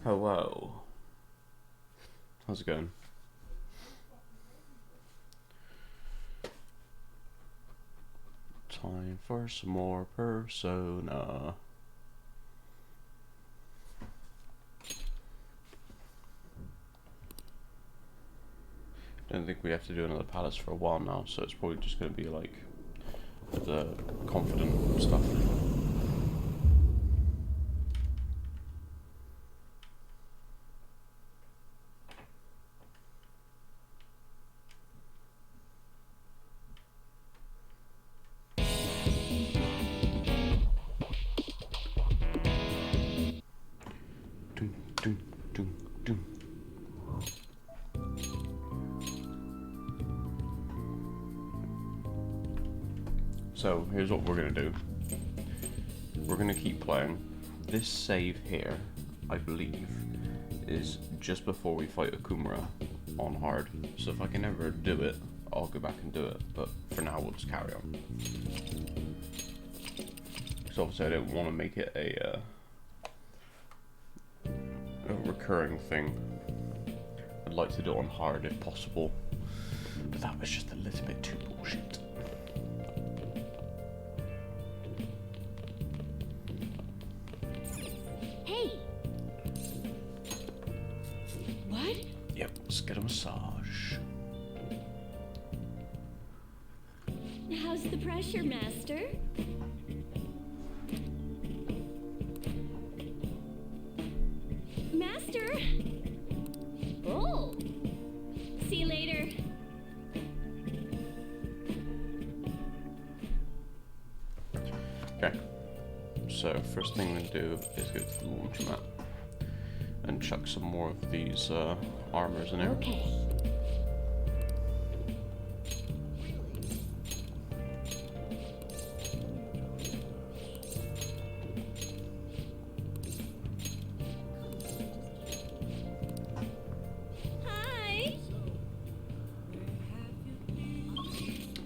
Hello. How's it going? Time for some more Persona. Don't think we have to do another palace for a while now, so it's probably just going to be like the confident stuff. Dun, dun, dun, dun. So here's what we're going to do. We're going to keep playing. This save here, I believe, is just before we fight Akumura on hard. So if I can ever do it, I'll go back and do it. But for now, we'll just carry on. Because obviously I don't want to make it a recurring thing. I'd like to do it on hard if possible. But that was just a little bit too bullshit. Yep, let's get a massage. How's the pressure, Master? Master? Oh! See you later. Okay, so first thing we're going to do is go to the laundromat and chuck some more of these armors in there. Okay. Hi.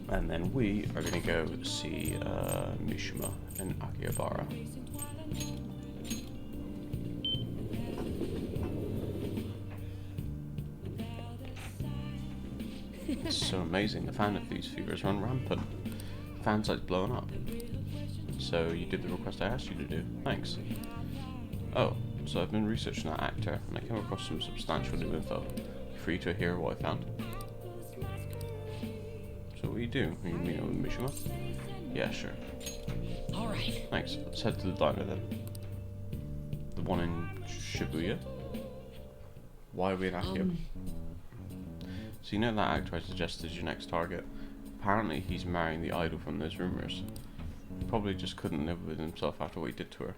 And then we are going to go see Mishima and Akihabara. It's so amazing. The fan of these figures run rampant. Fan site's blowing up. So you did the request I asked you to do. Thanks. Oh, so I've been researching that actor and I came across some substantial new info. Free to hear what I found. So what do? You meet with Mishima? Yeah, sure. Alright. Thanks. Let's head to the diner then. The one in Shibuya? Why are we in Akio? So you know that actor I suggested is your next target? Apparently he's marrying the idol from those rumors. Probably just couldn't live with himself after what he did to her.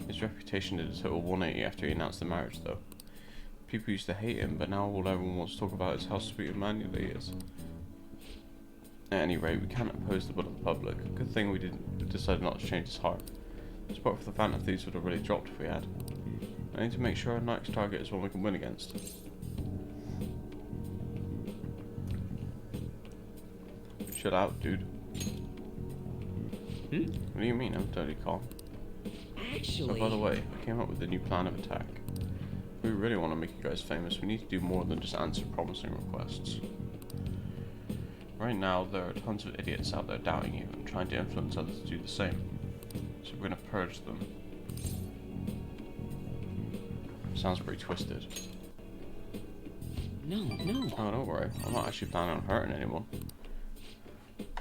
His reputation did a total 180 after he announced the marriage though. People used to hate him, but now all everyone wants to talk about is how sweet and manly he is. At any rate, we can't oppose the will of the public. Good thing we decided not to change his heart. Spot for the Phantom Thieves would have really dropped if we had. I need to make sure our next target is one we can win against. Shut out, dude. What do you mean? I'm totally calm. Actually... Oh, by the way, I came up with a new plan of attack. If we really want to make you guys famous, we need to do more than just answer promising requests. Right now, there are tons of idiots out there doubting you and trying to influence others to do the same. So we're going to purge them. Sounds pretty twisted. No. Oh, don't worry. I'm not actually planning on hurting anyone.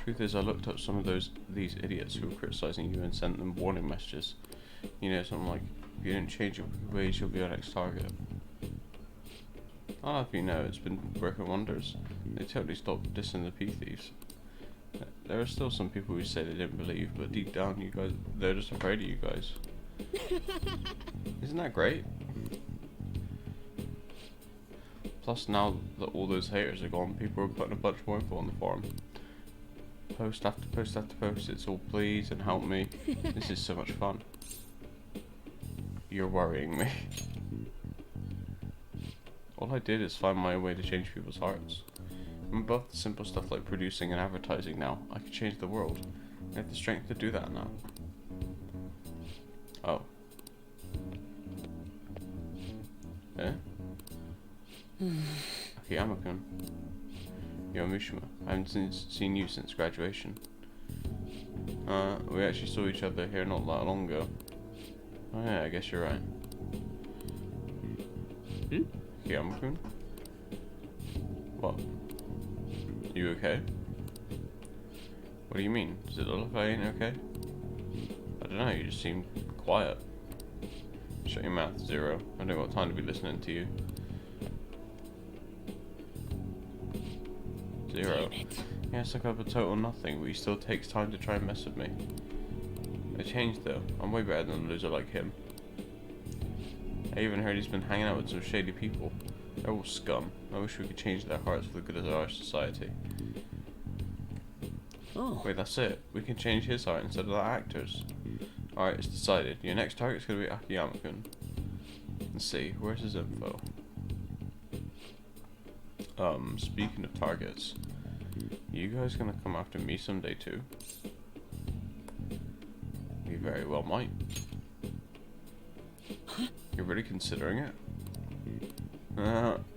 Truth is, I looked up some of these idiots who were criticizing you and sent them warning messages. You know, something like, if you don't change your ways, you'll be our next target. I'll have you know, it's been working wonders. They totally stopped dissing the P-Thieves. There are still some people who say they didn't believe, but deep down, you guys, they're just afraid of you guys. Isn't that great? Plus, now that all those haters are gone, people are putting a bunch more info on the forum. Post after post after post, it's all please and help me. This is so much fun. You're worrying me. All I did is find my way to change people's hearts. I'm above the simple stuff like producing and advertising now. I can change the world. I have the strength to do that now. Oh. Akiyama-kun. Yo, Mishima. I haven't seen you since graduation. We actually saw each other here not that long ago. Oh yeah, I guess you're right. Akiyama-kun? What? You okay? What do you mean? Does it look like I ain't okay? I don't know, you just seem quiet. Shut your mouth, Zero. I don't got time to be listening to you. Zero. Yeah, it's like I'm a total nothing, but he still takes time to try and mess with me. I changed though. I'm way better than a loser like him. I even heard he's been hanging out with some shady people. They're all scum. I wish we could change their hearts for the good of our society. Oh. Wait, that's it. We can change his heart instead of the actor's. Alright, it's decided. Your next target's gonna be Akiyama-kun. Let's see, where's his info? Speaking of targets, you guys gonna come after me someday too? You very well might. You're really considering it?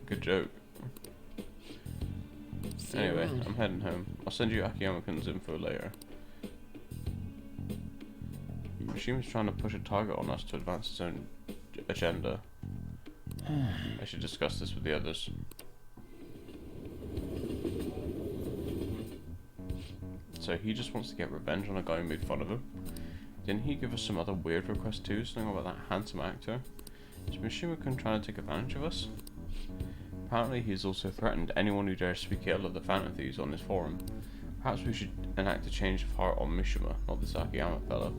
Good joke. Anyway, I'm heading home. I'll send you Akiyama-kun's info later. Mishima's trying to push a target on us to advance his own agenda. I should discuss this with the others. So he just wants to get revenge on a guy who made fun of him. Didn't he give us some other weird request too? Something about that handsome actor? Is Mishima-kun trying to take advantage of us? Apparently he's also threatened anyone who dares speak ill of the Phantom Thieves on his forum. Perhaps we should enact a change of heart on Mishima, not this Akiyama fellow.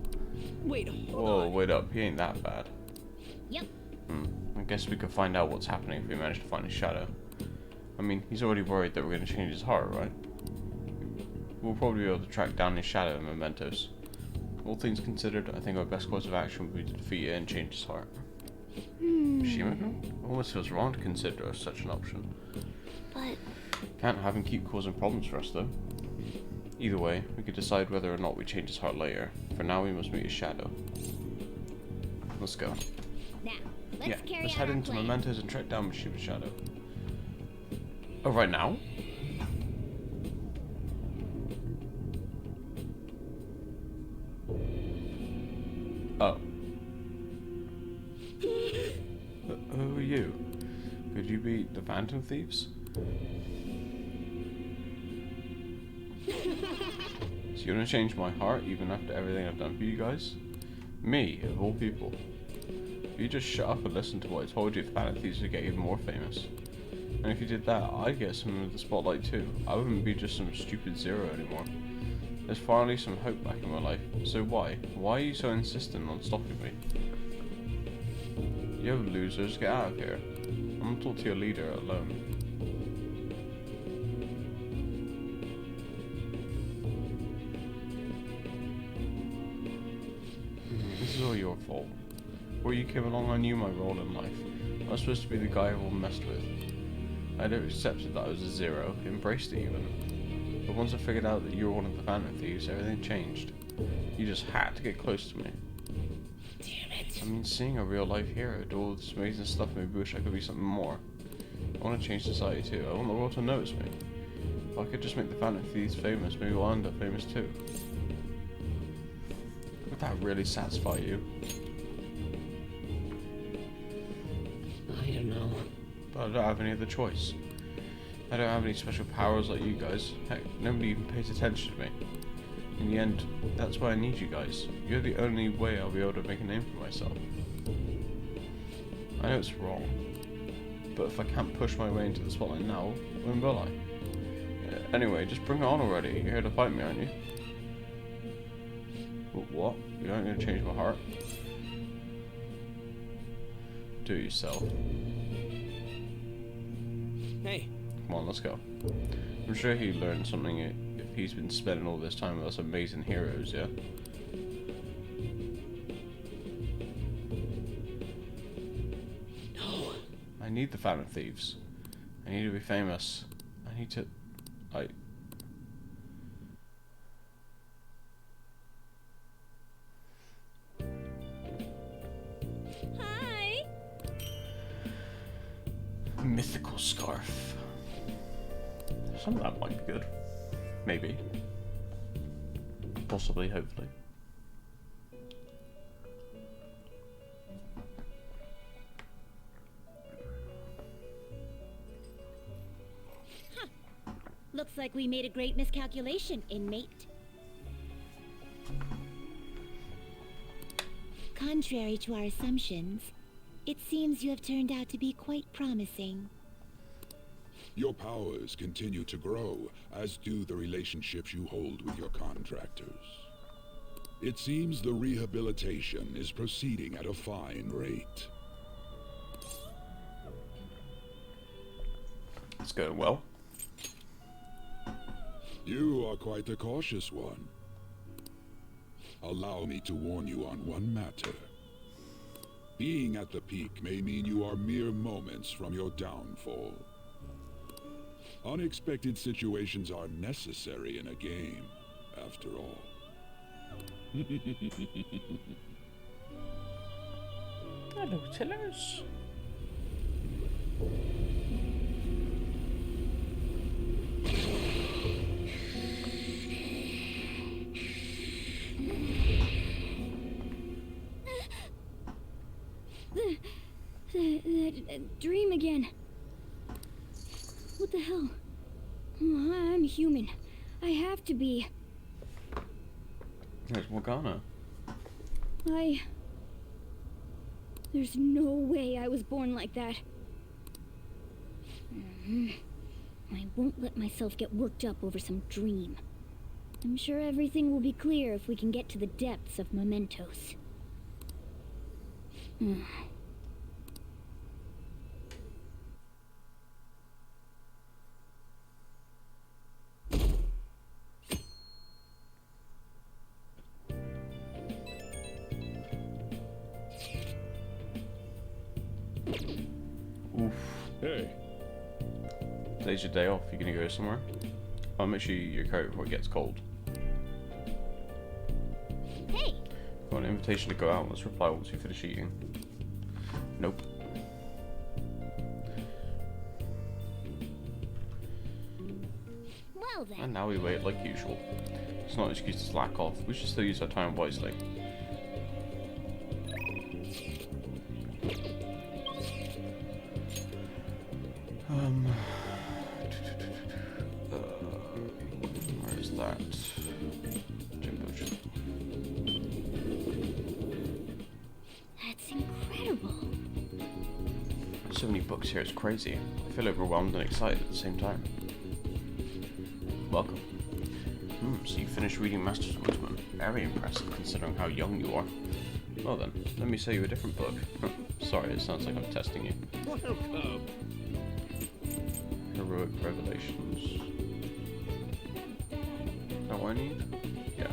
Wait, Whoa, wait up, he ain't that bad. Yep. I guess we could find out what's happening if we manage to find his shadow. I mean, he's already worried that we're going to change his heart, right? We'll probably be able to track down his shadow and mementos. All things considered, I think our best course of action would be to defeat it and change his heart. Mishima-kun? Almost feels wrong to consider us such an option. But... Can't have him keep causing problems for us, though. Either way, we could decide whether or not we change his heart later. For now, we must meet his shadow. Let's go. Now, let's head into Mementos and track down Mishima's shadow. Oh, right now? Oh. Who are you? Could you be the Phantom Thieves? So you're gonna change my heart even after everything I've done for you guys? Me, of all people. If you just shut up and listen to what I told you, the Phantom Thieves would get even more famous. And if you did that, I'd get some of the spotlight too. I wouldn't be just some stupid Zero anymore. There's finally some hope back in my life. So why? Why are you so insistent on stopping me? You losers, get out of here. I'm gonna talk to your leader alone. This is all your fault. Before you came along, I knew my role in life. I was supposed to be the guy everyone messed with. I'd accepted that I was a Zero, embraced it even. But once I figured out that you were one of the Phantom Thieves, everything changed. You just had to get close to me. Damn it. I mean, seeing a real life hero do all this amazing stuff made me wish I could be something more. I want to change society too. I want the world to notice me. If I could just make the Phantom Thieves famous, maybe I'll end up famous too. Would that really satisfy you? I don't know. But I don't have any other choice. I don't have any special powers like you guys. Heck, nobody even pays attention to me. In the end, that's why I need you guys. You're the only way I'll be able to make a name for myself. I know it's wrong, but if I can't push my way into the spotlight now, when will I? Anyway, just bring it on already. You're here to fight me, aren't you? What? You aren't going to change my heart? Do it yourself. Hey. Come on, let's go. I'm sure he learned something if he's been spending all this time with us amazing heroes, yeah? No. I need the Phantom Thieves. I need to be famous. I need to... Hi. Mythical scarf. Some of that might be good. Maybe. Possibly, hopefully. Looks like we made a great miscalculation, inmate. Contrary to our assumptions, it seems you have turned out to be quite promising. Your powers continue to grow, as do the relationships you hold with your contractors. It seems the rehabilitation is proceeding at a fine rate. It's going well. You are quite the cautious one. Allow me to warn you on one matter. Being at the peak may mean you are mere moments from your downfall. Unexpected situations are necessary in a game, after all. Hello, Tillers. That dream again. What the hell? Oh, I'm human. I have to be. There's Morgana. There's no way I was born like that. I won't let myself get worked up over some dream. I'm sure everything will be clear if we can get to the depths of mementos. Oof. Hey, Today's your day off. You gonna go somewhere? I'll make sure your coat before it gets cold. Hey! Got an invitation to go out. Let's reply once you finish eating. Nope. Well then. And now we wait like usual. It's not an excuse to slack off. We should still use our time wisely. Where is that? Jimbo. That's incredible. So many books here, it's crazy. I feel overwhelmed and excited at the same time. Welcome. So you finished reading Master Swordsman. Very impressive considering how young you are. Well then, let me show you a different book. Sorry, it sounds like I'm testing you. welcome. Heroic Revelations. Is that what I need? Yes.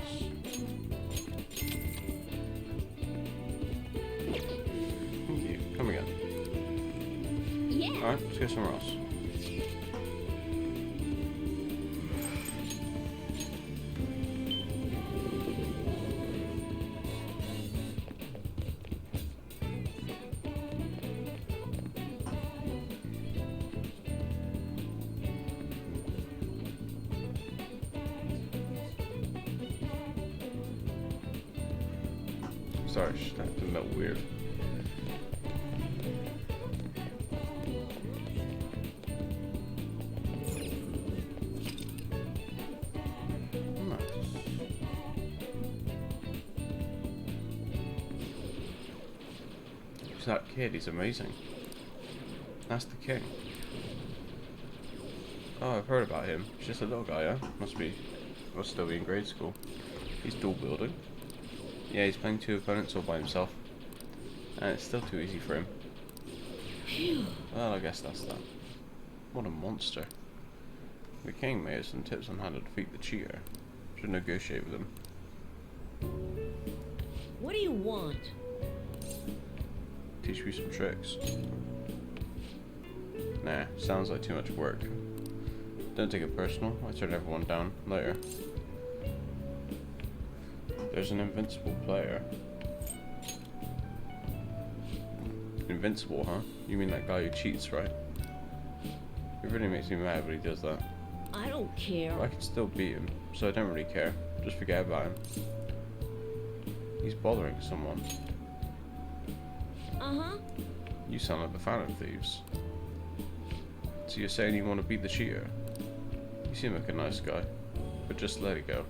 Thank you. Come again. Yeah. Alright, let's go somewhere else. Sorry, I have to melt weird. Who's that kid? He's amazing. That's the king. Oh, I've heard about him. He's just a little guy, yeah? Must still be in grade school. He's dual wielding. Yeah, he's playing two opponents all by himself. And it's still too easy for him. Well, I guess that's that. What a monster. The king may have some tips on how to defeat the cheater. Should negotiate with him. What do you want? Teach me some tricks. Nah, sounds like too much work. Don't take it personal. I turn everyone down later. There's an invincible player. Invincible, huh? You mean that guy who cheats, right? It really makes me mad when he does that. I I don't care. I can still beat him, so I don't really care. Just forget about him. He's bothering someone. Uh-huh. You sound like the Phantom Thieves. So you're saying you want to beat the cheater? You seem like a nice guy, but just let it go.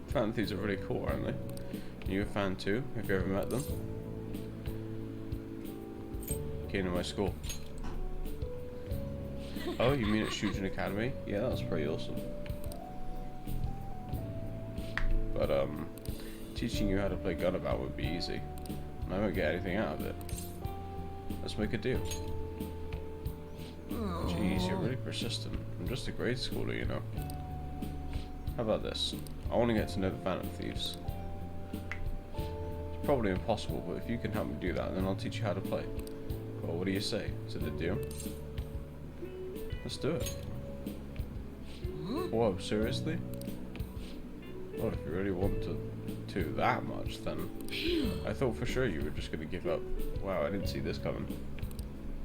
Phantom Thieves are really cool, aren't they? Are you a fan too? Have you ever met them? Came to my school. Oh, you mean at Shujin Academy? Yeah, that's pretty awesome. But, teaching you how to play Gunabout would be easy. And I won't get anything out of it. Let's make a deal. Jeez, you're really persistent. I'm just a grade schooler, you know. How about this? I want to get to know the Phantom Thieves. It's probably impossible, but if you can help me do that, then I'll teach you how to play. Well, what do you say? Is it a deal? Let's do it. Whoa, seriously? Well, if you really want to that much, then I thought for sure you were just going to give up. Wow, I didn't see this coming.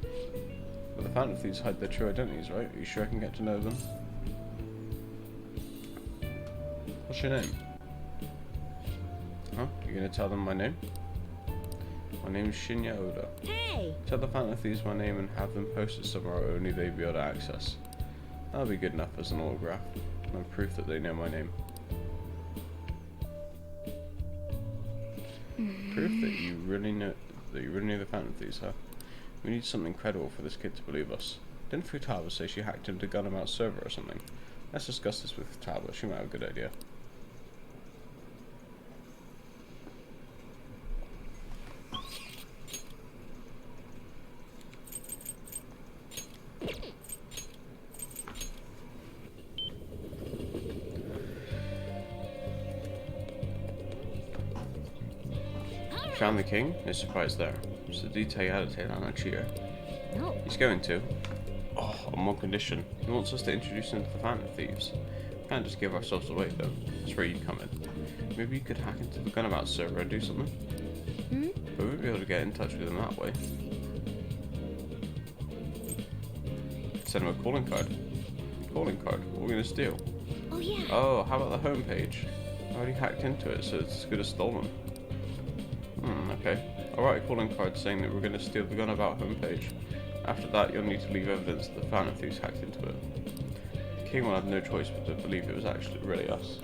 But the Phantom Thieves hide their true identities, right? Are you sure I can get to know them? What's your name? Huh? You're going to tell them my name? My name is Shinya Oda. Hey! Tell the Phantom Thieves my name and have them posted somewhere only they'd be able to access. That'll be good enough as an autograph and proof that they know my name. Proof that you really know the Phantom Thieves, huh? We need something credible for this kid to believe us. Didn't Futaba say she hacked into Gunabout's server or something? Let's discuss this with Futaba. She might have a good idea. Found the king? No surprise there. Just a detail edited on a cheater. No. He's going to. Oh, on one condition. He wants us to introduce him to the Phantom Thieves. We can't just give ourselves away though. That's where you come in. Maybe you could hack into the Gunabout server and do something? But we'd be able to get in touch with him that way. Send him a calling card. Calling card? What are we gonna steal? Oh yeah. Oh, how about the homepage? I already hacked into it, so it's as good as stolen. Okay. I'll write a calling card saying that we're going to steal the Gunabout homepage. After that, you'll need to leave evidence that the Phantom Thieves hacked into it. The king will have no choice but to believe it was actually really us.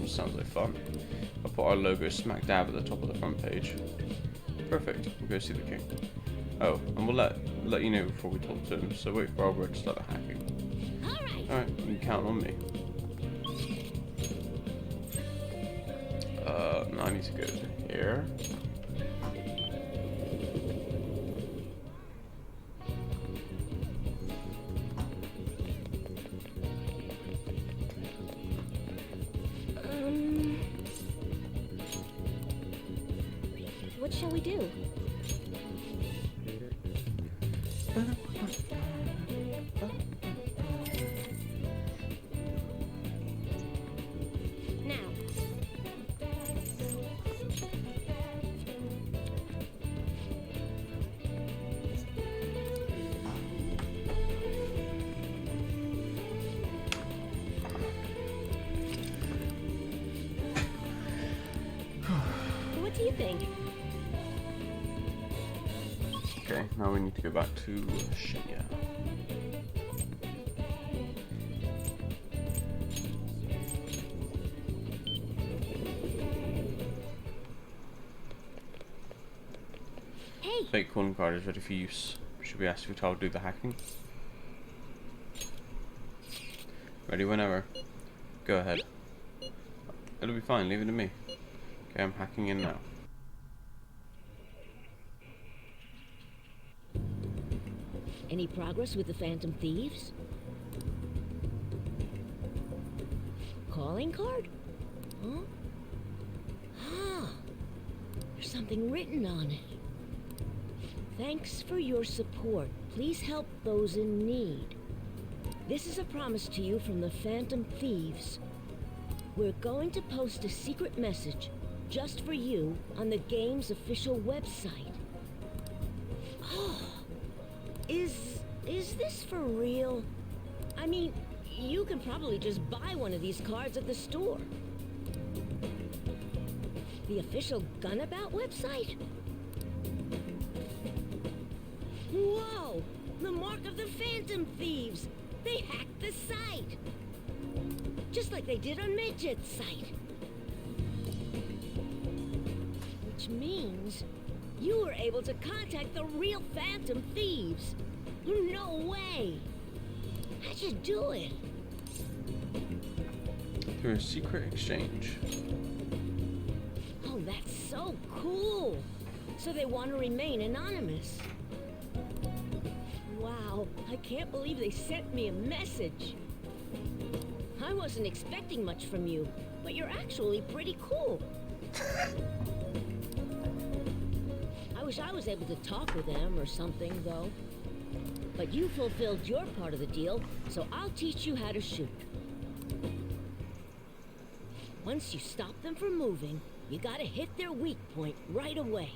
Sounds like fun. I'll put our logo smack dab at the top of the front page. Perfect. We'll go see the king. Oh, and we'll let you know before we talk to him, so wait for our word to start the hacking. Alright, you can count on me. Now I need to go to here. What shall we do? What do you think? Okay, now we need to go back to Shinya. Hey. Fake calling card is ready for use. Should we ask Futaba to do the hacking? Ready whenever. Go ahead. It'll be fine, leave it to me. Okay, I'm hacking in now. Any progress with the Phantom Thieves? Calling card? Huh? Ah, there's something written on it. Thanks for your support. Please help those in need. This is a promise to you from the Phantom Thieves. We're going to post a secret message just for you on the game's official website. Oh, is Is this for real? I mean, you can probably just buy one of these cards at the store. The official Gunabout website? Whoa! The mark of the Phantom Thieves! They hacked the site! Just like they did on Midget's site. Which means you were able to contact the real Phantom Thieves. No way! How'd you do it? Through a secret exchange. Oh, that's so cool! So they want to remain anonymous. Wow, I can't believe they sent me a message. I wasn't expecting much from you, but you're actually pretty cool. I wish I was able to talk with them or something, though. But you fulfilled your part of the deal, so I'll teach you how to shoot. Once you stop them from moving, you gotta hit their weak point right away.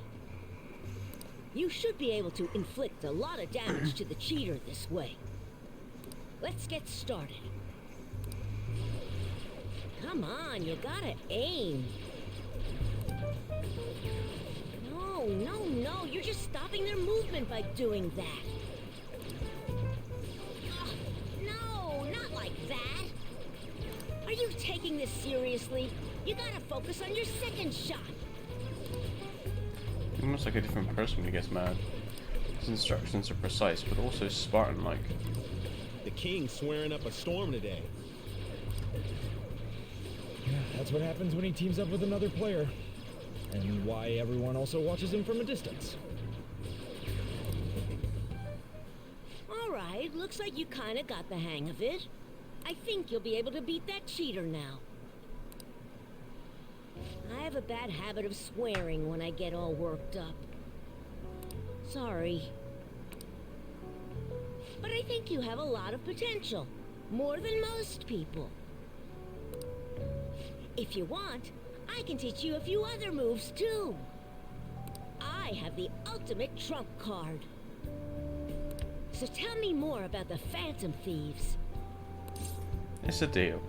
You should be able to inflict a lot of damage to the cheater this way. Let's get started. Come on, you gotta aim. No, you're just stopping their movement by doing that. Ugh, no, not like that. Are you taking this seriously? You gotta focus on your second shot. Almost like a different person when he gets mad. His instructions are precise, but also Spartan-like. The king's swearing up a storm today. Yeah, that's what happens when he teams up with another player. And why everyone also watches him from a distance. Alright, looks like you kinda got the hang of it. I think you'll be able to beat that cheater now. I have a bad habit of swearing when I get all worked up. Sorry. But I think you have a lot of potential. More than most people. If you want, I can teach you a few other moves too. I have the ultimate trump card. So tell me more about the Phantom Thieves. It's a deal.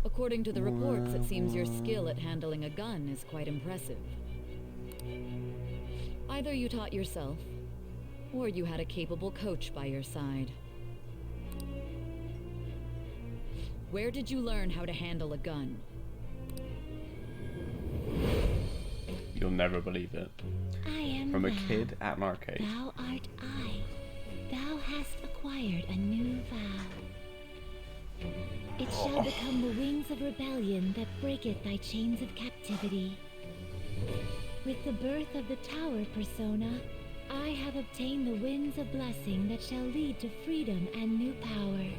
According to the reports, it seems your skill at handling a gun is quite impressive. Either you taught yourself, or you had a capable coach by your side. Where did you learn how to handle a gun? You'll never believe it. I am From a thou. kid at an arcade. Thou art I. Thou hast acquired a new vow. It shall become the wings of rebellion that breaketh thy chains of captivity. With the birth of the tower persona, I have obtained the winds of blessing that shall lead to freedom and new power.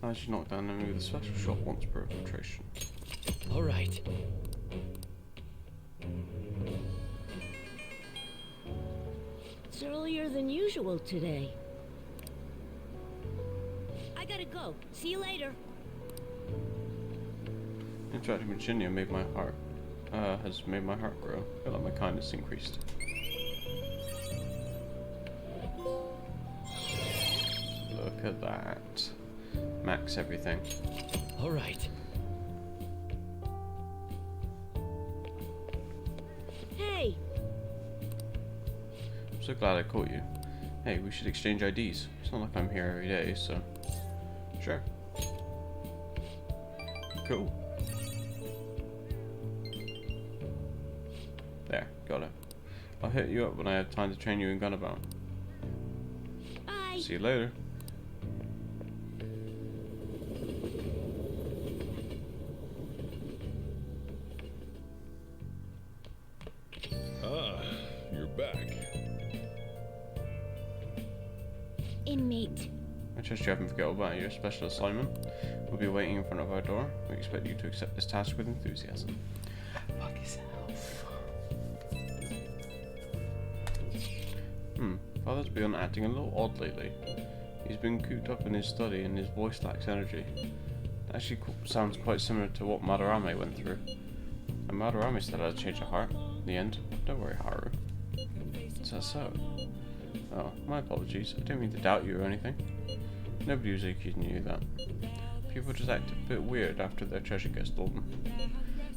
As you knock down an enemy with a special shot once per infiltration. All right. It's earlier than usual today. I gotta go. See you later. Interacting with Jinya made my heart has made my heart grow. I feel like my kindness increased. Look at that. Max everything. All right. Hey, I'm so glad I caught you. Hey, we should exchange IDs. It's not like I'm here every day, so... Sure. Cool. There, got it. I'll hit you up when I have time to train you in Gunabout. bye. See you later. Ah, you're back. Inmate. I trust you haven't forgotten about your special assignment. We'll be waiting in front of our door. We expect you to accept this task with enthusiasm. Fuck yourself. Father's been acting a little odd lately. He's been cooped up in his study and his voice lacks energy. That actually sounds quite similar to what Madarame went through. And Madarame still had a change of heart in the end. Don't worry, Haru. Is that so? Oh, my apologies. I didn't mean to doubt you or anything. Nobody was accusing you of that. People just act a bit weird after their treasure gets stolen.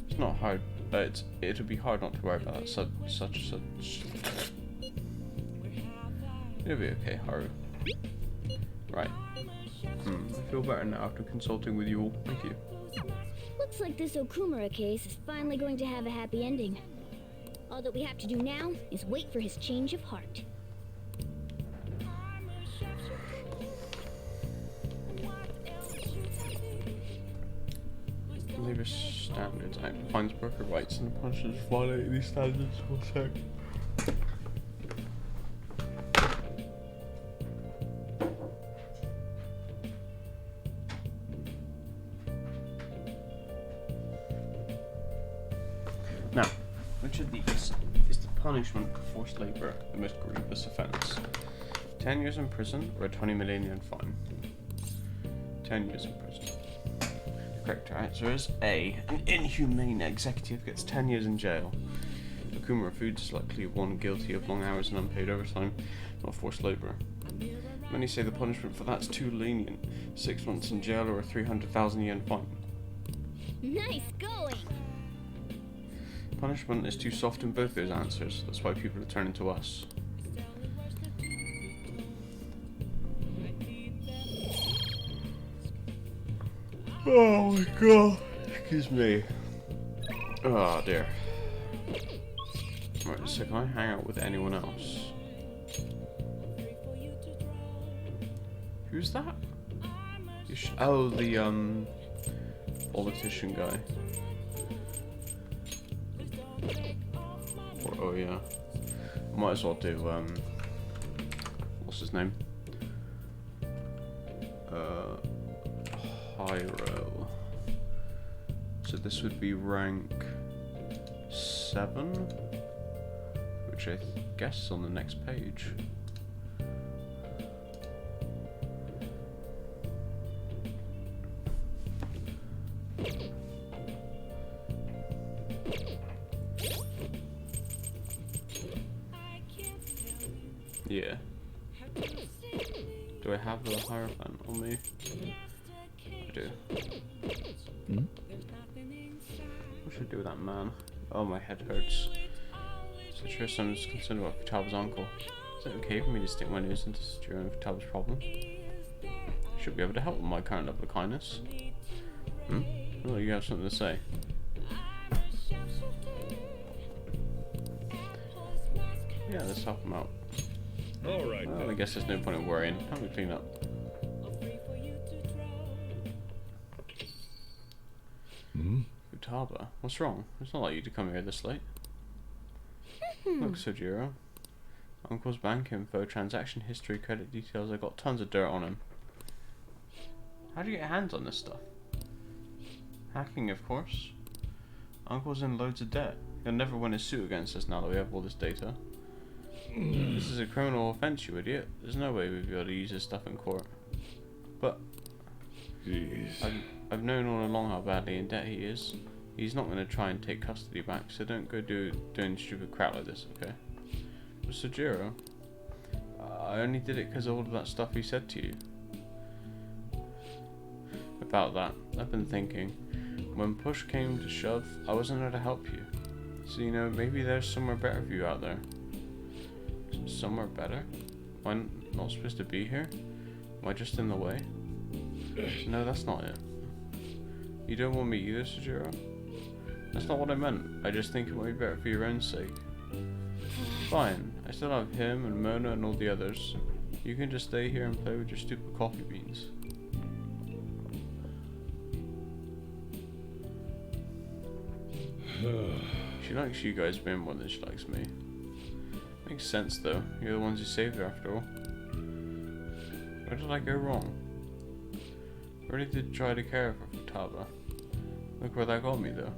It's not hard, but it'll be hard not to worry about that. Such. It'll be okay, Haru. Right. I feel better now after consulting with you all. Thank you. Looks like this Okumura case is finally going to have a happy ending. All that we have to do now is wait for his change of heart. Labor Standards Act defines worker rights and punishes violating these standards. One sec. Now, which of these is the punishment for forced labour, the most grievous offence? 10 years in prison or a 20 million yen fine? 10 years in prison. The correct answer is A. An inhumane executive gets 10 years in jail. Okumura Foods is likely one guilty of long hours and unpaid overtime, not forced labour. Many say the punishment for that's too lenient. 6 months in jail or a 300,000 yen fine. Nice going! Punishment is too soft in both those answers. That's why people are turning to us. Oh my god. Excuse me. Oh dear. Right, so can I hang out with anyone else? Who's that? Oh, the politician guy. Oh yeah. Might as well do what's his name? Hyro. So this would be rank 7, which I guess is on the next page. Yeah. Do I have the Hierophant on me? I do. What should I do with that man? Oh, my head hurts. So Tristan is concerned about Futaba's uncle. Is it okay for me to stick my nose into Sujiro and Futaba's problem? I should be able to help with my current level of kindness. Oh, you have something to say. Yeah, let's help him out. Alright. Well, I guess there's no point in worrying. Time to clean up. Futaba, what's wrong? It's not like you to come here this late. Look, Sojiro. Uncle's bank info, transaction history, credit details. I got tons of dirt on him. How do you get your hands on this stuff? Hacking, of course. Uncle's in loads of debt. He'll never win a suit against us now that we have all this data. This is a criminal offence, you idiot. There's no way we'd be able to use this stuff in court. But I've known all along how badly in debt he is. He's not going to try and take custody back, so don't go doing stupid crap like this, okay? But Sojiro, I only did it because of all of that stuff he said to you. About that, I've been thinking. When push came to shove, I wasn't there to help you. So, you know, maybe there's somewhere better for you out there. Somewhere better? Am I not supposed to be here? Am I just in the way? No, that's not it. You don't want me either, Sojiro? That's not what I meant. I just think it might be better for your own sake. Fine. I still have him and Mona and all the others. You can just stay here and play with your stupid coffee beans. She likes you guys way more than she likes me. Makes sense though. You're the ones who saved her after all. Where did I go wrong? I really did try to care for Futaba. Look where that got me though.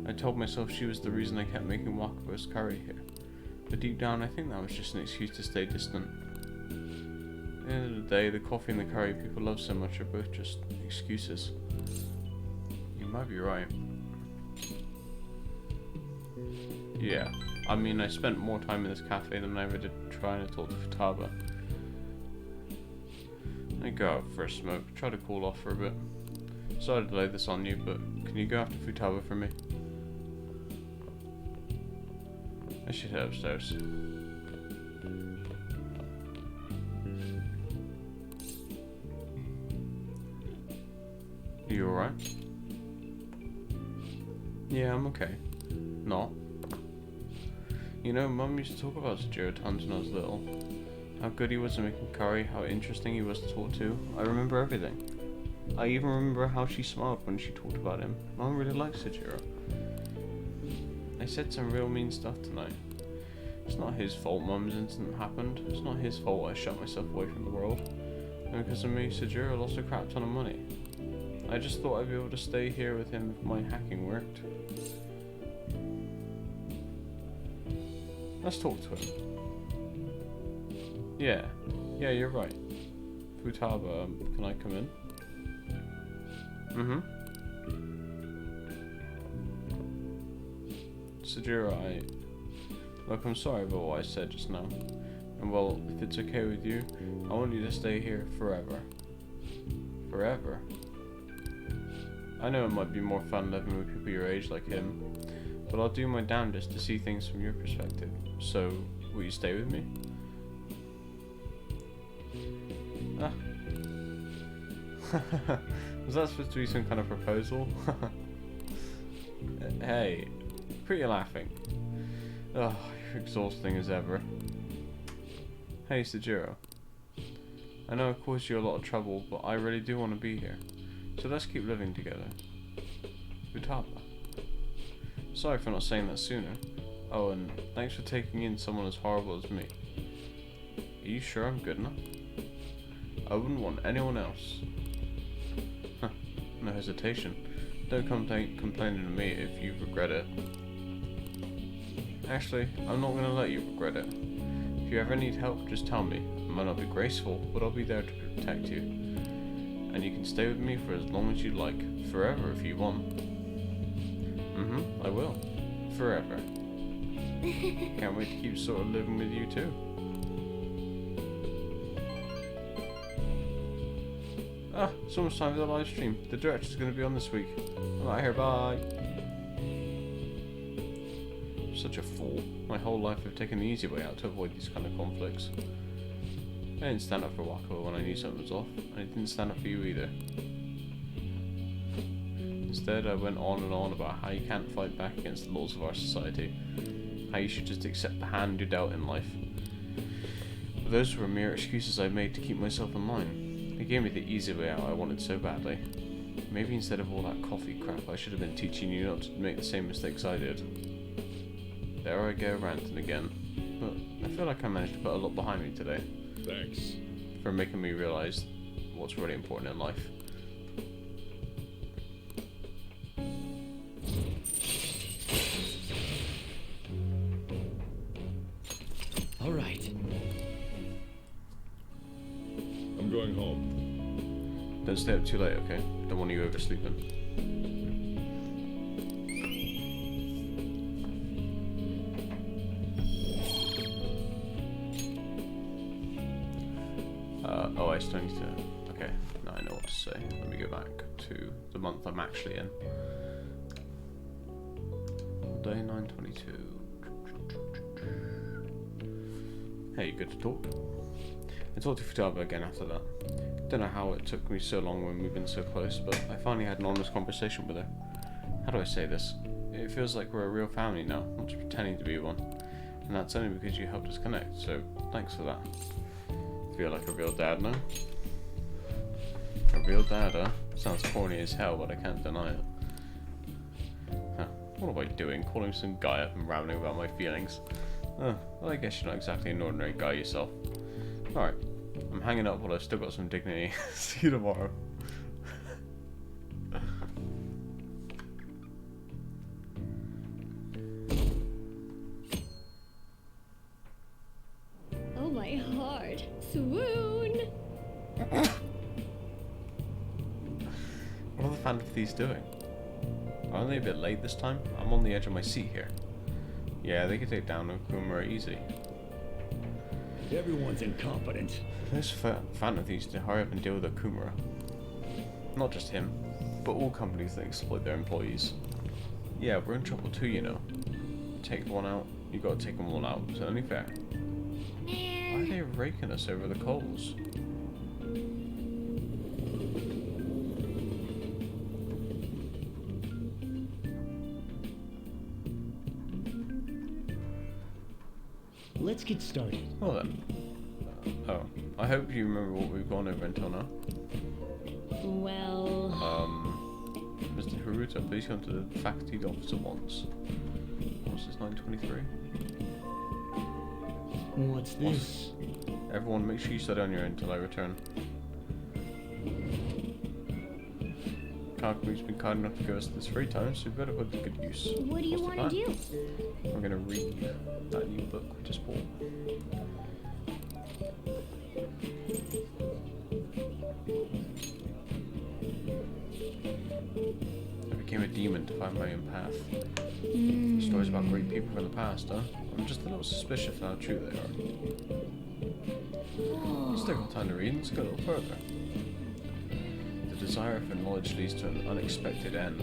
I told myself she was the reason I kept making Wakabo's curry here. But deep down I think that was just an excuse to stay distant. At the end of the day, the coffee and the curry people love so much are both just excuses. You might be right. Yeah, I mean I spent more time in this cafe than I ever did trying to talk to Futaba. I go out for a smoke, try to cool off for a bit. Sorry to lay this on you, but can you go after Futaba for me? I should head upstairs. You alright? Yeah, I'm okay. Not. You know, Mum used to talk about Sajiro tons when I was little. How good he was at making curry, how interesting he was to talk to. I remember everything. I even remember how she smiled when she talked about him. Mum really likes Sajiro. I said some real mean stuff tonight. It's not his fault Mum's incident happened. It's not his fault I shut myself away from the world. And because of me, Sajiro lost a crap ton of money. I just thought I'd be able to stay here with him if my hacking worked. Let's talk to him. Yeah, you're right. Futaba, can I come in? Sajiro, look, I'm sorry about what I said just now. And well, if it's okay with you, I want you to stay here forever. Forever? I know it might be more fun living with people your age like him, but I'll do my damnedest to see things from your perspective. So, will you stay with me? Ah. Was that supposed to be some kind of proposal? Hey, quit your laughing. Oh, you're exhausting as ever. Hey, Sajiro. I know I caused you a lot of trouble, but I really do want to be here. So let's keep living together. Futaba. Sorry for not saying that sooner. Oh, and thanks for taking in someone as horrible as me. Are you sure I'm good enough? I wouldn't want anyone else. Huh, no hesitation. Don't come complaining to me if you regret it. Actually, I'm not going to let you regret it. If you ever need help, just tell me. I might not be graceful, but I'll be there to protect you. And you can stay with me for as long as you like. Forever if you want. I will. Forever. Can't wait to keep sort of living with you too. Ah, it's almost time for the live stream. The director's going to be on this week. I'm out here, bye. Such a fool. My whole life I've taken the easy way out to avoid these kind of conflicts. I didn't stand up for Wako when I knew something was off, and I didn't stand up for you either. Instead, I went on and on about how you can't fight back against the laws of our society, how you should just accept the hand you're dealt in life. But those were mere excuses I made to keep myself in line. It gave me the easy way out I wanted so badly. Maybe instead of all that coffee crap, I should have been teaching you not to make the same mistakes I did. There I go ranting again, but I feel like I managed to put a lot behind me today. Thanks. For making me realise what's really important in life. All right. I'm going home. Don't stay up too late, okay? Don't want you oversleeping. Oh, I still need to... Okay, now I know what to say. Let me go back to the month I'm actually in. Day 922. Hey, you good to talk? I talked to Futaba again after that. Don't know how it took me so long when we've been so close, but I finally had an honest conversation with her. How do I say this? It feels like we're a real family now, not just pretending to be one. And that's only because you helped us connect, so thanks for that. Feel like a real dad now? A real dad, huh? Sounds corny as hell, but I can't deny it. Huh, what am I doing? Calling some guy up and rambling about my feelings? Oh, well, I guess you're not exactly an ordinary guy yourself. Alright, I'm hanging up while I've still got some dignity. See you tomorrow. Oh, my heart. Swoon! What are the Phantom Thieves doing? Aren't they a bit late this time? I'm on the edge of my seat here. Yeah, they could take down Okumura easy. Everyone's incompetent. This Phantom Thieves to hurry up and deal with Okumura. Not just him, but all companies that exploit their employees. Yeah, we're in trouble too, you know. Take one out, you gotta take them all out. Is that only fair? Why are they raking us over the coals? Let's get started. Well then. Oh, I hope you remember what we've gone over until now. Well... Mr. Haruta, please come to the faculty office at once. What's this, 923? What's this? Everyone, make sure you study on your own until I return. Kakumi's been kind enough to give us this free time, so we better put it to good use. What do you What's the want to plan? do? I'm gonna read that new book we just bought. I became a demon to find my own path. Stories about great people from the past, huh? I'm just a little suspicious of how true they are. Let's take our time to read and let's go a little further. The desire for knowledge leads to an unexpected end.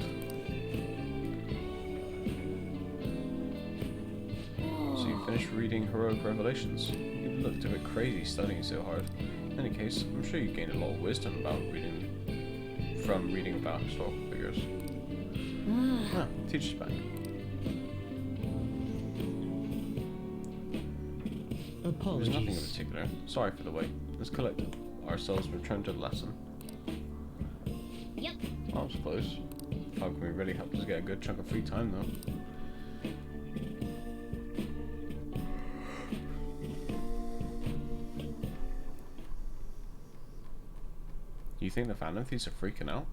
So you finished reading Heroic Revelations. You looked a bit crazy studying so hard. In any case, I'm sure you gained a lot of wisdom from reading about historical figures. Ah, teacher's back. There's Apologies. nothing in particular. Sorry for the wait. Let's collect ourselves and return to the lesson. Yep. That was close. Kagumi really helped us get a good chunk of free time though. You think the Phantom Thieves are freaking out?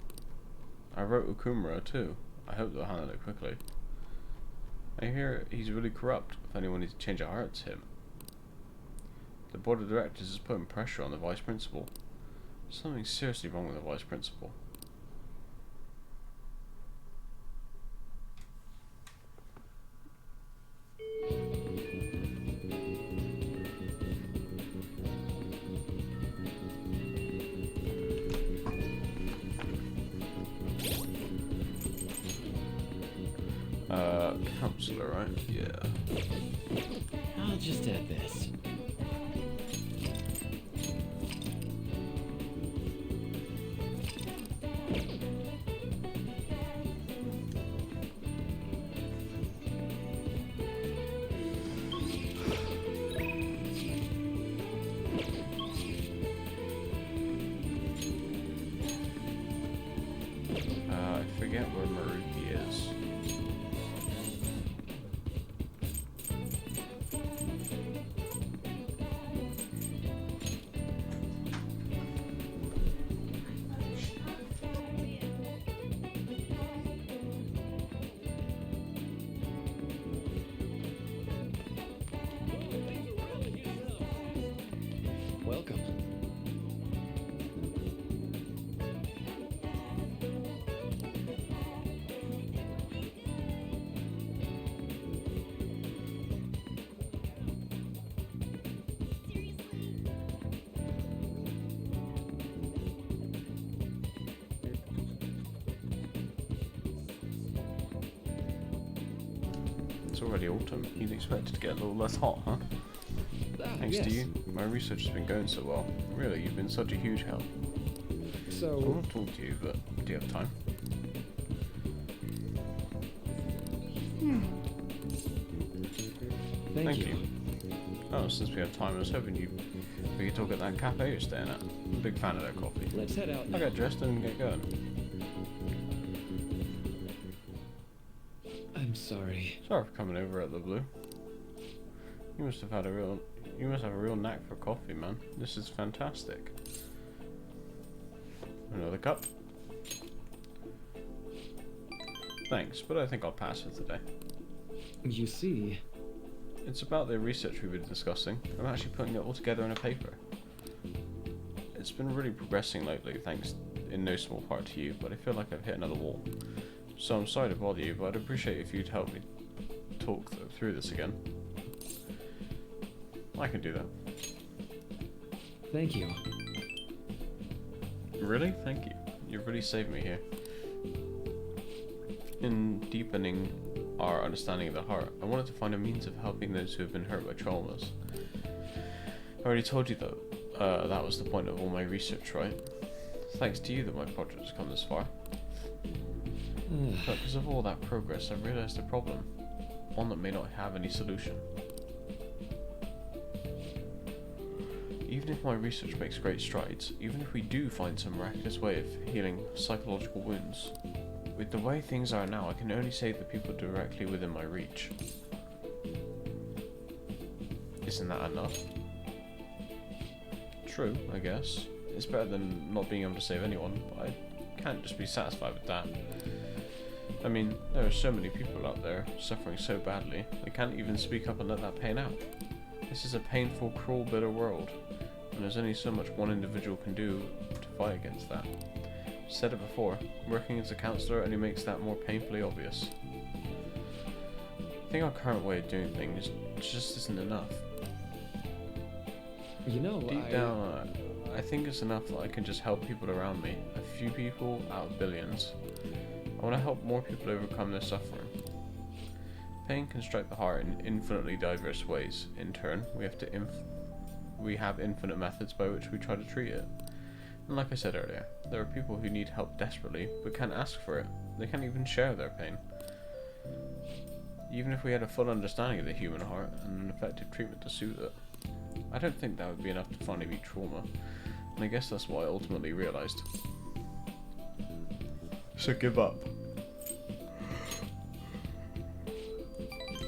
I wrote Okumura too. I hope they'll handle it quickly. I hear he's really corrupt. If anyone needs to change a heart, it's him. The board of directors is putting pressure on the vice principal. Something seriously wrong with the vice principal. Counselor, right? Yeah. I'll just add this. I forget where Maruki is. Welcome. It's already autumn. You'd expect it to get a little less hot, huh? Thanks yes. to you, my research has been going so well. Really, you've been such a huge help. I So, want to talk to you, but do you have time? Thank you. Oh, since we have time, I was hoping we could talk at that cafe you're staying at. I'm a big fan of their coffee. Let's head out I'll now. get dressed and get going. I'm sorry. Sorry for coming over at the blue. You must have had a real You must have a real knack for coffee, man. This is fantastic. Another cup. Thanks, but I think I'll pass for today. You see, It's about the research we've been discussing. I'm actually putting it all together in a paper. It's been really progressing lately, thanks in no small part to you, but I feel like I've hit another wall. So I'm sorry to bother you, but I'd appreciate if you'd help me talk through this again. I can do that. thank you. Really? Thank you. You've really saved me here. In deepening our understanding of the heart, I wanted to find a means of helping those who have been hurt by traumas. I already told you that that was the point of all my research, right? Thanks to you that my project has come this far. But because of all that progress, I've realised a problem. One that may not have any solution. Even if my research makes great strides, even if we do find some miraculous way of healing psychological wounds, with the way things are now, I can only save the people directly within my reach. Isn't that enough? True, I guess. It's better than not being able to save anyone, but I can't just be satisfied with that. I mean, there are so many people out there suffering so badly, they can't even speak up and let that pain out. This is a painful, cruel, bitter world, and there's only so much one individual can do to fight against that. Said it before, working as a counsellor only makes that more painfully obvious. I think our current way of doing things just isn't enough. You know, Deep down, I think it's enough that I can just help people around me, a few people out of billions. I want to help more people overcome their suffering. Pain can strike the heart in infinitely diverse ways. In turn, we have infinite methods by which we try to treat it. And like I said earlier, there are people who need help desperately, but can't ask for it. They can't even share their pain. Even if we had a full understanding of the human heart and an effective treatment to soothe it, I don't think that would be enough to finally beat trauma. And I guess that's what I ultimately realised. So give up.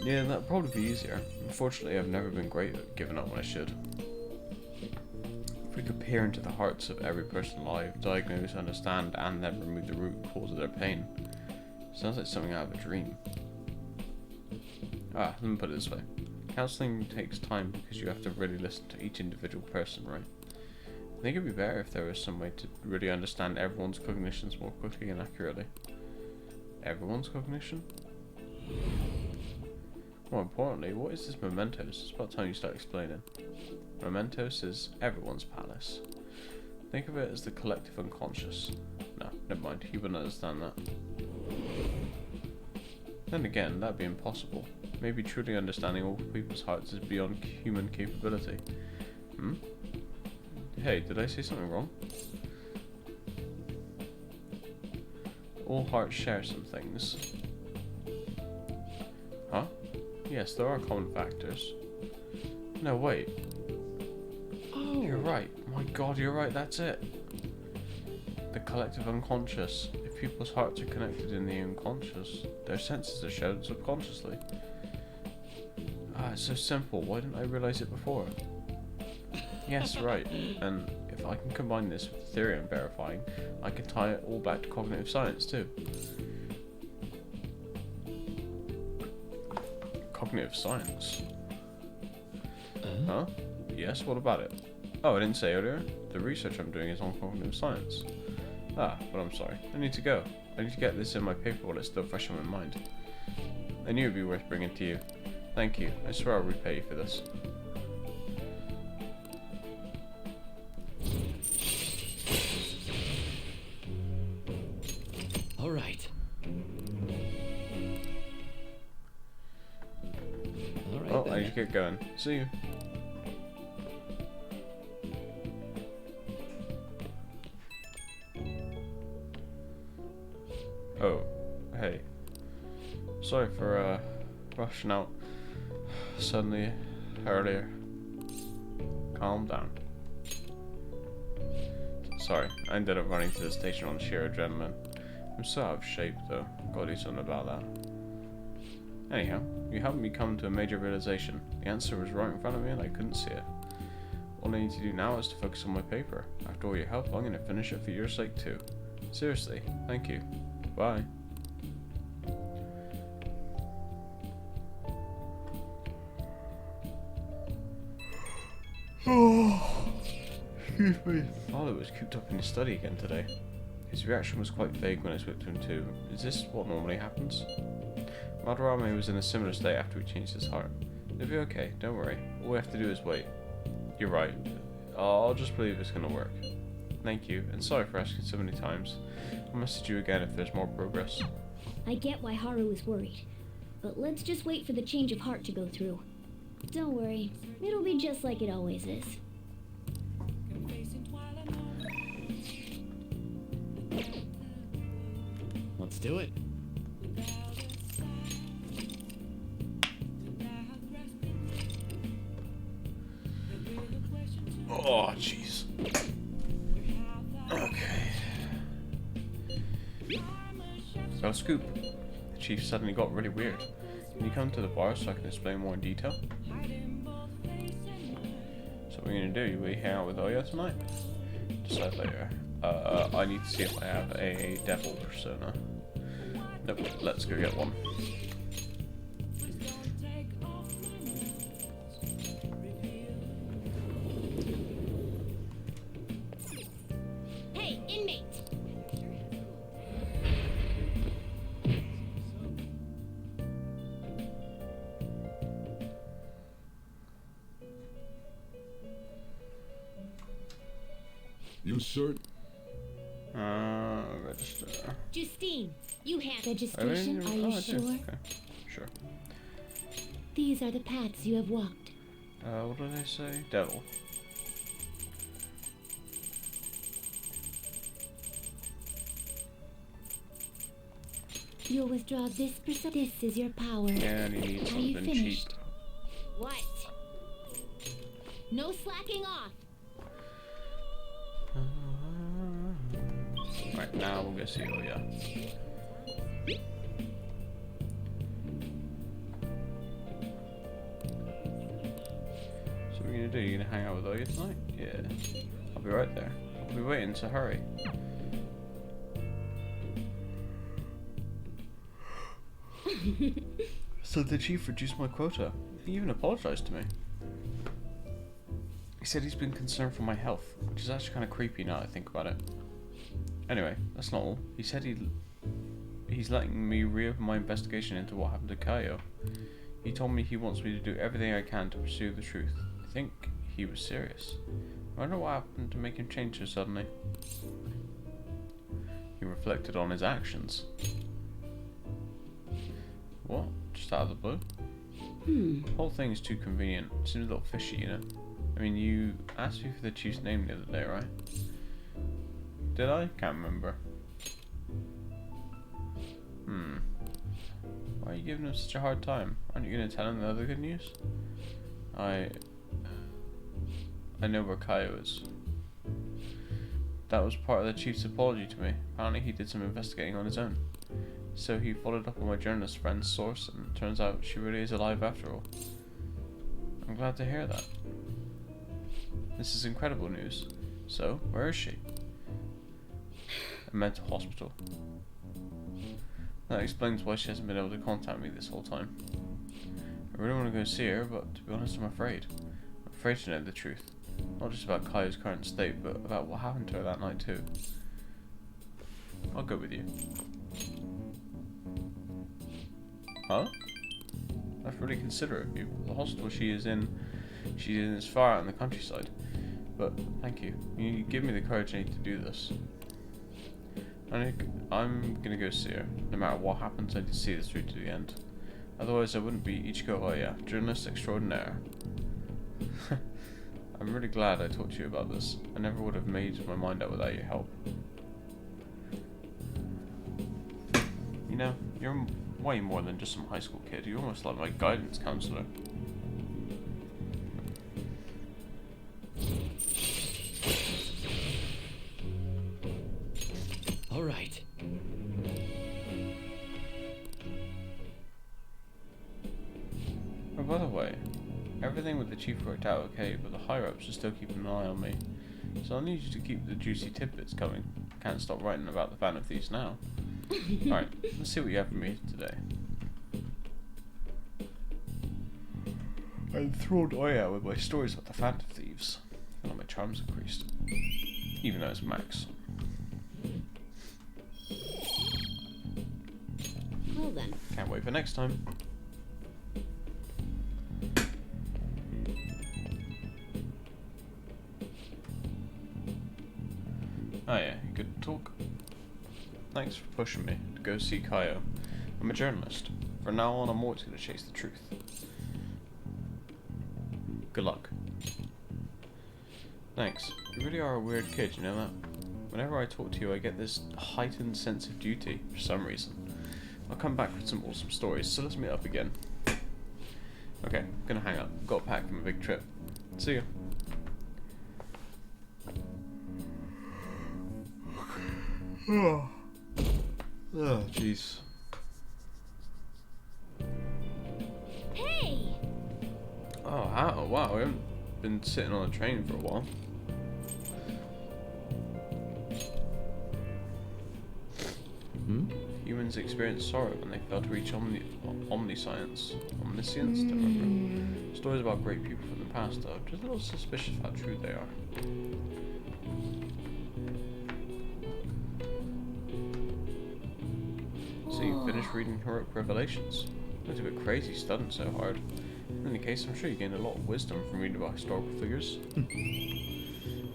Yeah, that'd probably be easier. Unfortunately, I've never been great at giving up when I should. If we could peer into the hearts of every person alive, diagnose, understand, and then remove the root cause of their pain, sounds like something out of a dream. Let me put it this way. Counselling takes time because you have to really listen to each individual person, right? I think it'd be better if there was some way to really understand everyone's cognitions more quickly and accurately. Everyone's cognition? More importantly, what is this Mementos? It's about time you start explaining. Mementos is everyone's palace. Think of it as the collective unconscious. No, never mind, you wouldn't understand that. Then again, that'd be impossible. Maybe truly understanding all people's hearts is beyond human capability. Hey, did I say something wrong? All hearts share some things. Huh? Yes, there are common factors. No, wait. Oh, You're right. My god, you're right, that's it. The collective unconscious. If people's hearts are connected in the unconscious, their senses are shared subconsciously. It's so simple. Why didn't I realize it before? Yes, right. And if I can combine this with the theory I'm verifying, I can tie it all back to cognitive science too. Cognitive science? Huh? Yes, what about it? Oh, I didn't say earlier. The research I'm doing is on cognitive science. But I'm sorry. I need to go. I need to get this in my paper while it's still fresh in my mind. I knew it'd be worth bringing to you. Thank you. I swear I'll repay you for this. all right. All right. Oh, then. I need to get going. See you. Oh, hey. Sorry for rushing out suddenly earlier. Calm down. Sorry, I ended up running to the station on sheer adrenaline. I'm so out of shape though. Gotta do something about that. Anyhow, You helped me come to a major realization. The answer was right in front of me and I couldn't see it. All I need to do now is to focus on my paper. After all your help, I'm going to finish it for your sake too. Seriously, thank you. Bye. Excuse me. Father was cooped up in his study again today. His reaction was quite vague when I spoke to him too. Is this what normally happens? Madarame was in a similar state after we changed his heart. It'll be okay, don't worry. All we have to do is wait. You're right. I'll just believe it's gonna work. Thank you, and sorry for asking so many times. I'll message you again if there's more progress. I get why Haru is worried, but let's just wait for the change of heart to go through. Don't worry, it'll be just like it always is. Let's do it. Oh, jeez. Okay. Got a scoop. The chief suddenly got really weird. Can you come to the bar so I can explain more in detail? So what are you gonna do? Will you hang out with Oya tonight? Decide later. I need to see if I have a devil persona. Nope, let's go get one. Hey, inmate! You certain? Register. Justine, you have Oh, registration, are you I do. sure? Okay, sure. These are the paths you have walked. What did I say? Devil. You'll withdraw this percent. This is your power. And he needs Are you something cheap. finished? What? No slacking off! Right, now we'll go see Oya. So what are you gonna do? You gonna hang out with Oya tonight? Yeah. I'll be right there. I'll be waiting, so hurry. So the chief reduced my quota. He even apologized to me. He said he's been concerned for my health, which is actually kind of creepy now that I think about it. Anyway, that's not all. He said he's letting me reopen my investigation into what happened to Kaio. He told me he wants me to do everything I can to pursue the truth. I think he was serious. I wonder what happened to make him change so suddenly. He reflected on his actions. What? Just out of the blue? The whole thing is too convenient. Seems a little fishy, you know? I mean, you asked me for the chief's name the other day, right? Did I? Can't remember. Why are you giving him such a hard time? Aren't you going to tell him the other good news? I know where Kaio is. That was part of the chief's apology to me. Apparently he did some investigating on his own. So he followed up on my journalist friend's source, and it turns out she really is alive after all. I'm glad to hear that. This is incredible news. So, where is she? A mental hospital. That explains why she hasn't been able to contact me this whole time. I really want to go see her, but to be honest, I'm afraid. I'm afraid to know the truth. Not just about Kaio's current state, but about what happened to her that night too. I'll go with you. Huh? That's really considerate of you. The hospital she's in is far out in the countryside. But thank you. You give me the courage I need to do this. I'm gonna go see her. No matter what happens, I need to see this through to the end. Otherwise, I wouldn't be Ichiko Oya, journalist extraordinaire. I'm really glad I talked to you about this. I never would have made my mind up without your help. You know, you're way more than just some high school kid. You're almost like my guidance counselor. All right. by the way, everything with the chief worked out okay, but the higher-ups are still keeping an eye on me. So I need you to keep the juicy tidbits coming. Can't stop writing about the Fan of Thieves now. Alright, let's see what you have for me today. I enthralled Oya with my stories about the Fan of Thieves. And all my charms increased. Even though it's max. Well then. Can't wait for next time. Oh yeah, you could talk. Thanks for pushing me to go see Kaio. I'm a journalist. From now on, I'm always going to chase the truth. Good luck. Thanks. You really are a weird kid, you know that? Whenever I talk to you, I get this heightened sense of duty for some reason. I'll come back with some awesome stories, so let's meet up again. Okay, I'm gonna hang up. Got to pack for my big trip. See ya. Oh, jeez. Hey! Oh, wow, we haven't been sitting on a train for a while. Humans experience sorrow when they fail to reach omniscience. Omniscience? Don't remember. Stories about great people from the past, though. Just a little suspicious of how true they are. So you finished reading Heroic Revelations. Looks a bit crazy studying so hard. In any case, I'm sure you gained a lot of wisdom from reading about historical figures.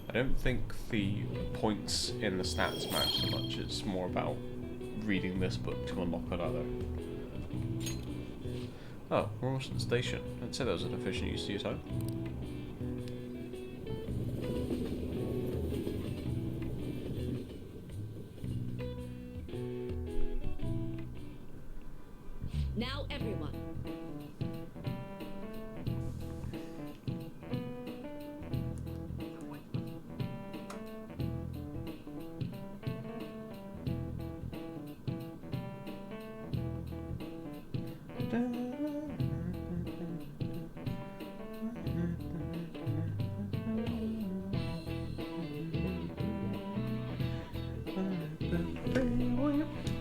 I don't think the points in the stats matter so much, it's more about reading this book to unlock another. Oh, we're almost at the station. I'd say that was an efficient use of your time. Now everyone.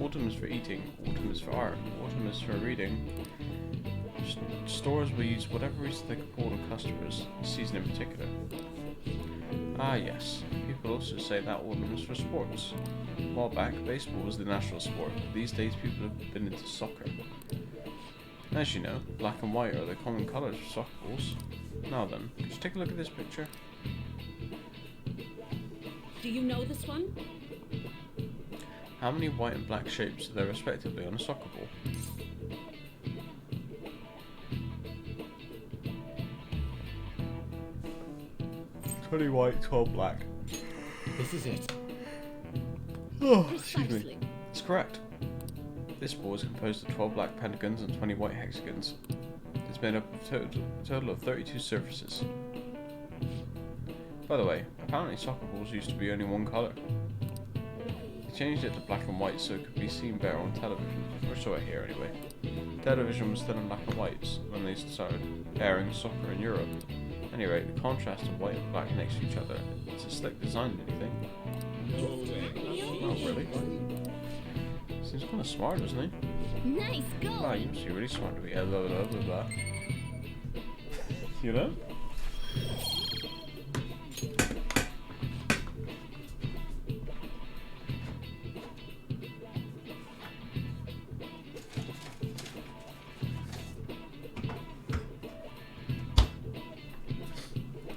Autumn is for eating, autumn is for art, autumn is for reading. Stores will use whatever reason they can pull on customers, this season in particular. Ah yes, people also say that autumn is for sports. A while back, baseball was the national sport, but these days people have been into soccer. As you know, black and white are the common colours for soccer balls. Now then, could you take a look at this picture? Do you know this one? How many white and black shapes are there respectively on a soccer ball? "20 white, 12 black. This is it. Oh, excuse me. Precisely. It's correct. This ball is composed of 12 black pentagons and 20 white hexagons. It's made up of a total of 32 surfaces. By the way, apparently soccer balls used to be only one colour. They changed it to black and white so it could be seen better on television, or so I hear anyway. Television was still in black and whites when they started airing soccer in Europe. Anyway, the contrast of white and black next to each other, it's a slick design, did you think? Oh, really? Seems kind of smart, doesn't he? Nice Wow, going! you must be really smart to be blah blah blah blah. You know?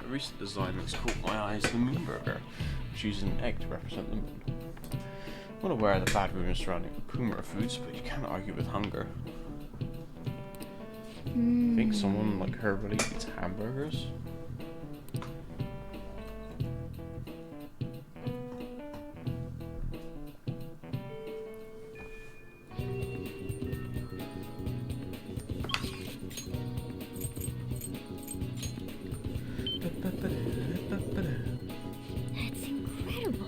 A recent design that's caught my eye is the moon burger, which uses an egg to represent the moon. I'm not aware of the bad rumors surrounding Kumara foods, but you can't argue with hunger. Think someone like her really eats hamburgers? That's incredible.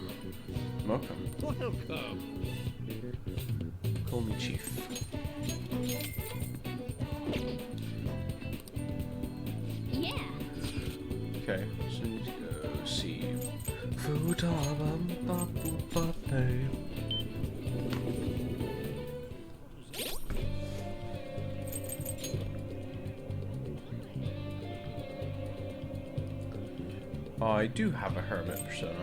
Welcome. Welcome. Call me Chief. Okay, so we need to go see Futaba. I do have a hermit persona.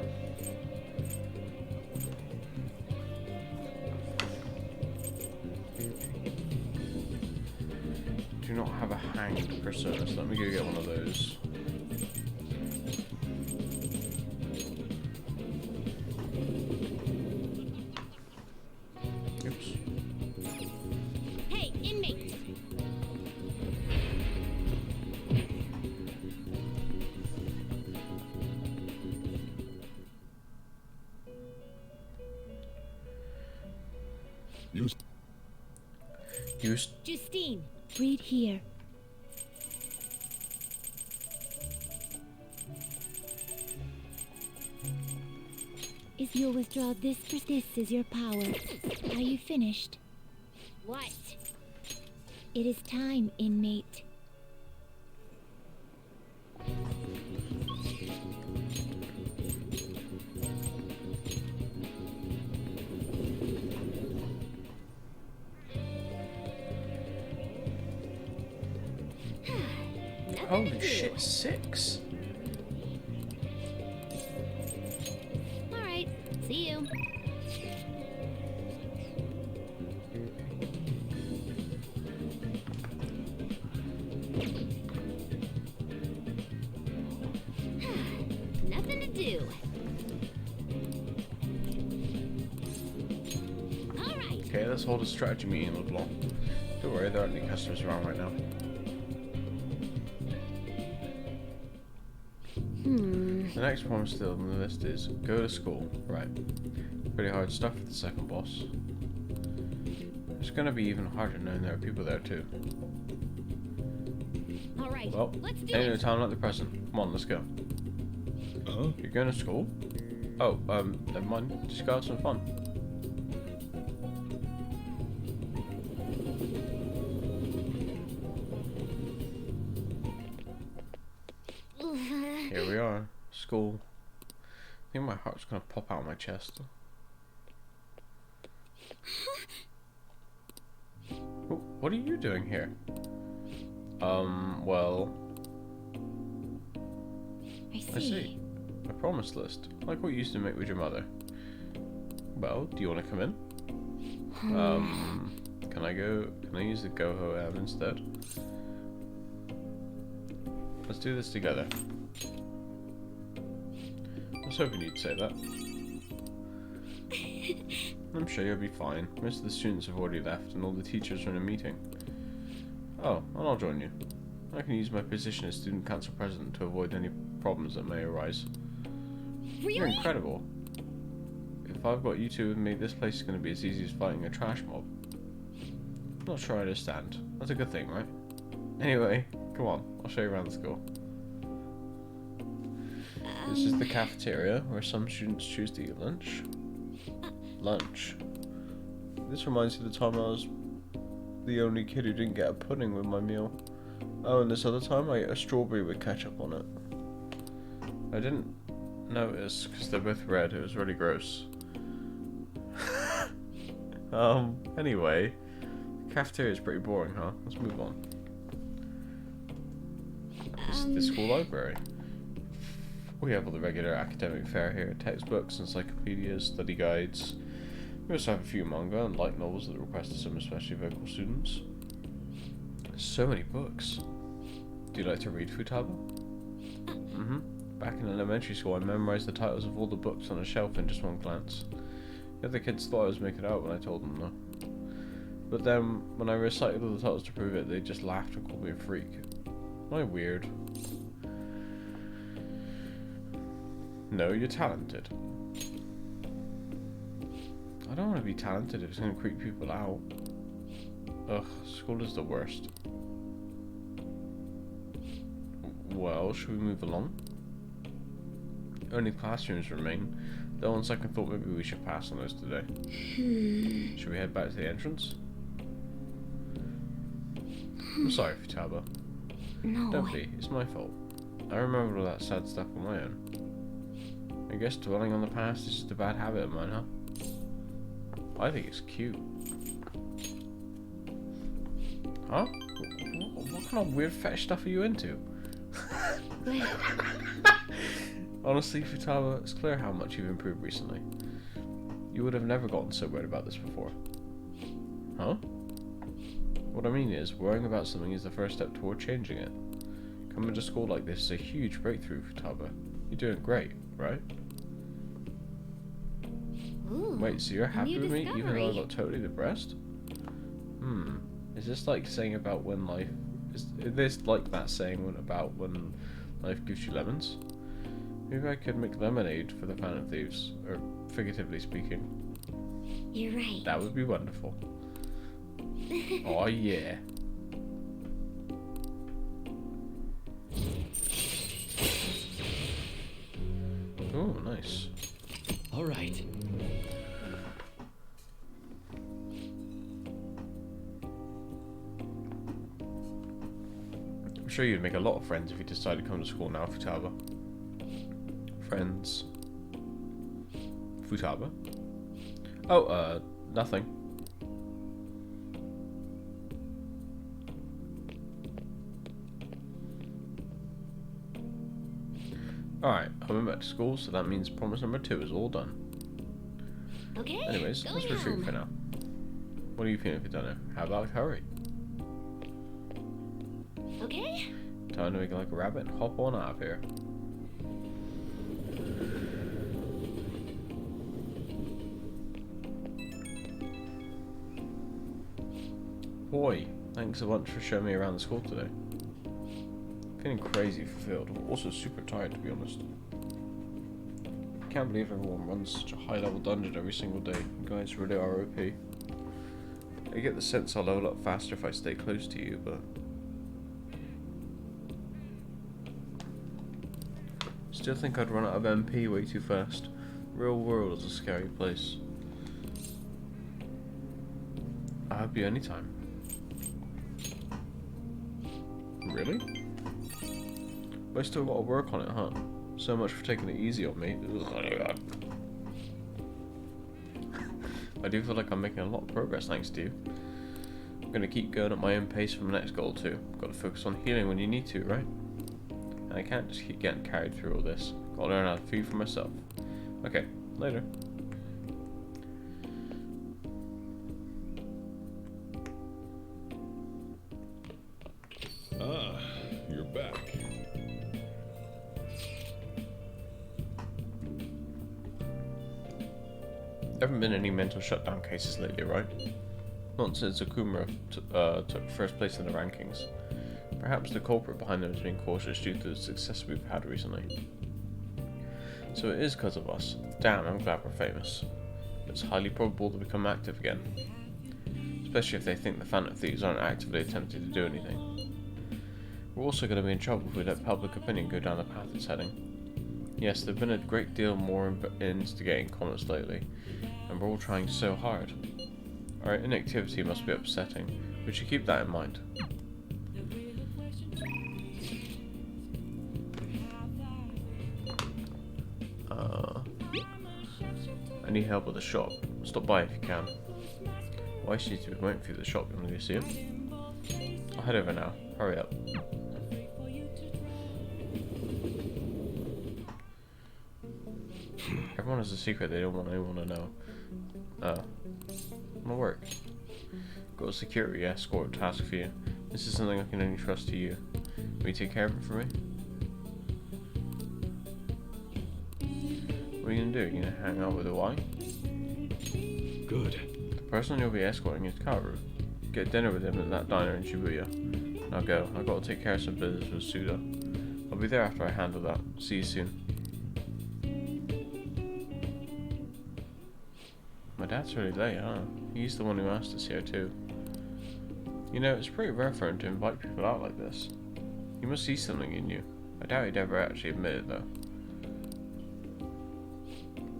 Do not have a hanged persona, so let me go get one of those. Oops. Hey, inmates! Justine, read here. If you'll withdraw this is your power. Are you finished? What? It is time, inmate. Holy shit, 6? Alright, see you. Nothing to do. Alright. Okay, let's hold a strategy meeting with Blanc. Don't worry, there aren't any customers around right now. The next one still on the list is go to school. Right. Pretty hard stuff for the second boss. It's gonna be even harder knowing there are people there too. Alright, Well, let's do ain't no it. time like the present. Come on, let's go. You're going to school? Oh, never mind. Just go have some fun. Here we are. School. I think my heart's gonna pop out of my chest. Oh, what are you doing here? Well... I see. A promise list. Like what you used to make with your mother. Well, do you want to come in? Can I use the Goho app instead? Let's do this together. I was hoping you'd say that. I'm sure you'll be fine. Most of the students have already left and all the teachers are in a meeting. Oh, and I'll join you. I can use my position as student council president to avoid any problems that may arise. You're incredible. If I've got you two with me, this place is going to be as easy as fighting a trash mob. Not sure I understand. That's a good thing, right? Anyway, come on, I'll show you around the school. This is the cafeteria, where some students choose to eat lunch. Lunch. This reminds me of the time I was the only kid who didn't get a pudding with my meal. Oh, and this other time I ate a strawberry with ketchup on it. I didn't notice, because they're both red, it was really gross. Anyway, the cafeteria is pretty boring, huh? Let's move on. This is the school library. We have all the regular academic fare here, textbooks, encyclopedias, study guides. We also have a few manga and light novels that are requested some especially vocal students. So many books. Do you like to read, Futaba? Mm-hmm. Back in elementary school, I memorized the titles of all the books on a shelf in just one glance. The other kids thought I was making it out when I told them though. But then, when I recited all the titles to prove it, they just laughed and called me a freak. Am I weird? No, you're talented. I don't want to be talented if it's going to creep people out. Ugh, school is the worst. Well, should we move along? Only classrooms remain. Though on second thought, maybe we should pass on those today. Should we head back to the entrance? I'm sorry, Futaba. No. Don't be, it's my fault. I remember all that sad stuff on my own. I guess dwelling on the past is just a bad habit of mine, huh? I think it's cute. Huh? What kind of weird fetish stuff are you into? Honestly, Futaba, it's clear how much you've improved recently. You would have never gotten so worried about this before. Huh? What I mean is, worrying about something is the first step toward changing it. Coming to school like this is a huge breakthrough, Futaba. You're doing great, right? Ooh, Wait, so you're happy new with me even though I discovery. got totally depressed? Is this like saying about when life... Is this like that saying about when life gives you lemons? Maybe I could make lemonade for the Phantom Thieves, or figuratively speaking. You're right. That would be wonderful. Oh yeah. Oh, nice. All right. I'm sure you'd make a lot of friends if you decided to come to school now, Futaba. Friends. Futaba? Oh, nothing. Alright, I went back to school, so that means promise number 2 is all done. Okay. Anyways, going let's retreat home. for now. What are you feeling for dinner? How about hurry? Okay. Time to make it like a rabbit and hop on out of here. Boy, thanks a bunch for showing me around the school today. Feeling crazy fulfilled, but also super tired to be honest. Can't believe everyone runs such a high level dungeon every single day. You guys really are OP. I get the sense I'll level up faster if I stay close to you, but... Still think I'd run out of MP way too fast. Real world is a scary place. I'll help you anytime. Really? But I still gotta work on it, huh? So much for taking it easy on me. I do feel like I'm making a lot of progress thanks to you. I'm gonna keep going at my own pace for my next goal too. Gotta focus on healing when you need to, right? And I can't just keep getting carried through all this. Gotta learn how to feed for myself. Okay, later. Ah, you're back. There haven't been any mental shutdown cases lately, right? Not since Akuma took first place in the rankings. Perhaps the culprit behind them has been cautious due to the success we've had recently. So it is because of us. Damn, I'm glad we're famous. It's highly probable they'll become active again. Especially if they think the Phantom Thieves aren't actively attempting to do anything. We're also going to be in trouble if we let public opinion go down the path it's heading. Yes, there have been a great deal more instigating comments lately, and we're all trying so hard. Our inactivity must be upsetting. We should keep that in mind. I need help with the shop. Stop by if you can. Why should you be waiting for you at the shop? You want to go see him? I'll head over now. Hurry up. Everyone has a secret they don't want anyone to know. My work. Got a security escort task for you. This is something I can only trust to you. Will you take care of it for me? What are you gonna do? You gonna hang out with the Y? Good. The person you'll be escorting is Kaoru. Get dinner with him at that diner in Shibuya. Now go. I've got to take care of some business with Suda. I'll be there after I handle that. See you soon. My dad's really late, huh? He's the one who asked us here too. You know, it's pretty rare for him to invite people out like this. He must see something in you. I doubt he'd ever actually admit it though.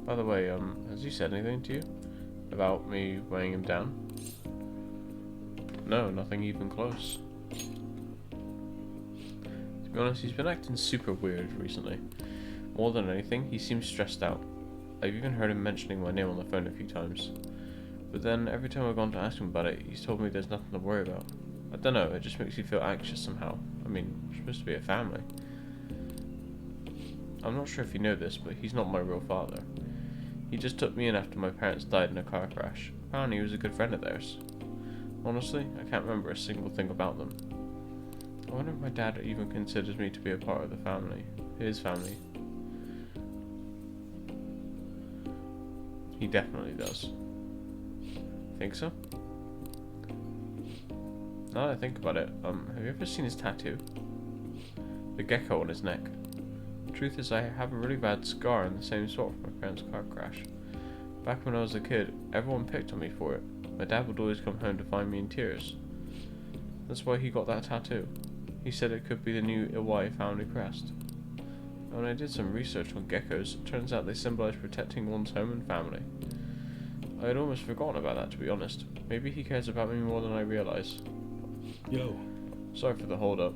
By the way, has he said anything to you? About me weighing him down? No, nothing even close. To be honest, he's been acting super weird recently. More than anything, he seems stressed out. I've even heard him mentioning my name on the phone a few times. But then, every time I've gone to ask him about it, he's told me there's nothing to worry about. I don't know, it just makes me feel anxious somehow. I mean, we're supposed to be a family. I'm not sure if you know this, but he's not my real father. He just took me in after my parents died in a car crash. Apparently he was a good friend of theirs. Honestly, I can't remember a single thing about them. I wonder if my dad even considers me to be a part of the family. His family. He definitely does. Think so? Now that I think about it, have you ever seen his tattoo? The gecko on his neck. Truth is, I have a really bad scar in the same spot from my parents' car crash. Back when I was a kid, everyone picked on me for it. My dad would always come home to find me in tears. That's why he got that tattoo. He said it could be the new Iwai family crest. And when I did some research on geckos, it turns out they symbolize protecting one's home and family. I had almost forgotten about that, to be honest. Maybe he cares about me more than I realize. Yo. Sorry for the hold up.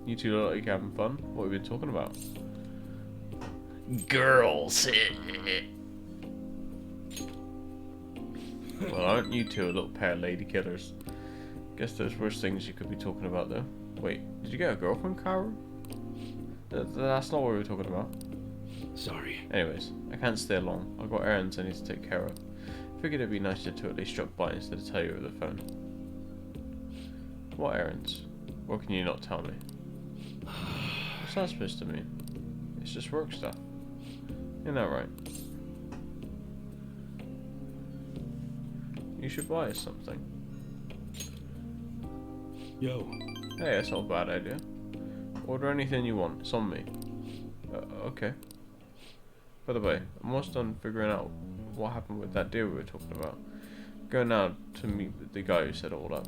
You two look like you're having fun. What have you been talking about? Girls. Well, aren't you two a little pair of lady killers? Guess there's worse things you could be talking about, though. Wait, did you get a girlfriend, Kaoru? That's not what we were talking about. Sorry. Anyways, I can't stay long. I've got errands I need to take care of. Figured it'd be nicer to at least drop by instead of tell you over the phone. What errands? Or can you not tell me? What's that supposed to mean? It's just work stuff. Isn't that right? You should buy us something. Yo. Hey, that's not a bad idea. Order anything you want. It's on me. Okay. By the way, I'm almost done figuring out what happened with that deal we were talking about. Go now to meet with the guy who set it all up.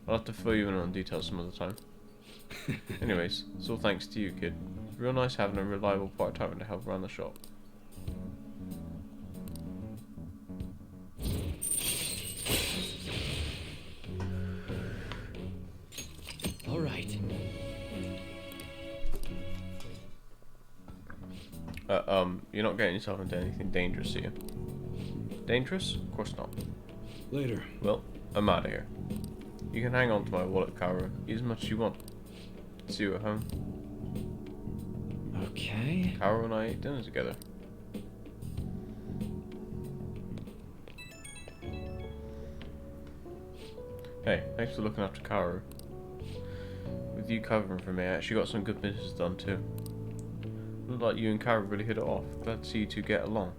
I'll have to fill you in on details some other time. Anyways, it's all thanks to you, kid. Real nice having a reliable part-timer to help run the shop. All right. You're not getting yourself into anything dangerous, are you? Dangerous? Of course not. Later. Well, I'm out of here. You can hang on to my wallet, Kaoru. Eat as much as you want. See you at home. Okay. Kaoru and I ate dinner together. Hey, thanks for looking after Kaoru. With you covering for me, I actually got some good business done too. Looked like you and Kaoru really hit it off. Glad to see you two get along.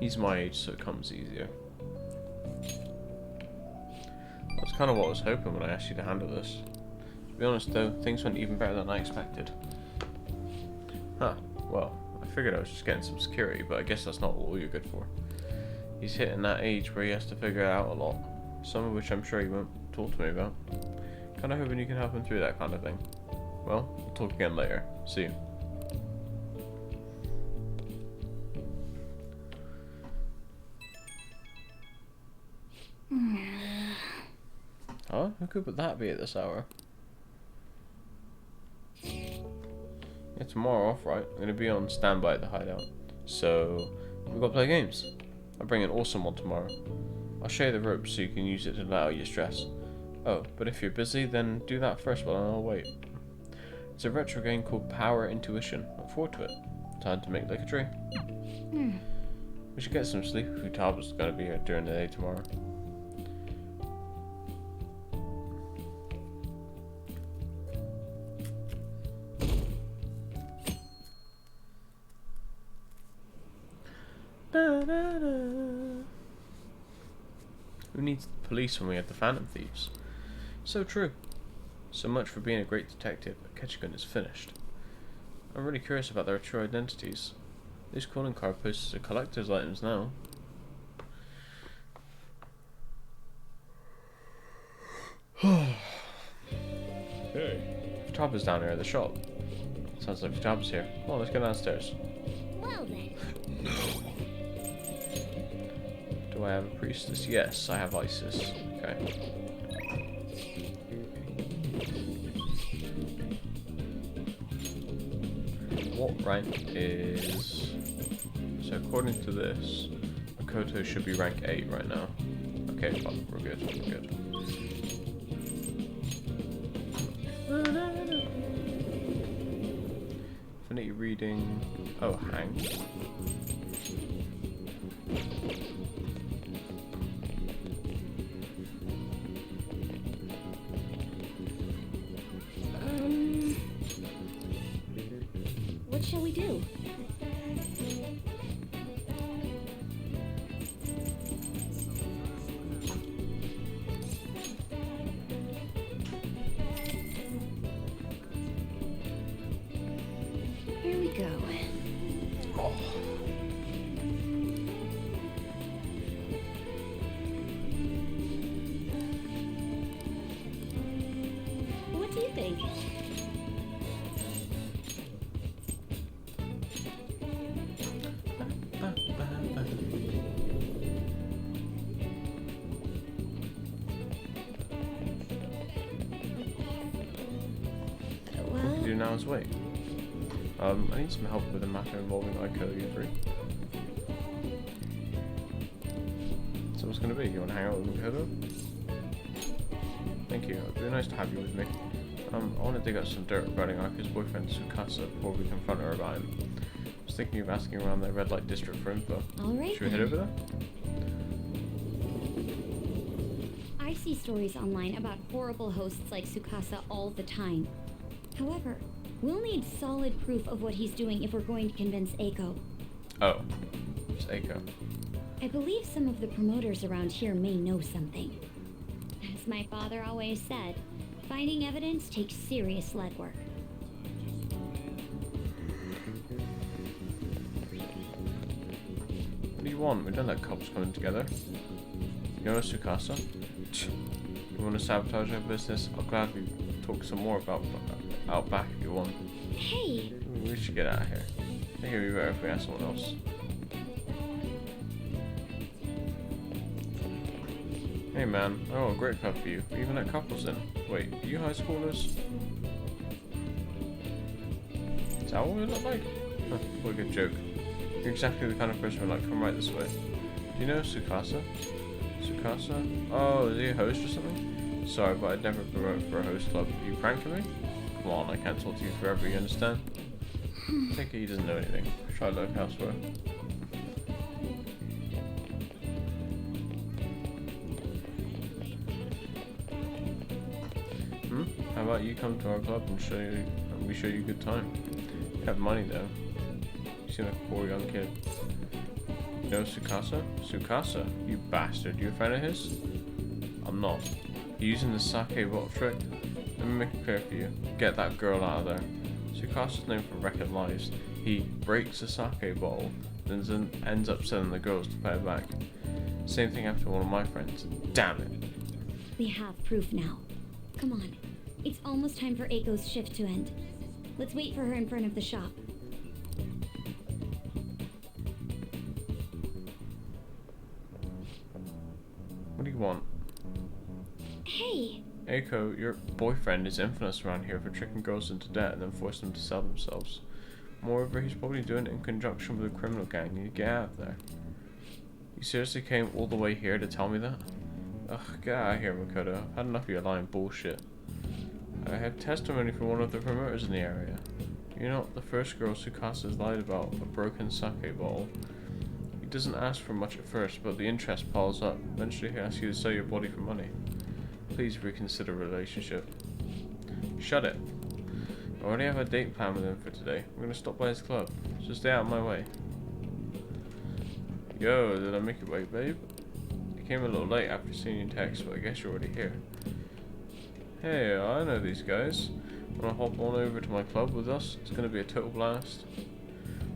He's my age, so it comes easier. That's kind of what I was hoping when I asked you to handle this. To be honest though, things went even better than I expected. Huh, well, I figured I was just getting some security, but I guess that's not all you're good for. He's hitting that age where he has to figure it out a lot, some of which I'm sure he won't talk to me about. Kinda hoping you can help him through that kind of thing. Well, we'll talk again later. See you. Huh? Who could that be at this hour? Yeah, tomorrow off, right? I'm gonna be on standby at the hideout. So, we've got to play games. I'll bring an awesome one tomorrow. I'll show you the ropes so you can use it to let out your stress. Oh, but if you're busy, then do that first while I'll wait. It's a retro game called Power Intuition. Look forward to it. Time to make like a tree. We should get some sleep if Futaba's gonna be here during the day tomorrow. Who needs the police when we have the Phantom Thieves? So true. So much for being a great detective, but Ketchikan is finished. I'm really curious about their true identities. These calling card posters are collector's items now. Hey. Futaba's down here at the shop. Sounds like Futaba's here. Come on, let's go downstairs. Well then. Do I have a priestess? Yes, I have Isis. Okay. what rank is... So according to this, Makoto should be rank 8 right now. Okay, fine, we're good, we're good. Infinity reading... Oh, hang. What shall we do? Here we go. Oh. What do you think? What we can do now is wait. I need some help with a matter involving ICO 3. So what's gonna be? You wanna hang out with Makoto? Thank you, it'd be nice to have you with me. I wanna dig up some dirt regarding Aka's boyfriend Tsukasa before we confront her about him. I was thinking of asking around the red light district for info. Alright. Should we head over there? I see stories online about horrible hosts like Tsukasa all the time. However, we'll need solid proof of what he's doing if we're going to convince Eiko. Oh, it's Eiko. I believe some of the promoters around here may know something. As my father always said, finding evidence takes serious legwork. What do you want? We don't let couples coming together. You know Tsukasa? You want to sabotage our business? I'll gladly talk some more about out back if you want. Hey! We should get out of here. I think it'd be better if we ask someone else. Hey man, I got a great club for you. We even let couples in. Wait, are you high schoolers? Is that what we look like? Huh, what a good joke. You're exactly the kind of person we like to come right this way. Do you know Tsukasa? Tsukasa? Oh, is he a host or something? Sorry, but I'd never promote for a host club. Are you pranking me? Come on, I can't talk to you forever, you understand? I think he doesn't know anything. Try to look elsewhere. How about you come to our club and we show you a good time? You have money though. You seem like a poor young kid. You know Tsukasa? Tsukasa? You bastard. You a friend of his? I'm not. You're using the sake bottle trick? Let me make it clear for you. Get that girl out of there. Tsukasa's known for wrecking lives. He breaks a sake bottle, then ends up selling the girls to pay it back. Same thing happened to one of my friends. Damn it. We have proof now. Come on. It's almost time for Eiko's shift to end. Let's wait for her in front of the shop. What do you want? Hey! Eiko, your boyfriend is infamous around here for tricking girls into debt and then forcing them to sell themselves. Moreover, he's probably doing it in conjunction with a criminal gang. You need to get out of there. You seriously came all the way here to tell me that? Ugh, get out of here, Makoto. I've had enough of your lying bullshit. I have testimony from one of the promoters in the area. You're not the first girl Tsukasa's lied about a broken sake bottle. He doesn't ask for much at first, but the interest piles up. Eventually he asks you to sell your body for money. Please reconsider relationship. Shut it. I already have a date planned with him for today. I'm gonna stop by his club, so stay out of my way. Yo, did I make you wait, babe? I came a little late after seeing your text, but I guess you're already here. Hey, I know these guys. Wanna hop on over to my club with us? It's gonna be a total blast.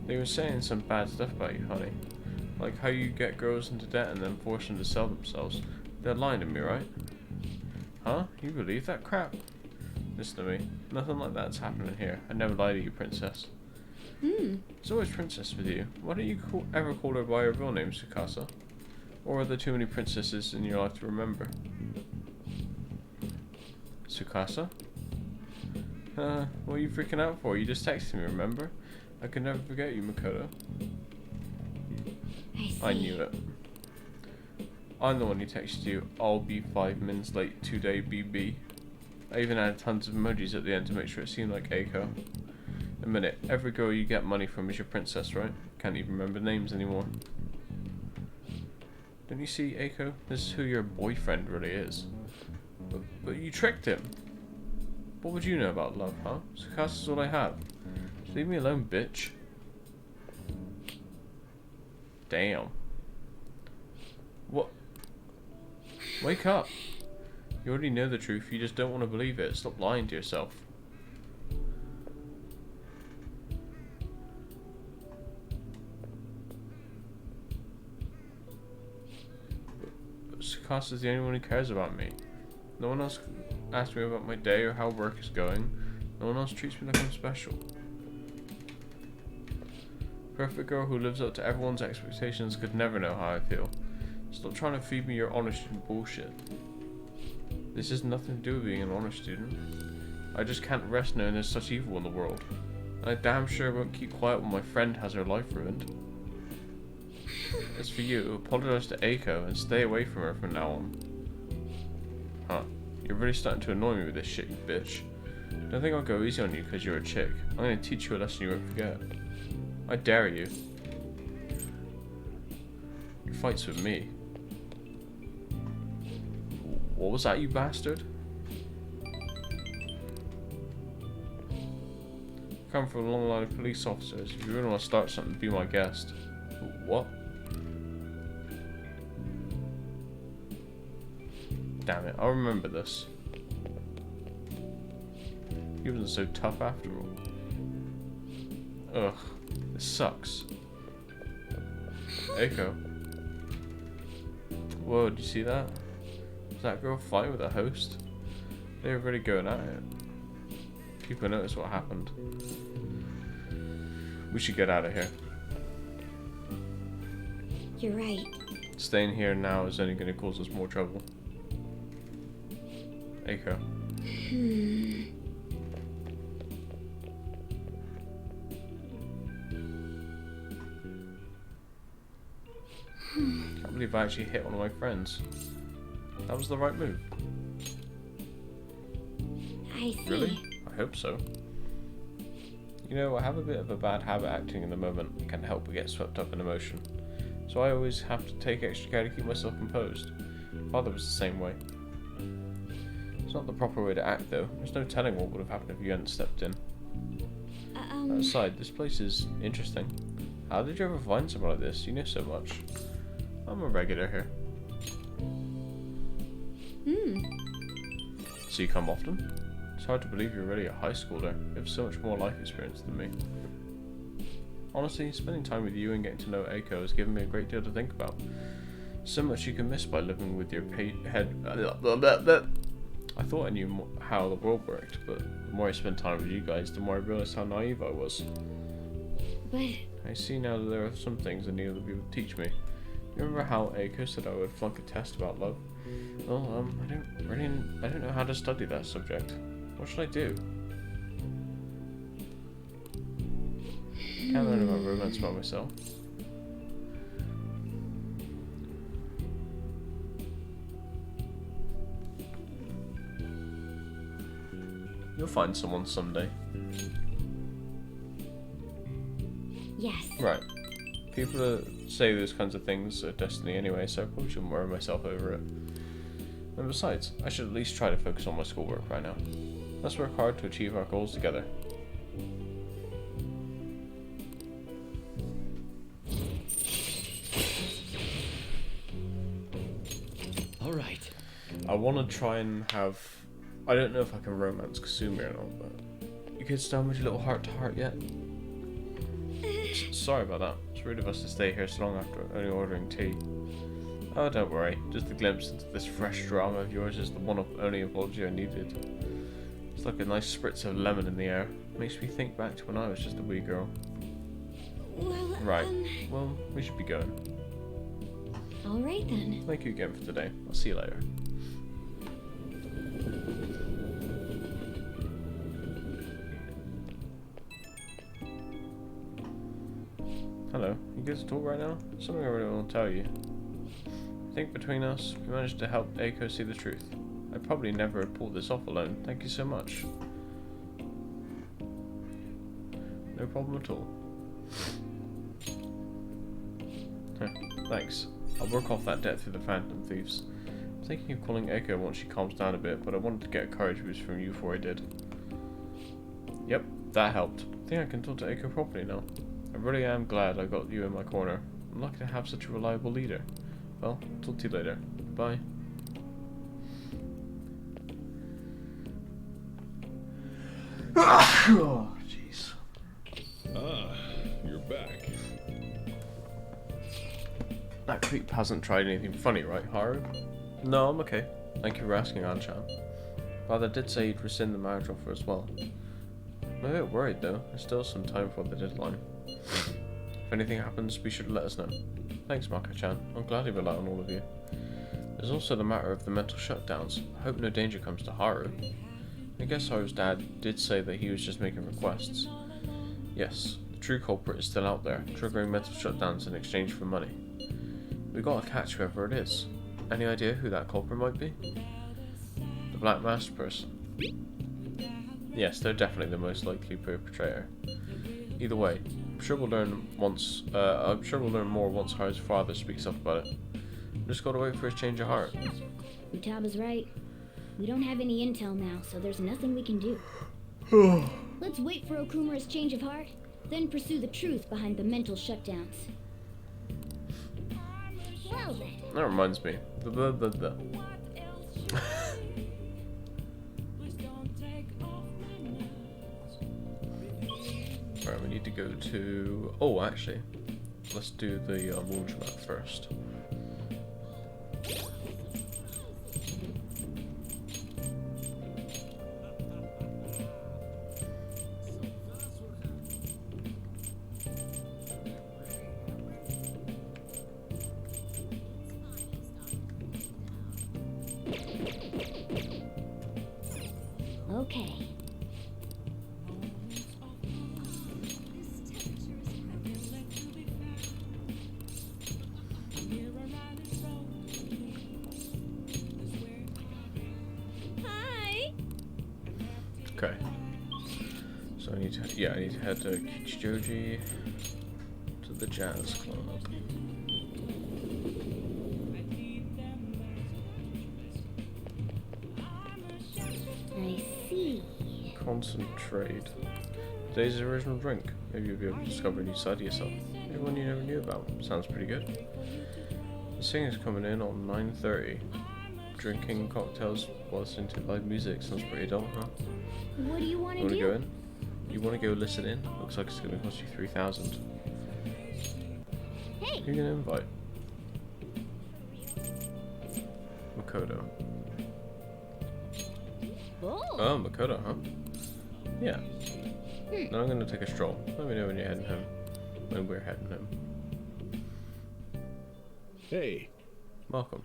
They were saying some bad stuff about you, honey. Like how you get girls into debt and then force them to sell themselves. They're lying to me, right? Huh? You believe that crap? Listen to me. Nothing like that's happening here. I never lie to you, princess. It's always princess with you. Why don't you ever call her by her real name, Tsukasa? Or are there too many princesses in your life to remember? Tsukasa? What are you freaking out for? You just texted me, remember? I can never forget you, Makoto. I see. I knew it. I'm the one who texted you, I'll be 5 minutes late today, BB. I even added tons of emojis at the end to make sure it seemed like Eiko. A minute, every girl you get money from is your princess, right? Can't even remember names anymore. Don't you see, Eiko? This is who your boyfriend really is. But you tricked him. What would you know about love, huh? Sukasa's all I have. Just leave me alone, bitch. Damn. What? Wake up. You already know the truth, you just don't want to believe it. Stop lying to yourself. Sukasa's the only one who cares about me. No one else asks me about my day or how work is going. No one else treats me like I'm special. Perfect girl who lives up to everyone's expectations could never know how I feel. Stop trying to feed me your honor student bullshit. This has nothing to do with being an honor student. I just can't rest knowing there's such evil in the world. And I damn sure won't keep quiet when my friend has her life ruined. As for you, apologize to Eiko and stay away from her from now on. Huh. You're really starting to annoy me with this shit, you bitch. Don't think I'll go easy on you because you're a chick. I'm gonna teach you a lesson you won't forget. I dare you. Your fight's with me. What was that, you bastard? Come from a long line of police officers. If you really want to start something, be my guest. What? Damn it, I'll remember this. He wasn't so tough after all. Ugh, this sucks. Eiko. Whoa, did you see that? Was that girl fighting with a host? They were really going at it. People notice what happened. We should get out of here. You're right. Staying here now is only going to cause us more trouble. Eiko. Can't believe I actually hit one of my friends. That was the right move. I see. Really? I hope so. You know, I have a bit of a bad habit acting in the moment and can't help but get swept up in emotion. So I always have to take extra care to keep myself composed. Father was the same way. It's not the proper way to act though. There's no telling what would have happened if you hadn't stepped in. Aside, this place is interesting. How did you ever find somewhere like this? You know so much. I'm a regular here. So you come often? It's hard to believe you're really a high schooler. You have so much more life experience than me. Honestly, spending time with you and getting to know Eiko has given me a great deal to think about. So much you can miss by living with your head. I thought I knew how the world worked, but the more I spent time with you guys, the more I realized how naive I was. But I see now that there are some things that need other people to teach me. You remember how Eiko said I would flunk a test about love? Well, I don't know how to study that subject. What should I do? Can't learn about romance by myself. You'll find someone someday. yes. Right. People say those kinds of things are destiny anyway, so I probably shouldn't worry myself over it. And besides, I should at least try to focus on my schoolwork right now. Let's work hard to achieve our goals together. Alright. I want to try and have... I don't know if I can romance Kasumi or not, but... You kids done with your little heart-to-heart yet? Sorry about that. It's rude of us to stay here so long after only ordering tea. Oh, don't worry. Just a glimpse into this fresh drama of yours is the one of only apology I needed. It's like a nice spritz of lemon in the air. Makes me think back to when I was just a wee girl. Well, Right. Well, we should be going. all right then. Thank you again for today. I'll see you later. Hello, you good to talk right now? Something I really want to tell you. I think between us, we managed to help Eiko see the truth. I probably never have pulled this off alone. Thank you so much. No problem at all. Thanks. I'll work off that debt through the Phantom Thieves. I'm thinking of calling Echo once she calms down a bit, but I wanted to get a courage boost from you before I did. Yep, that helped. I think I can talk to Echo properly now. I really am glad I got you in my corner. I'm lucky to have such a reliable leader. Well, talk to you later. Bye. Oh, jeez. Ah, you're back. That creep hasn't tried anything funny, right, Haru? No, I'm okay. Thank you for asking, An-chan. Father did say he'd rescind the marriage offer as well. I'm a bit worried though. There's still some time for the deadline. If anything happens, be sure to let us know. Thanks, Mako-chan. I'm glad to rely on all of you. There's also the matter of the mental shutdowns. I hope no danger comes to Haru. I guess Haru's dad did say that he was just making requests. Yes, the true culprit is still out there, triggering mental shutdowns in exchange for money. We gotta catch whoever it is. Any idea who that culprit might be? The Black Masked person. Yes, they're definitely the most likely perpetrator. Either way, I'm sure we'll learn more once Haru's father speaks up about it. Just gotta wait for his change of heart. Utaba's right. We don't have any intel now, so there's nothing we can do. Let's wait for Okumura's change of heart, then pursue the truth behind the mental shutdowns. Well then. That reminds me. Right, we need to go to... Oh, actually. Let's do the laundromat first. Okay. Hi. Okay. So I need to head to Kichijoji to the jazz club. I see. Concentrate. Today's original drink. Maybe you'll be able to discover a new side of yourself. Maybe one you never knew about. Sounds pretty good. The singer's coming in on 9:30. Drinking cocktails while listening to live music sounds pretty dull, huh? What do you want You to wanna do? go in? You wanna go listen in? Looks like it's gonna cost you 3,000. Hey! Who are you gonna invite? Makoto. Oh, Makoto, huh? Yeah. Then I'm gonna take a stroll. Let me know when you're heading home. When we're heading home. Hey, Welcome.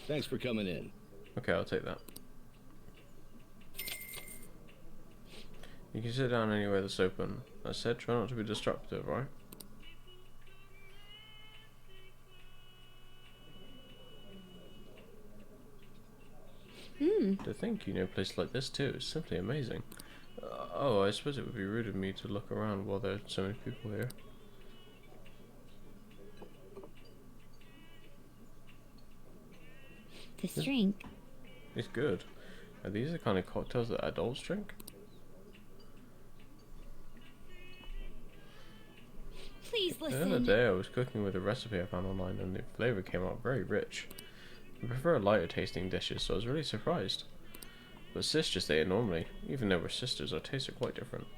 thanks for coming in. Okay, I'll take that. You can sit down anywhere that's open. That said, try not to be disruptive, right? To think you know a place like this too is simply amazing. Oh, I suppose it would be rude of me to look around while there are so many people here. This drink. It's good. Are these the kind of cocktails that adults drink? Please The other listen. day I was cooking with a recipe I found online and the flavour came out very rich. I prefer lighter tasting dishes, so I was really surprised. But sis just ate it normally. Even though we're sisters, our tastes are quite different.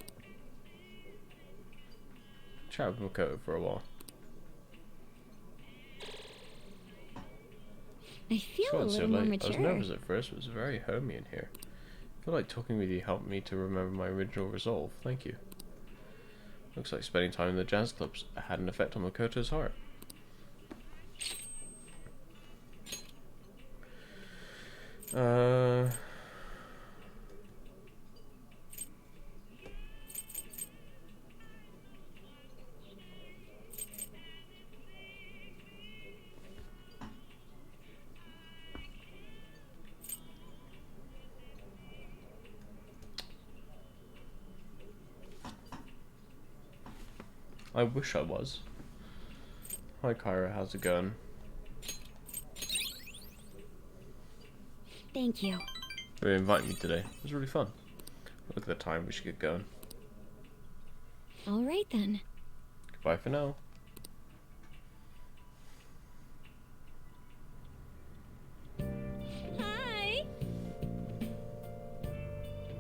Chat with Makoto for a while. I feel So a it's so little more late. I was mature. nervous at first, but it was very homey in here. I feel like talking with you helped me to remember my original resolve. Thank you. Looks like spending time in the jazz clubs had an effect on Makoto's heart. I wish I was. Hi Kyra, how's it going? Thank you. You invited me today. It was really fun. Look at the time, we should get going. All right then. Goodbye for now. Hi.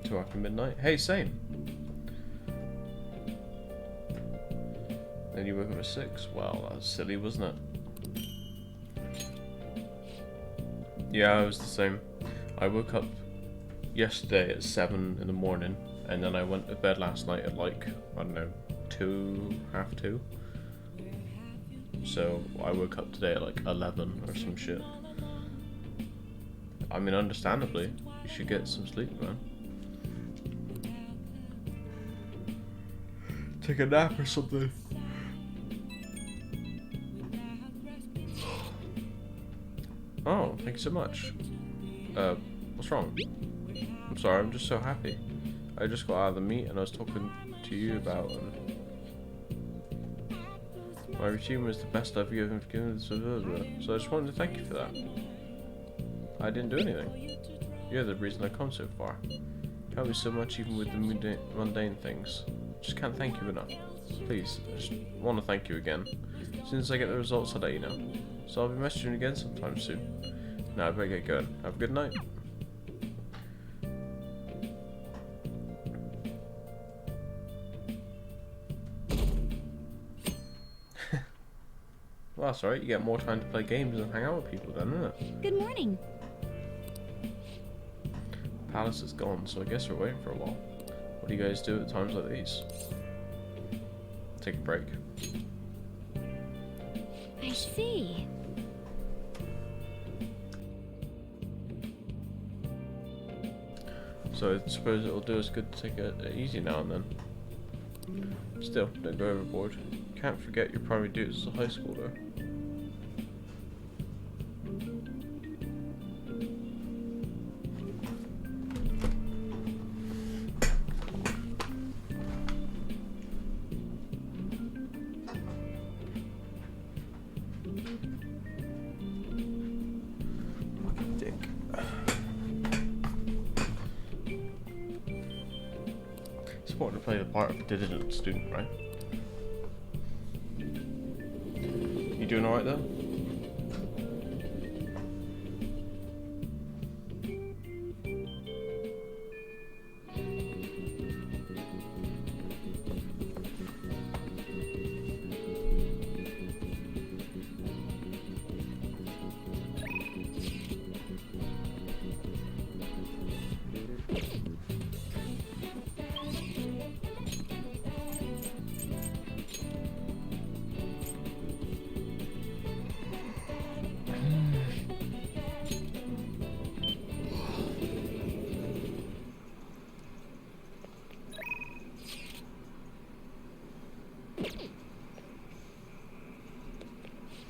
2 after midnight. Hey, same. Then you woke up at 6. Wow, that was silly, wasn't it? Yeah, it was the same. I woke up yesterday at 7 in the morning, and then I went to bed last night at like, I don't know, 2, half 2. So I woke up today at like 11 or some shit. I mean, understandably, you should get some sleep, man. Take a nap or something. Oh, thank you so much. What's wrong? I'm sorry, I'm just so happy. I just got out of the meet and I was talking to you about my routine was the best I've given, so I just wanted to thank you for that. I didn't do anything. You're the reason I've come so far. You help me so much even with the mundane things. Just can't thank you enough. Please, I just want to thank you again. As soon as I get the results, I'll let you know. So I'll be messaging again sometime soon. Now I better get going. Have a good night. Well, that's alright. You get more time to play games and hang out with people then, isn't it? Good morning. Palace is gone, so I guess we're waiting for a while. What do you guys do at times like these? Take a break. I see. So I suppose it'll do us good to take it easy now and then. Still, don't go overboard. You can't forget your primary duties as a high schooler. Fucking dick. It's important to play the part of a diligent student, right? You doing alright though?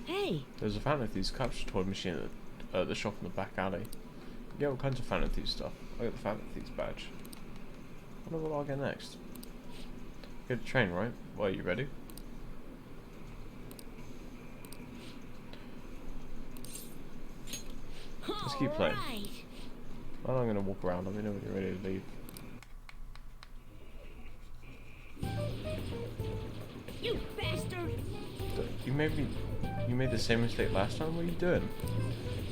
Hey, There's a Fountain of Thieves capture toy machine at the shop in the back alley. You get all kinds of Fountain of Thieves stuff. I got the Fountain of Thieves badge. I wonder what I'll get next. Good train, right? Well, are you ready? Let's keep playing. alright. Well, I'm gonna walk around. Let me know when you're ready to leave. You bastard! You made the same mistake last time. What are you doing?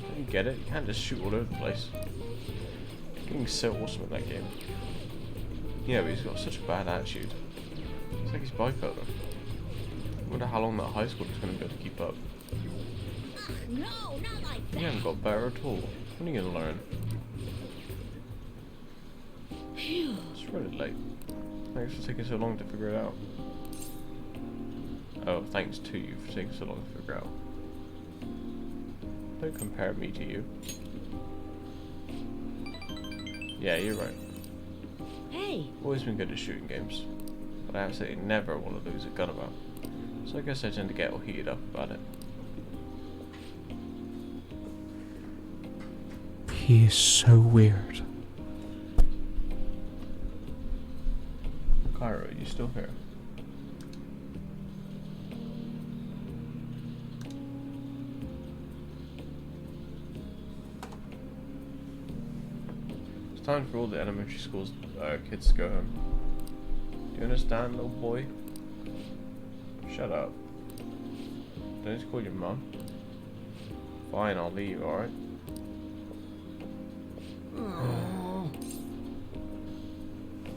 Don't you get it? You can't just shoot all over the place. Getting so awesome at that game. Yeah, but he's got such a bad attitude. It's like he's bipolar. I wonder how long that high school is going to be able to keep up. No, not like You that. haven't got better at all. When are you going to learn? Phew. It's really late. Thanks for taking so long to figure it out. Oh, thanks to you for taking so long to figure out. Don't compare me to you. Yeah, you're right. Hey, Always been good at shooting games, but I absolutely never want to lose a gun about. So I guess I tend to get all heated up about it. He is so weird. Kyra, are you still here? It's time for all the elementary schools kids to go home. Do you understand, little boy? Shut up. Don't you call your mum? Fine, I'll leave, alright?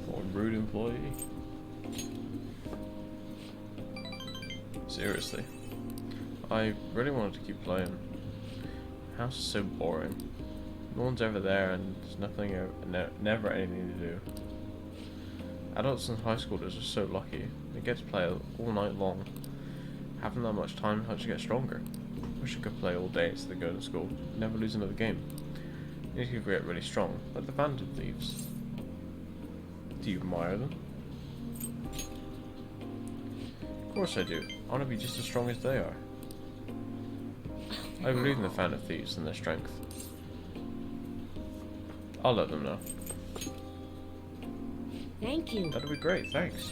What a rude employee. Seriously. I really wanted to keep playing. The house is so boring. No one's ever there and there's nothing, never anything to do. Adults and high schoolers are so lucky. They get to play all night long. Having that much time helps you get stronger. Wish I could play all day instead of going to school. Never lose another game. You could get really strong, like the Phantom Thieves. Do you admire them? Of course I do. I want to be just as strong as they are. I believe in the Phantom Thieves and their strength. I'll let them know. Thank you. That'll be great, thanks.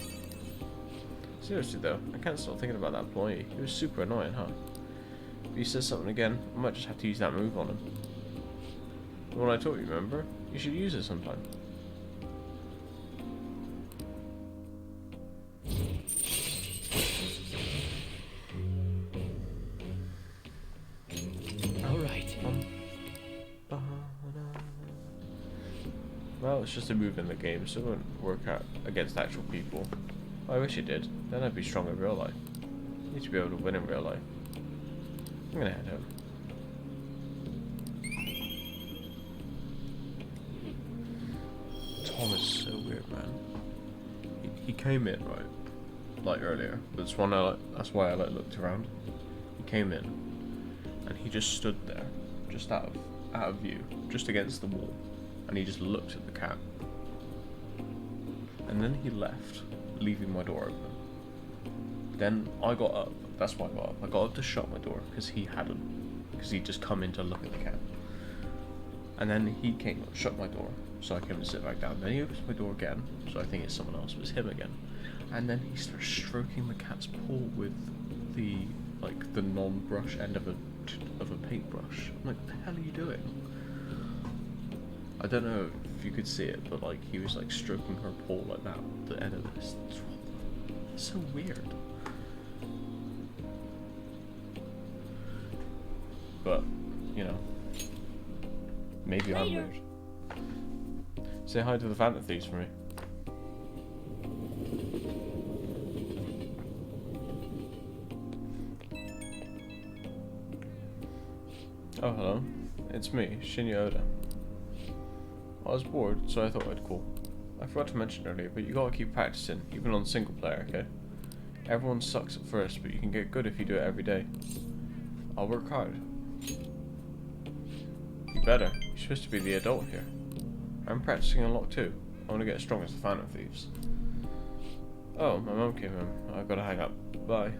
Seriously though, I can't stop thinking about that employee. He was super annoying, huh? If he says something again, I might just have to use that move on him. The one I taught you, remember? You should use it sometime. Alright. Well, it's just a move in the game, so it wouldn't work out against actual people. I wish it did. Then I'd be strong in real life. I need to be able to win in real life. I'm gonna head home. Tom is so weird, man. He came in, right? Like earlier. That's why I looked around. He came in and he just stood there, just out of view, just against the wall, and he just looked at the cat. And then he left, leaving my door open. Then I got up. That's why I got up. I got up to shut my door because he hadn't, because he'd just come in to look at the cat. And then he came, shut my door, so I came to sit back down. Then he opens my door again, so I think it's someone else, but it's him again. And then he starts stroking the cat's paw with the non-brush end of a paintbrush. I'm like, what the hell are you doing? I don't know if you could see it, but like he was like stroking her paw like that, the end of this. It's so weird. But, you know, maybe I'm weird. Say hi to the Phantom Thieves for me. Oh, hello. It's me, Shinya Oda. I was bored, so I thought I'd call. I forgot to mention earlier, but you gotta keep practicing, even on single player, okay? Everyone sucks at first, but you can get good if you do it every day. I'll work hard. You better. You're supposed to be the adult here. I'm practicing a lot too. I want to get as strong as the Phantom Thieves. Oh, my mum came home. I've got to hang up. Bye.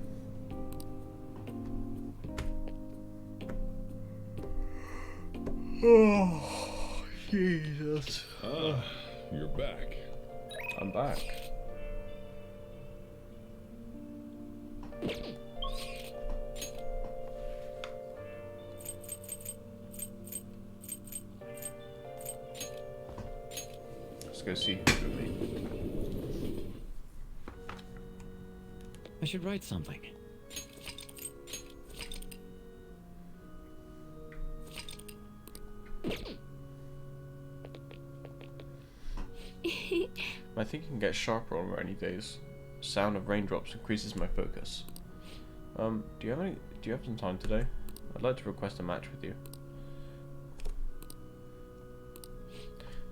Oh, Jesus. You're back. I'm back. Let's go see Hifumi. I should write something. My thinking gets sharper on rainy days. Sound of raindrops increases my focus. Do you have some time today? I'd like to request a match with you.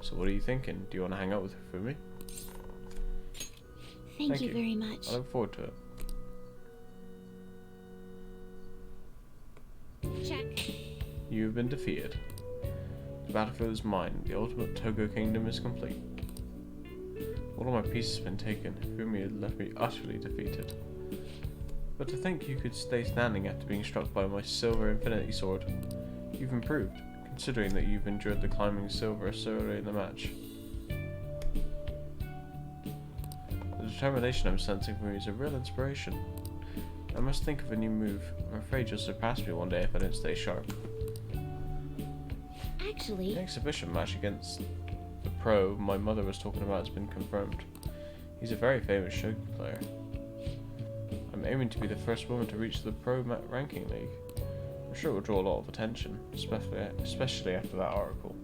So what are you thinking? Do you want to hang out with Hifumi? Thank you very much. I look forward to it. Check. You have been defeated. The battlefield is mine. The ultimate Togo kingdom is complete. All of my pieces have been taken. Hifumi had left me utterly defeated. But to think you could stay standing after being struck by my silver infinity sword. You've improved, considering that you've endured the climbing silver so early in the match. The determination I'm sensing from you is a real inspiration. I must think of a new move. I'm afraid you'll surpass me one day if I don't stay sharp. Actually, The exhibition match against the pro my mother was talking about has been confirmed. He's a very famous shogi player. I'm aiming to be the first woman to reach the pro ranking league. I'm sure it will draw a lot of attention, especially after that article.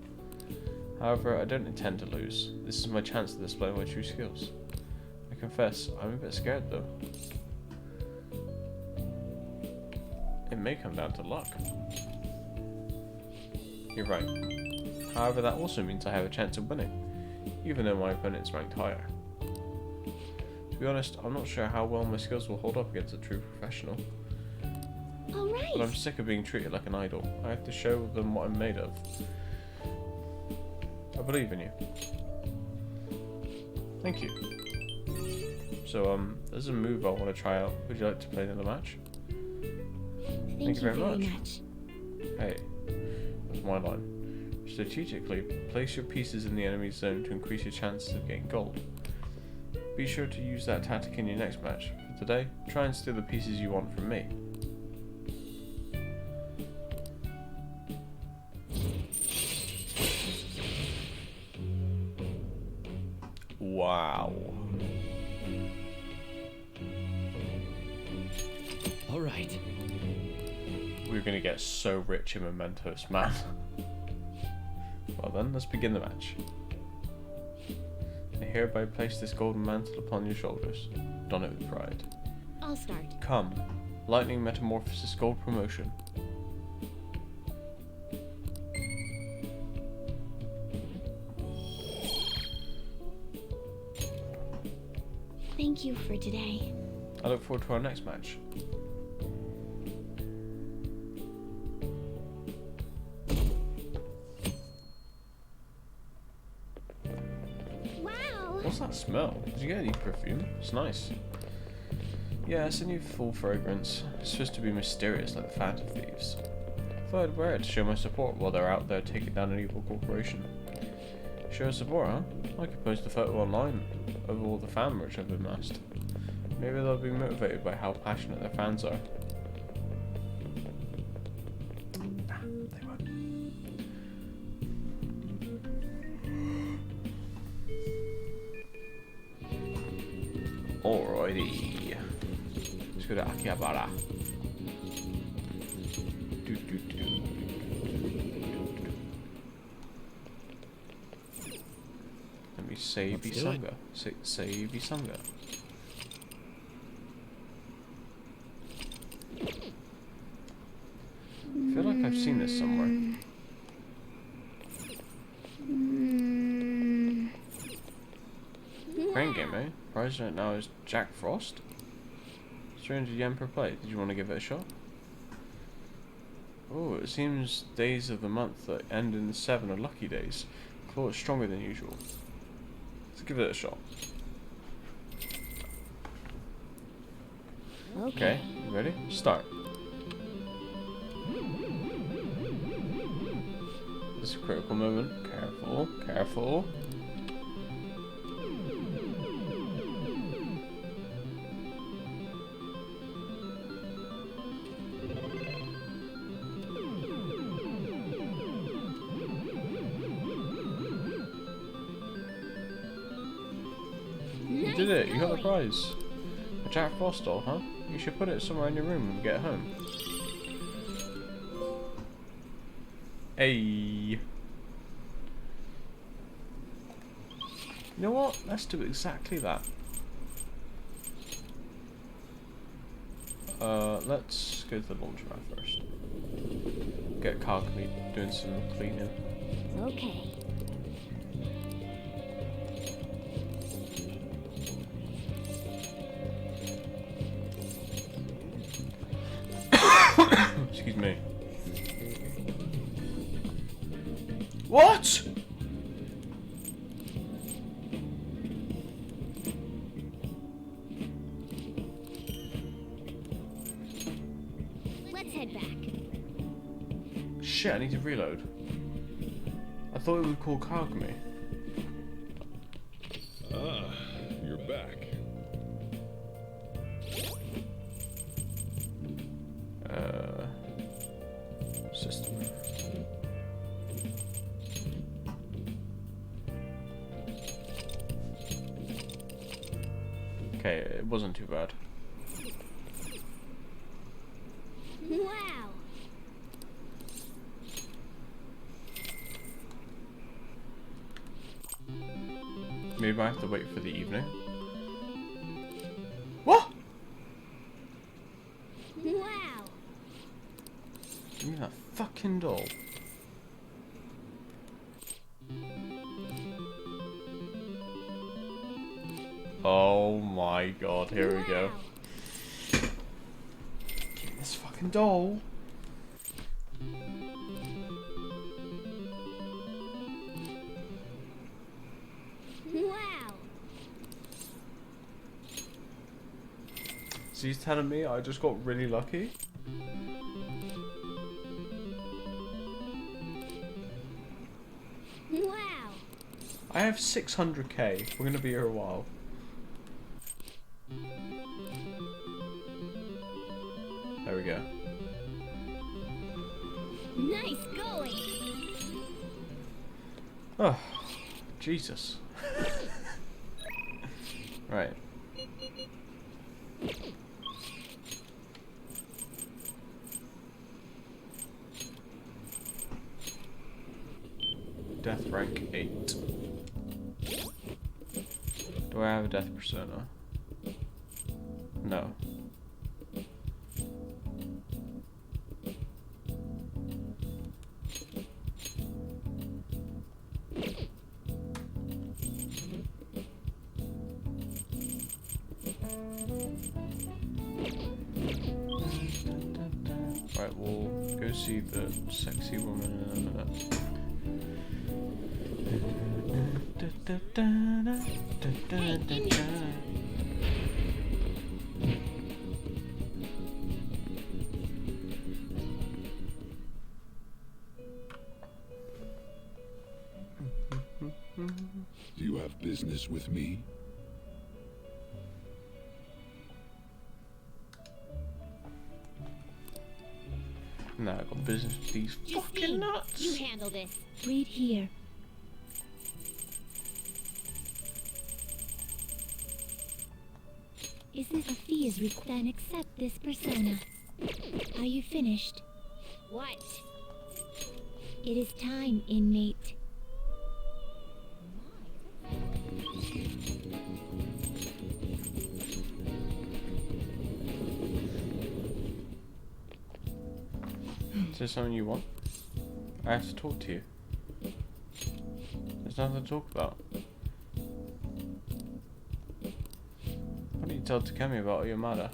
However, I don't intend to lose. This is my chance to display my true skills. I confess, I'm a bit scared though. It may come down to luck. You're right. However, that also means I have a chance of winning, even though my opponent's ranked higher. To be honest, I'm not sure how well my skills will hold up against a true professional. All right. But I'm sick of being treated like an idol. I have to show them what I'm made of. I believe in you. Thank you. So, there's a move I want to try out. Would you like to play another match? Thank you very much. Hey, that's my line. Strategically, place your pieces in the enemy's zone to increase your chances of getting gold. Be sure to use that tactic in your next match. For today, try and steal the pieces you want from me. Wow. All right. We're gonna get so rich in mementos, man. Well then, let's begin the match. I hereby place this golden mantle upon your shoulders. Don it with pride. I'll start. Come, Lightning Metamorphosis Gold Promotion. Thank you for today. I look forward to our next match. Wow. What's that smell? Did you get any perfume? It's nice. Yeah, it's a new full fragrance. It's supposed to be mysterious like the Phantom Thieves. Thought I'd wear it to show my support while they're out there taking down an evil corporation. Show support, huh? I could post a photo online of all the fan merch I've amassed. Maybe they'll be motivated by how passionate their fans are. They won't. Alrighty. Let's go to Akihabara. Let me save Isanga. Save Isanga. I feel like I've seen this somewhere. Crane game, eh? Prize right now is Jack Frost. 300 yen per play. Did you want to give it a shot? Oh, it seems days of the month that end in 7 are lucky days. Claw is stronger than usual. Let's give it a shot. Okay, you ready? Start. This is a critical moment. Careful, careful. You did it, you got the prize. A Jack Frost doll, huh? You should put it somewhere in your room when we get home. Hey. You know what? Let's do exactly that. Let's go to the laundromat first. Get Kagami doing some cleaning. Okay. Excuse me. What? Let's head back. Shit, I need to reload. I thought it would call Kagami. Ah, you're back. System. Okay, it wasn't too bad. Wow! Maybe I have to wait for the evening. What? Wow! Give me that fucking doll. Oh my god, here we go. Give me this fucking doll. Wow! So he's telling me I just got really lucky? Wow! I have 600k. We're gonna be here a while. There we go. Nice going! Oh, Jesus. Right. Death rank 8. Do I have a death persona? No. Right, we'll go see the sexy woman in a minute. Do you have business with me? No, I got business with these fucking nuts. You handle this. Wait here. Is this a fee is required? Then accept this persona. Are you finished? What? It is time, inmate. Is there something you want? I have to talk to you. There's nothing to talk about. Why don't you tell Takemi about your matter?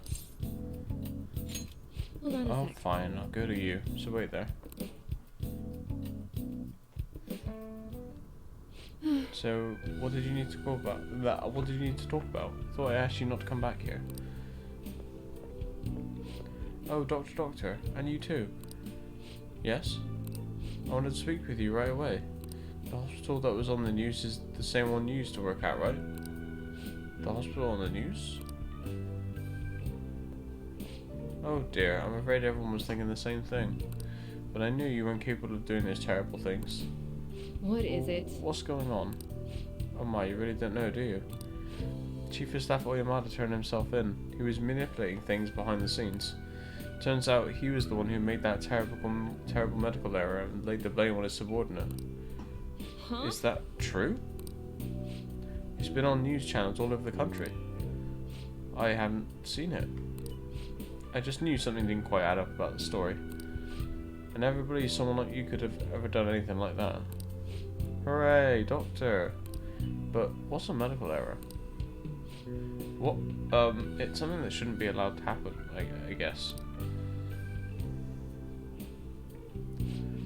Hold on a Oh, sec. fine, I'll go to you. So wait there. So, what did you need to talk about? What did you need to talk about? I thought I asked you not to come back here. Oh, Doctor, and you too. Yes? I wanted to speak with you right away. The hospital that was on the news is the same one you used to work at, right? The hospital on the news? Oh dear, I'm afraid everyone was thinking the same thing. But I knew you weren't capable of doing those terrible things. What is it? What's going on? Oh my, you really don't know, do you? Chief of Staff Oyamada turned himself in. He was manipulating things behind the scenes. Turns out he was the one who made that terrible medical error and laid the blame on his subordinate. Huh? Is that true? It's been on news channels all over the country. I haven't seen it. I just knew something didn't quite add up about the story. I never believed someone like you could have ever done anything like that. Hooray, Doctor! But what's a medical error? What? It's something that shouldn't be allowed to happen, I guess.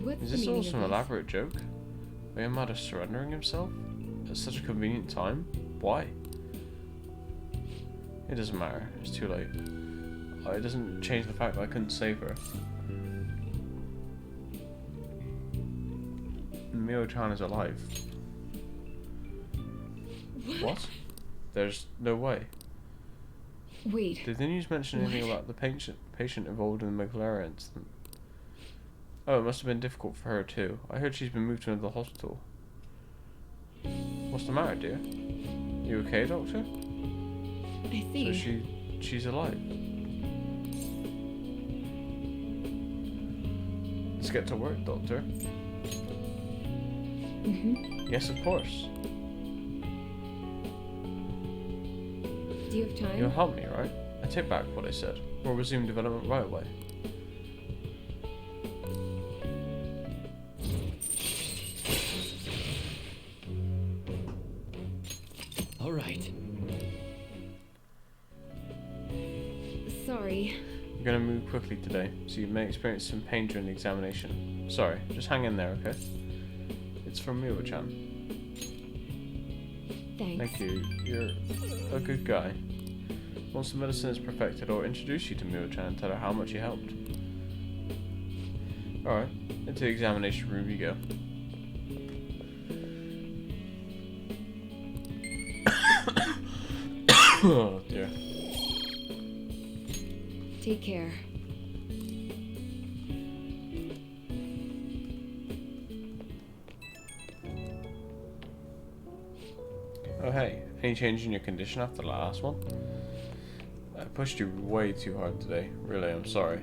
What's Is the this meaning all of some this? elaborate joke? Oyamada surrendering himself? At such a convenient time? Why? It doesn't matter, it's too late. It doesn't change the fact that I couldn't save her. Mio-chan is alive. What? There's no way. Wait. Did the news mention anything about the patient involved in the McLaren incident? Oh, it must have been difficult for her too. I heard she's been moved to another hospital. What's the matter, dear? You okay, Doctor? I So see. she's alive. Let's get to work, Doctor. Yes, of course. Do you have time? You'll help me, right? I take back what I said. We'll resume development right away. All right. Sorry. We're gonna move quickly today, so you may experience some pain during the examination. Sorry, just hang in there, okay? It's from Miwa-chan. Thanks. Thank you. You're a good guy. Once the medicine is perfected, I'll introduce you to Miwa-chan and tell her how much you helped. Alright, into the examination room you go. Oh dear. Take care. Oh hey, any change in your condition after the last one? I pushed you way too hard today. Really, I'm sorry.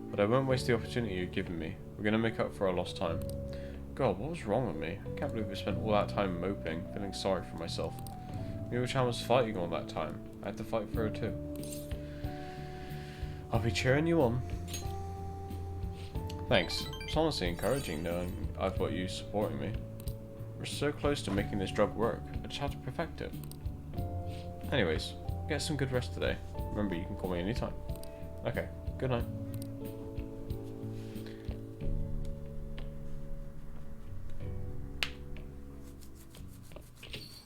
But I won't waste the opportunity you've given me. We're gonna make up for our lost time. God, what was wrong with me? I can't believe I spent all that time moping, feeling sorry for myself. Miwa-chan was fighting all that time. I had to fight for her too. I'll be cheering you on. Thanks. It's honestly encouraging knowing I've got you supporting me. We're so close to making this drug work. I just have to perfect it. Anyways, get some good rest today. Remember, you can call me anytime. Okay, good night.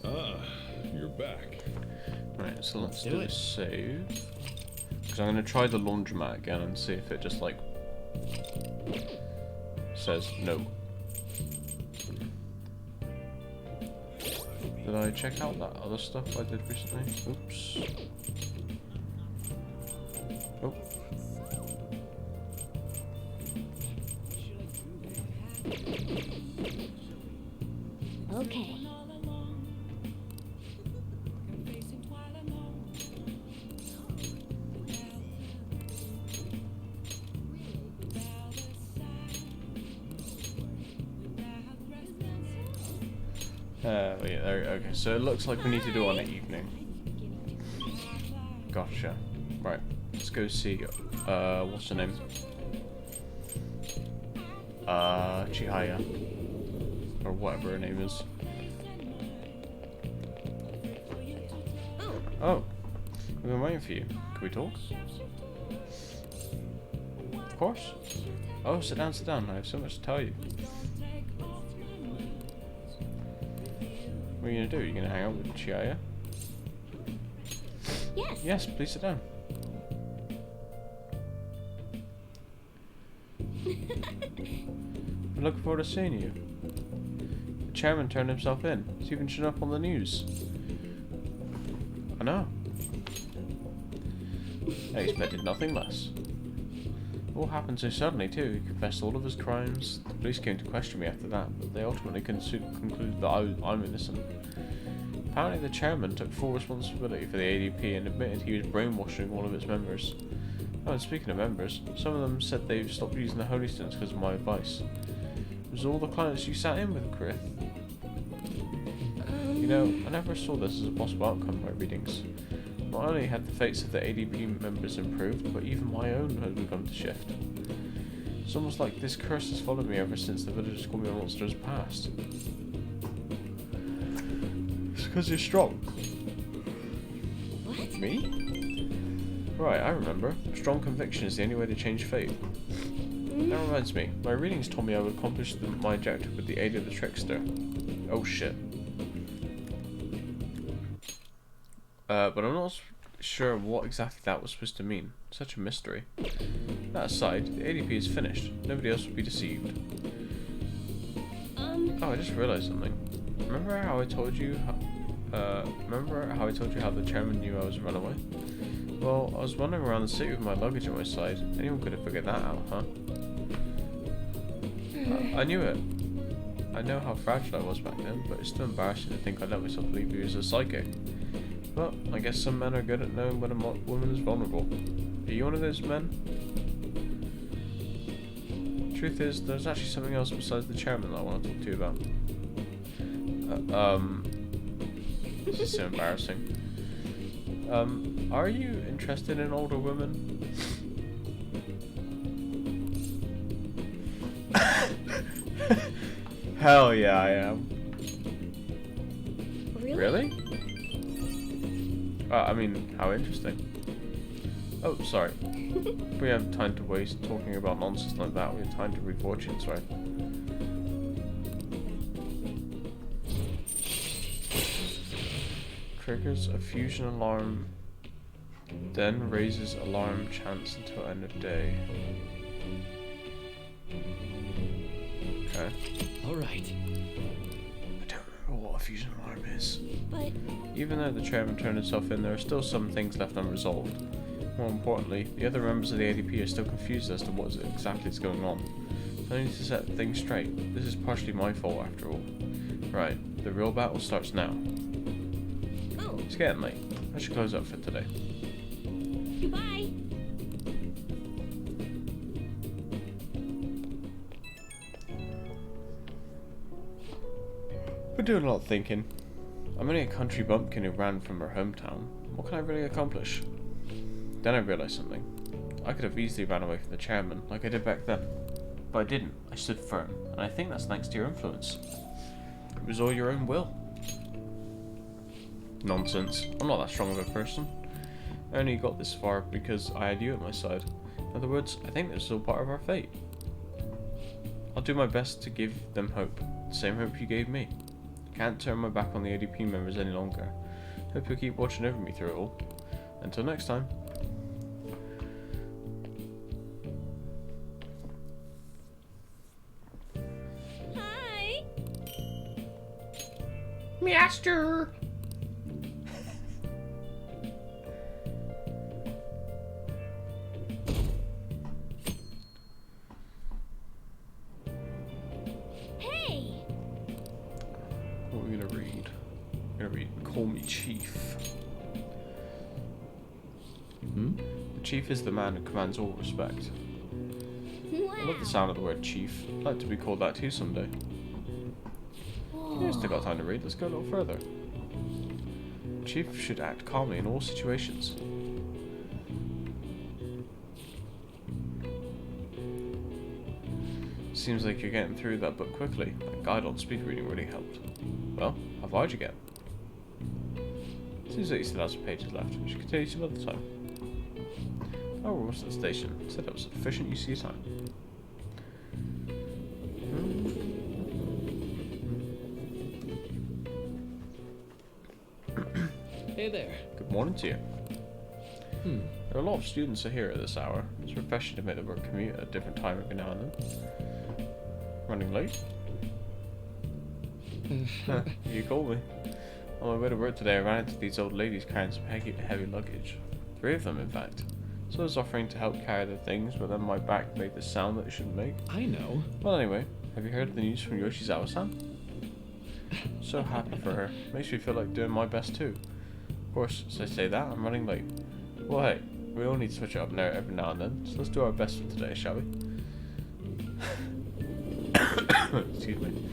Ah, you're back. Right, so let's do do a it. save. Because I'm going to try the laundromat again and see if it just like says no. Did I check out that other stuff I did recently? Oops. Oh. Okay. Yeah, there, okay, so it looks like we need to do it on the evening. Gotcha. Right, let's go see, what's her name? Chihaya. Or whatever her name is. Oh, I've been waiting for you. Can we talk? Of course. Oh, sit down, sit down. I have so much to tell you. What are you gonna do? Are you gonna hang out with Chihaya? Yes. Yes, please sit down. I'm looking forward to seeing you. The chairman turned himself in. He's even shown up on the news. I know. I expected nothing less. It all happened so suddenly too. He confessed all of his crimes. The police came to question me after that, but they ultimately concluded that I'm innocent. Apparently the chairman took full responsibility for the ADP and admitted he was brainwashing all of its members. Oh, and speaking of members, some of them said they've stopped using the holy stones because of my advice. It was all the clients you sat in with, Krith. You know, I never saw this as a possible outcome by readings. Not only had the fates of the ADP members improved, but even my own had begun to shift. It's almost like this curse has followed me ever since the villagers called me a monster's past. It's because you're strong. What? Me? Right, I remember. Strong conviction is the only way to change fate. That reminds me, my readings told me I would accomplish my objective with the aid of the trickster. Oh shit. But I'm not sure what exactly that was supposed to mean. Such a mystery. That aside, the ADP is finished. Nobody else would be deceived. Oh, I just realized something. Remember how I told you how the chairman knew I was a runaway? Well, I was wandering around the city with my luggage on my side. Anyone could have figured that out, huh? I knew it. I know how fragile I was back then, but it's still embarrassing to think I let myself believe he was a psychic. Well, I guess some men are good at knowing when a woman is vulnerable. Are you one of those men? Truth is, there's actually something else besides the chairman that I want to talk to you about. This is so embarrassing. Are you interested in older women? Hell yeah, I am. Really? I mean, how interesting. Oh, sorry. We have time to waste talking about nonsense like that. We have time to read fortunes, right? Triggers a fusion alarm, then raises alarm chance until end of day. Okay. Alright. I don't remember what a fusion alarm is. But Even though the chairman turned himself in, there are still some things left unresolved. More importantly, the other members of the ADP are still confused as to what exactly is going on. I need to set things straight. This is partially my fault after all. Right, the real battle starts now. oh, It's getting late. I should close up for today. goodbye. Been doing a lot of thinking. I'm only a country bumpkin who ran from her hometown. What can I really accomplish? Then I realised something. I could have easily ran away from the chairman, like I did back then. But I didn't. I stood firm, and I think that's thanks to your influence. It was all your own will. Nonsense. I'm not that strong of a person. I only got this far because I had you at my side. In other words, I think this is all part of our fate. I'll do my best to give them hope, the same hope you gave me. I can't turn my back on the ADP members any longer. Hope you'll keep watching over me through it all. Until next time. Hi. Master! Hey. What are we gonna read? We're gonna read Call Me Chief. The chief is the man who commands all respect. I love the sound of the word chief. I'd like to be called that too someday. Yeah, still got time to read. Let's go a little further. The chief should act calmly in all situations. Seems like you're getting through that book quickly. That guide on speed reading really helped. Well, how far did you get? Seems like you still have some pages left. We should continue some other time. Oh, we're almost at the station. Said that was sufficient use of your time. Hey there. Good morning to you. There are a lot of students here at this hour. It's refreshing to make the work commute at a different time every now and then. Running late? You called me. On my way to work today, I ran into these old ladies carrying some heavy luggage. 3 of them, in fact. So I was offering to help carry their things, but then my back made the sound that it shouldn't make. I know. Well, anyway, have you heard of the news from Yoshizawa-san? So happy for her. Makes me feel like doing my best too. Of course, as I say that, I'm running late. Well, hey, we all need to switch it up now every now and then, so let's do our best for today, shall we? Excuse me.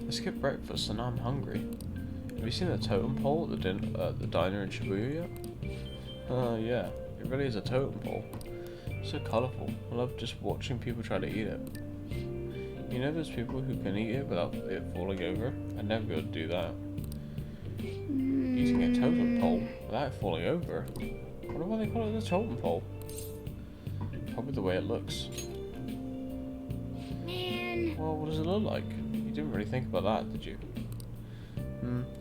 I skipped breakfast and now I'm hungry. Have you seen the totem pole at the diner in Shibuya yet? Yeah, it really is a totem pole. So colourful. I love just watching people try to eat it. You know those people who can eat it without it falling over? I'd never be able to do that. Eating a totem pole without it falling over? I wonder why they call it a totem pole. Probably the way it looks. Man. Well, what does it look like? You didn't really think about that, did you?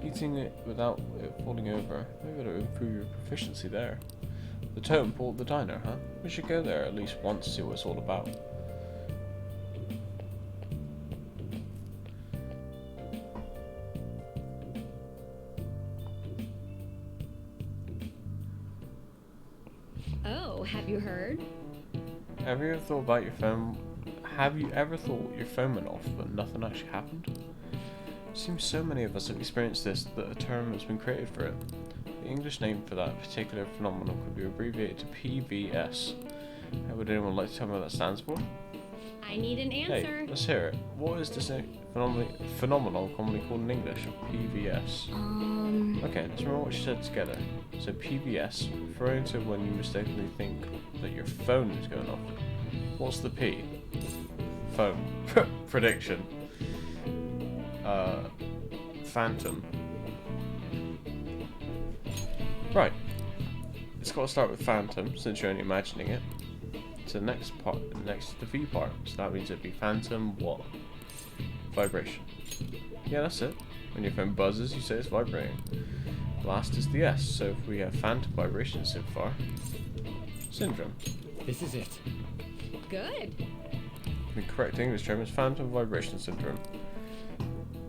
Eating it without it falling over. Maybe it'll improve your proficiency there. The totem pole at the diner, huh? We should go there at least once to see what it's all about. Oh, have you heard? Have you ever thought about your phone? Have you ever thought your phone went off but nothing actually happened? Seems so many of us have experienced this that a term has been created for it. The English name for that particular phenomenon could be abbreviated to PVS. How would anyone like to tell me what that stands for? I need an answer. Hey, let's hear it. What is this phenomenon commonly called in English? PVS. Okay, let's remember what she said together. So PVS, referring to when you mistakenly think that your phone is going off. What's the P? Phone. Prediction. Phantom. Right. It's got to start with phantom, since you're only imagining it. So the next part, the V part. So that means it'd be phantom what? Vibration. Yeah, that's it. When your phone buzzes, you say it's vibrating. Last is the S, so if we have phantom vibration so far. Syndrome. This is it. Good. The correct English term is phantom vibration syndrome.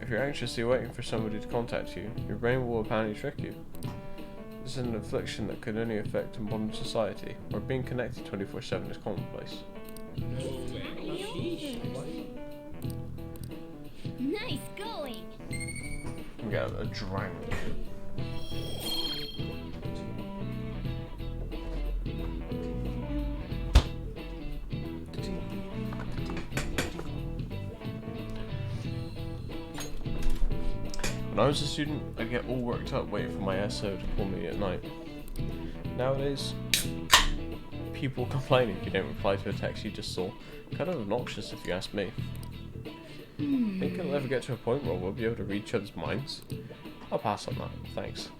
If you're anxiously waiting for somebody to contact you, your brain will apparently trick you. This is an affliction that can only affect in modern society, where being connected 24/7 is commonplace. Nice going. We got a drink. When I was a student, I'd get all worked up waiting for my SO to call me at night. Nowadays, people complain if you don't reply to a text you just saw. Kind of obnoxious if you ask me. Think it'll ever get to a point where we'll be able to read each other's minds? I'll pass on that, thanks.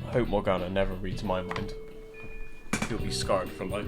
I hope Morgana never reads my mind. You'll be scarred for life.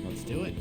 Let's do it.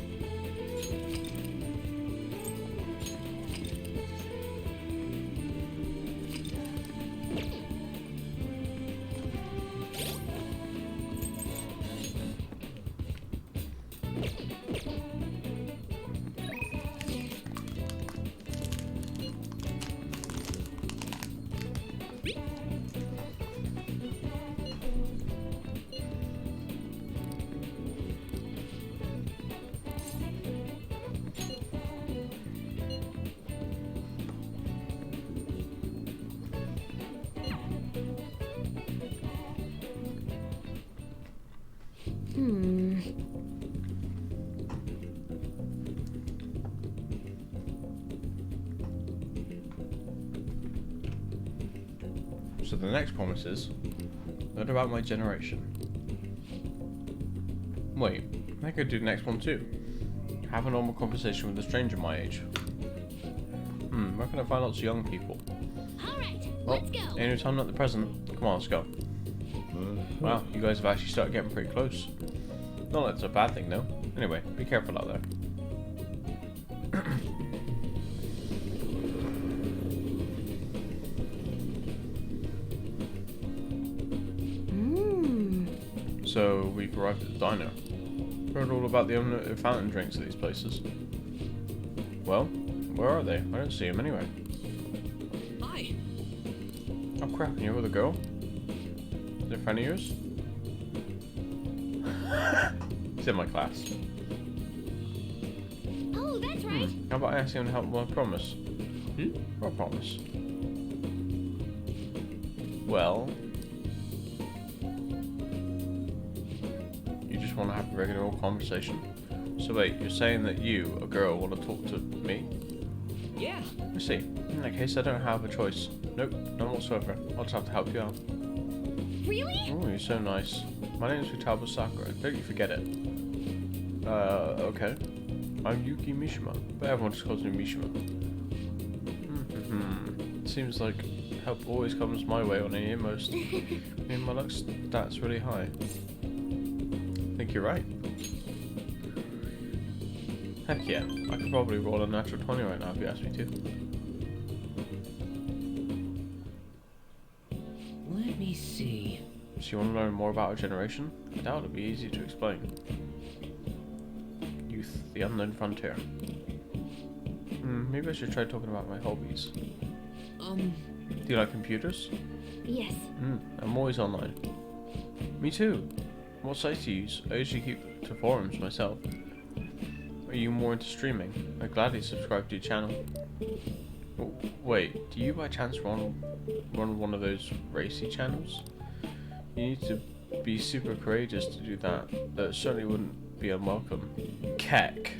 So the next promise is, learn about my generation. Wait, I could do the next one too. Have a normal conversation with a stranger my age. Where can I find lots of young people? Alright, Well, let's go. ain't no time like the present. Come on, let's go. Wow, you guys have actually started getting pretty close. Not that it's a bad thing though. Anyway, be careful out there. So we've arrived at the diner. Heard all about the unlimited fountain drinks at these places. Well, where are they? I don't see them anywhere. Hi. Oh crap, and you're with a girl? Is it a friend of yours? He's in my class. Oh, that's right. How about I ask him to help with my promise? What promise? Well... You just want to have a regular old conversation? So wait, you're saying that you, a girl, want to talk to me? Yeah. I see. In that case, I don't have a choice. Nope, none whatsoever. I'll just have to help you out. Really? Oh, you're so nice. My name is Futaba Sakura. Don't you forget it. Okay. I'm Yuki Mishima, but everyone just calls me Mishima. It seems like help always comes my way on any most. I mean, my luck stat's really high. I think you're right. Heck yeah, I could probably roll a natural 20 right now if you asked me to. Let me see. So you want to learn more about our generation? I doubt it'll be easy to explain. Youth, the unknown frontier. Maybe I should try talking about my hobbies. Do you like computers? Yes. I'm always online. Me too. What sites do you use? I usually keep to forums myself. Are you more into streaming? I'd gladly subscribe to your channel. Wait, do you by chance run one of those racy channels? You need to be super courageous to do that. That certainly wouldn't be unwelcome. Keck.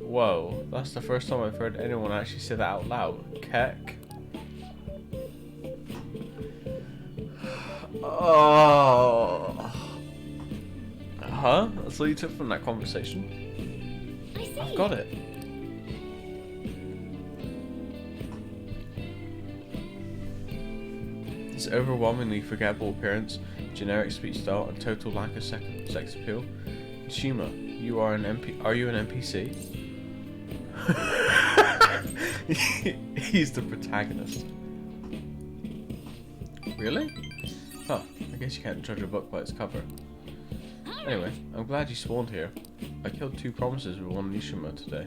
Whoa, that's the first time I've heard anyone actually say that out loud. Keck. Oh. Huh? That's all you took from that conversation? I see. I've got it. His overwhelmingly forgettable appearance, generic speech style, and total lack of sex appeal. Shima, you are an MP. Are you an NPC? He's the protagonist. Really? Huh. I guess you can't judge a book by its cover. Anyway, I'm glad you spawned here. I killed 2 promises with 1 Nishima today.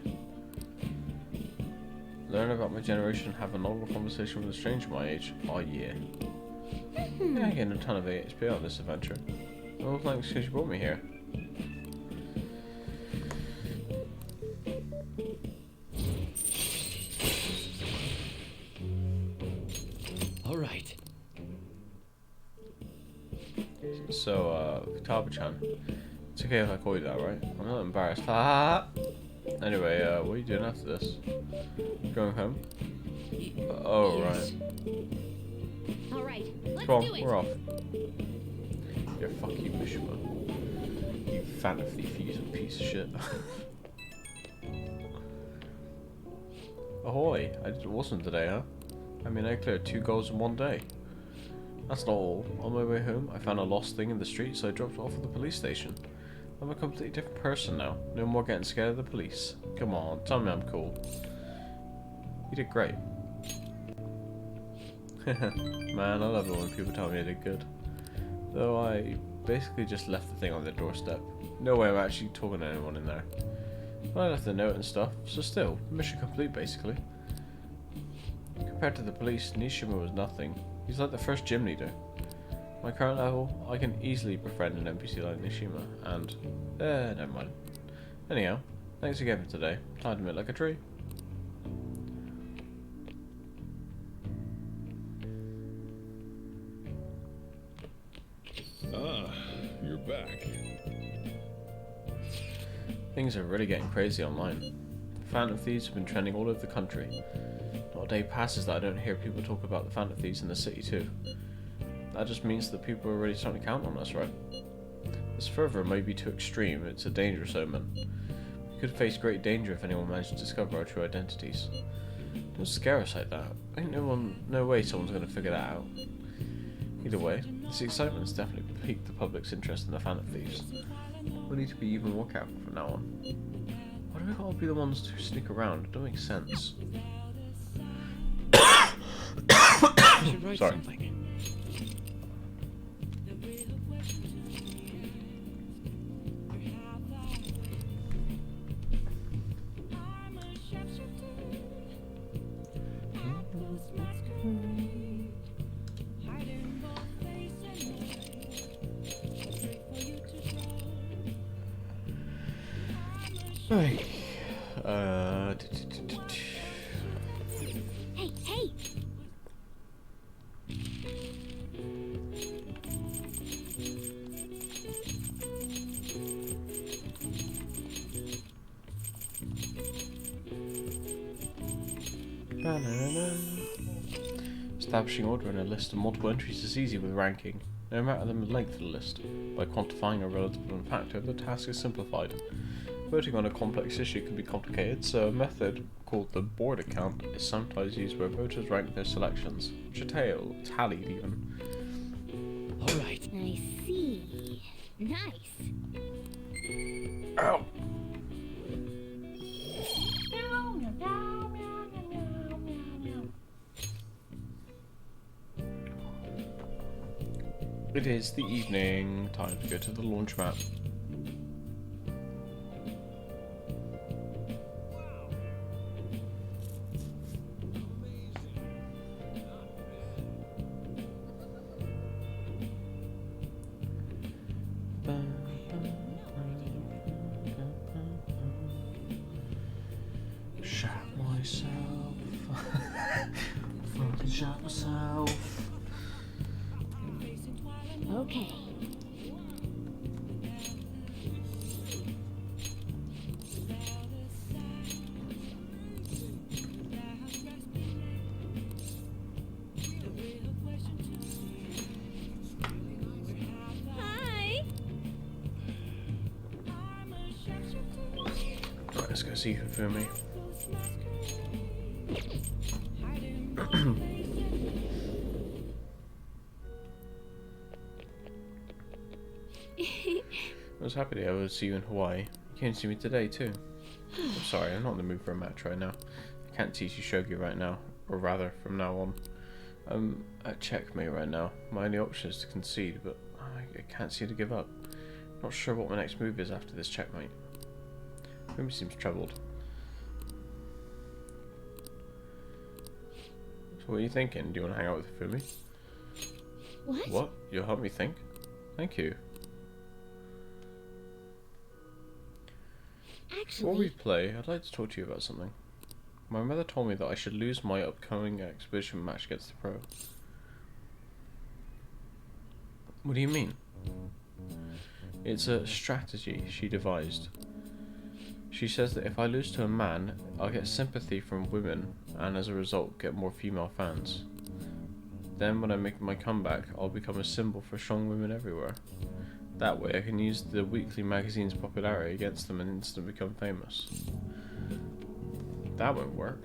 Learn about my generation and have a normal conversation with a stranger my age. Oh yeah. Yeah, I gained a ton of XP on this adventure. Well, thanks because you brought me here. Alright. So, Futaba-chan. It's okay if I call you that, right? I'm not embarrassed. Ah! Anyway, what are you doing after this? Going home? Oh, Yes. right. All right, let's Come do on, it. we're off. Yeah, fuck you, Mishima. You fan of thief, you piece of shit. Ahoy! I did awesome today, huh? I mean, I cleared 2 goals in 1 day. That's not all. On my way home, I found a lost thing in the street, so I dropped it off at the police station. I'm a completely different person now. No more getting scared of the police. Come on, tell me I'm cool. You did great. Man, I love it when people tell me I did good. Though I basically just left the thing on their doorstep. No way I'm actually talking to anyone in there. But I left a note and stuff, so still, mission complete basically. Compared to the police, Nishima was nothing. He's like the first gym leader. My current level, I can easily befriend an NPC like Nishima, and... never mind. Anyhow, thanks again for today. Tied him like a tree. Ah, you're back. Things are really getting crazy online. Phantom Thieves have been trending all over the country. Not a day passes that I don't hear people talk about the Phantom Thieves in the city too. That just means that people are already starting to count on us, right? This further may be too extreme, it's a dangerous omen. We could face great danger if anyone managed to discover our true identities. Don't scare us like that. Ain't no way someone's gonna figure that out. Either way, this excitement has definitely piqued the public's interest in the Phantom Thieves. We'll need to be even more careful from now on. Why do we gotta be the ones to sneak around? It don't make sense. I should write Sorry. something. Right. Hey, hey! Establishing order in a list of multiple entries is easy with ranking. No matter the length of the list, by quantifying a relative factor, the task is simplified. Voting on a complex issue can be complicated, so a method called the board account is sometimes used where voters rank their selections, which are tallied even. Alright. I see. Nice. Ow! It is the evening. Time to go to the laundromat. Shot myself. Fucking shot myself. Okay. Hi. Right, let's go see Hifumi. I was happy to see you in Hawaii. You came to see me today too. I'm sorry, I'm not in the mood for a match right now. I can't teach you shogi right now, or rather, from now on. I'm at checkmate right now. My only option is to concede, but I can't seem to give up. Not sure what my next move is after this checkmate. Hifumi seems troubled. So what are you thinking? Do you want to hang out with Hifumi? What? What? You'll help me think? Thank you. Before we Actually, play, I'd like to talk to you about something. My mother told me that I should lose my upcoming exhibition match against the pro. What do you mean? It's a strategy she devised. She says that if I lose to a man, I'll get sympathy from women and as a result get more female fans. Then when I make my comeback, I'll become a symbol for strong women everywhere. That way I can use the weekly magazine's popularity against them and instantly become famous. That won't work.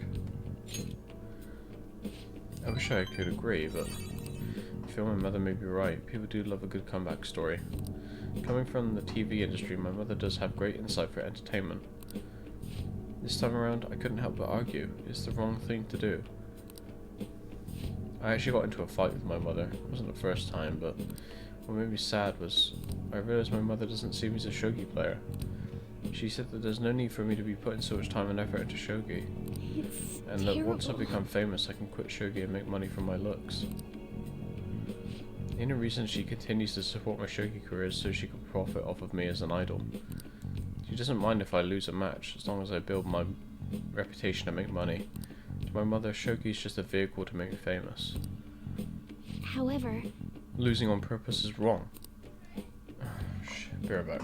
I wish I could agree, but I feel my mother may be right. People do love a good comeback story. Coming from the TV industry, my mother does have great insight for entertainment. This time around, I couldn't help but argue. It's the wrong thing to do. I actually got into a fight with my mother. It wasn't the first time, but what made me sad was I realised my mother doesn't see me as a shogi player. She said that there's no need for me to be putting so much time and effort into shogi, it's and that once I become famous I can quit shogi and make money from my looks. The only reason she continues to support my shogi career is so she can profit off of me as an idol. She doesn't mind if I lose a match, as long as I build my reputation and make money. To my mother, shogi is just a vehicle to make me famous. However, Losing on purpose is wrong. Shit, be right back.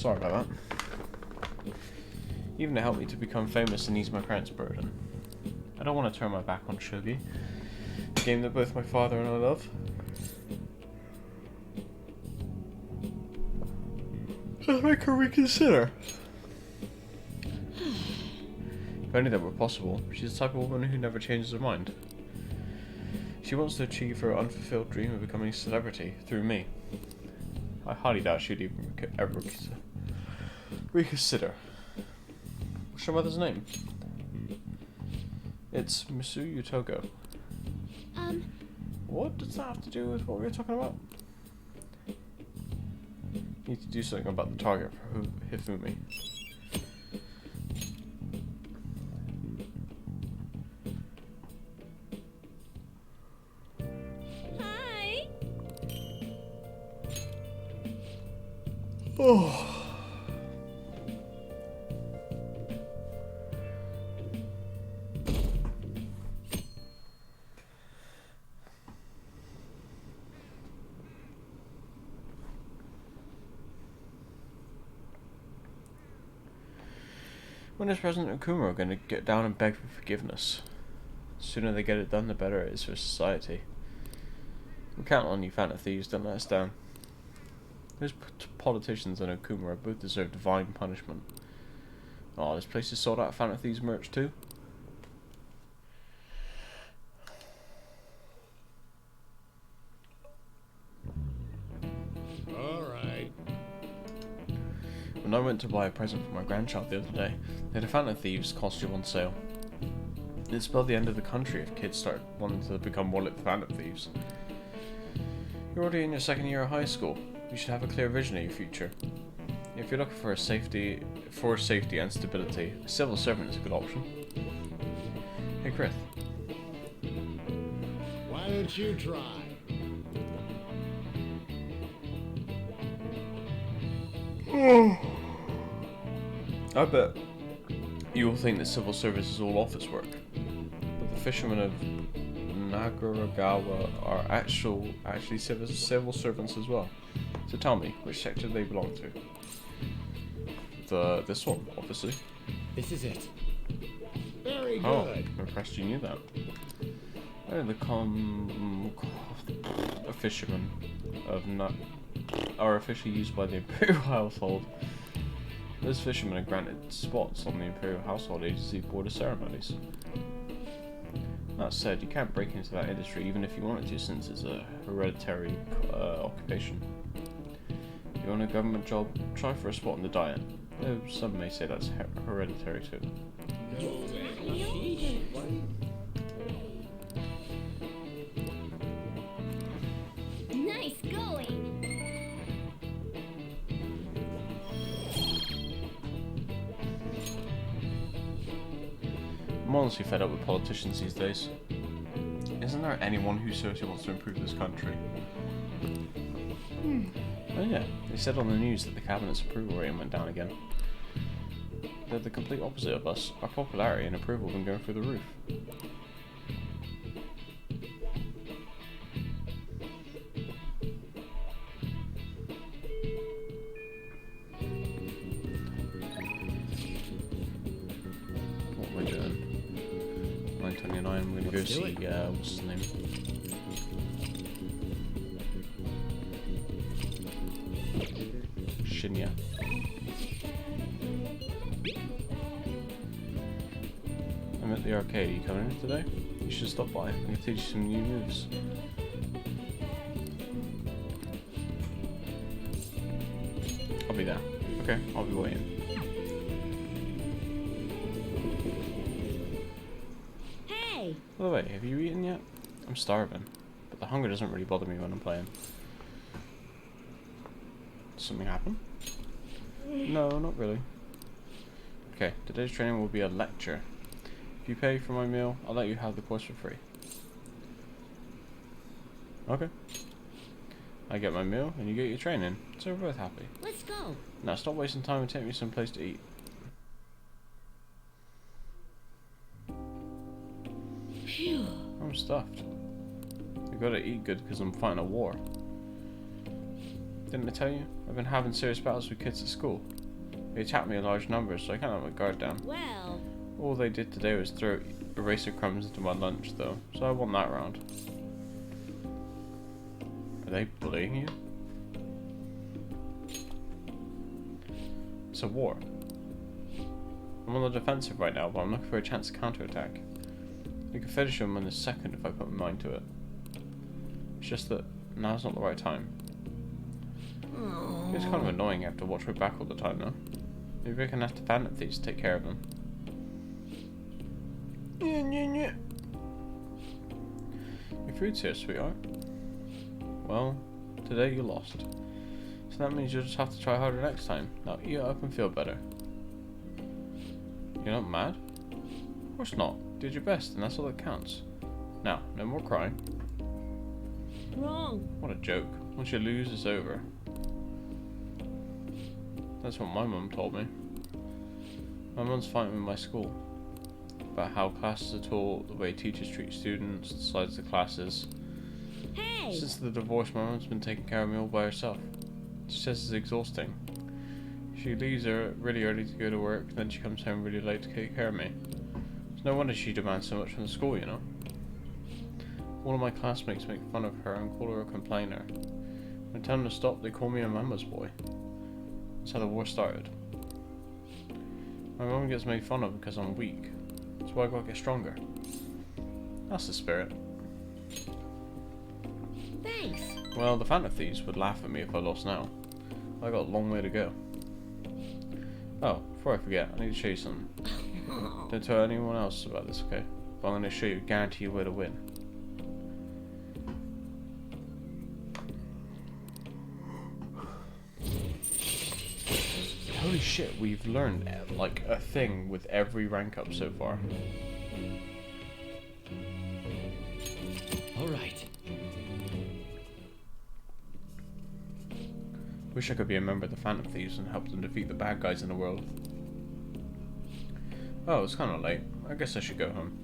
Sorry about that. Even it helped me to become famous and ease my parents' burden. I don't want to turn my back on Shogi, a game that both my father and I love. Let's make her reconsider. If only that were possible. She's the type of woman who never changes her mind. She wants to achieve her unfulfilled dream of becoming a celebrity through me. I highly doubt she'd even ever reconsider. What's your mother's name? It's Misuyu Togo. What does that have to do with what we were talking about? Need to do something about the target for Hifumi. Hi. Oh. When is President Okuma going to get down and beg for forgiveness? The sooner they get it done, the better it is for society. We count on you, Phantom Thieves, don't let us down. Those politicians and Okuma both deserve divine punishment. Oh, this place is sold out of Phantom Thieves merch too? Alright. When I went to buy a present for my grandchild the other day, they had a Phantom Thieves costume on sale. It spelled the end of the country if kids start wanting to become wallet Phantom Thieves. You're already in your second year of high school. You should have a clear vision of your future. If you're looking for safety and stability, a civil servant is a good option. Hey, Chris. Why don't you try? I bet you will think that civil service is all office work, but the fishermen of Nagaragawa are actually civil servants as well. So tell me, which sector do they belong to? This one, obviously. This is it. Very Oh, good. I'm impressed you knew that. A fisherman of are officially used by the Imperial household. Those fishermen are granted spots on the Imperial Household Agency Board of Ceremonies. That said, you can't break into that industry even if you wanted to, since it's a hereditary occupation. If you want a government job, try for a spot in the Diet, though some may say that's hereditary too. Nice going! I'm honestly fed up with politicians these days. Isn't there anyone who seriously wants to improve this country? Oh yeah, they said on the news that the cabinet's approval rating went down again. They're the complete opposite of us. Our popularity and approval have been going through the roof. What am I doing? 9:29, I'm gonna go see, what's his name? Shinya. I'm at the arcade. Are you coming in today? You should stop by. I can teach you some new moves. I'll be there. Okay, I'll be waiting. Hey! By the way, have you eaten yet? I'm starving, but the hunger doesn't really bother me when I'm playing. Did something happen? No, not really. Okay, today's training will be a lecture. If you pay for my meal, I'll let you have the course for free. Okay. I get my meal, and you get your training, so we're both happy. Let's go. Now stop wasting time and take me someplace to eat. Phew. I'm stuffed. I gotta eat good because I'm fighting a war. Didn't I tell you? I've been having serious battles with kids at school. They attacked me in large numbers, so I can't let my guard down. Well, All they did today was throw eraser crumbs into my lunch, though, so I won that round. Are they bullying you? It's a war. I'm on the defensive right now, but I'm looking for a chance to counterattack. You can finish him in a second if I put my mind to it. It's just that now's not the right time. It's kind of annoying I have to watch my back all the time now. Maybe I can have to fan at these to take care of them. Your food's here, sweetheart. Well, today you lost. So that means you'll just have to try harder next time. Now eat up and feel better. You're not mad? Of course not. You did your best and that's all that counts. Now, no more crying. wrong. What a joke. Once you lose, it's over. That's what my mum told me. My mum's fighting with my school. About how classes are taught, the way teachers treat students, the size of the classes. Hey! Since the divorce, my mum's been taking care of me all by herself. She says it's exhausting. She leaves her really early to go to work, then she comes home really late to take care of me. It's no wonder she demands so much from the school, you know. All of my classmates make fun of her and call her a complainer. When I tell them to stop, they call me a mama's boy. That's how the war started. My mum gets made fun of because I'm weak. That's why I gotta get stronger. That's the spirit. Thanks. Well, the Phantom Thieves would laugh at me if I lost now. I got a long way to go. Oh, before I forget, I need to show you something. Don't tell anyone else about this, okay? But I'm going to show you, guarantee you where to win. Holy shit, we've learned like a thing with every rank up so far. Alright. Wish I could be a member of the Phantom Thieves and help them defeat the bad guys in the world. Oh, it's kind of late. I guess I should go home.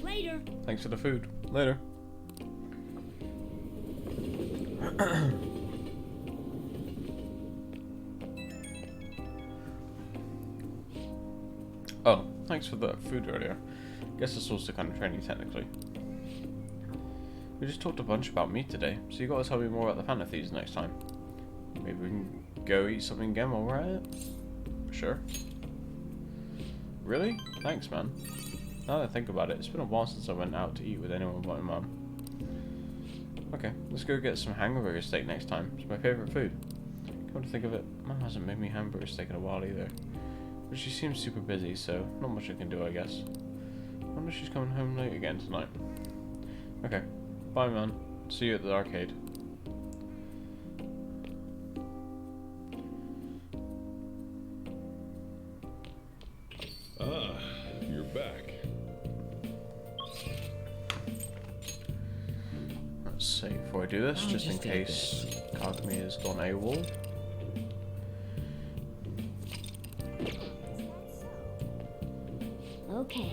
Later. Thanks for the food. Later. Oh, thanks for the food earlier. Guess it's also kind of training technically. We just talked a bunch about meat today, so you gotta tell me more about the Phantom Thieves next time. Maybe we can go eat something again while we're at it? Sure. Really? Thanks, man. Now that I think about it, it's been a while since I went out to eat with anyone but my mum. Okay, let's go get some hamburger steak next time. It's my favourite food. Come to think of it, Mum hasn't made me hamburger steak in a while either. But she seems super busy, so not much I can do, I guess. I wonder if she's coming home late again tonight. Okay, bye man. See you at the arcade. Ah, you're back. Let's see, before I do this, just in case Kagami has gone AWOL. Okay.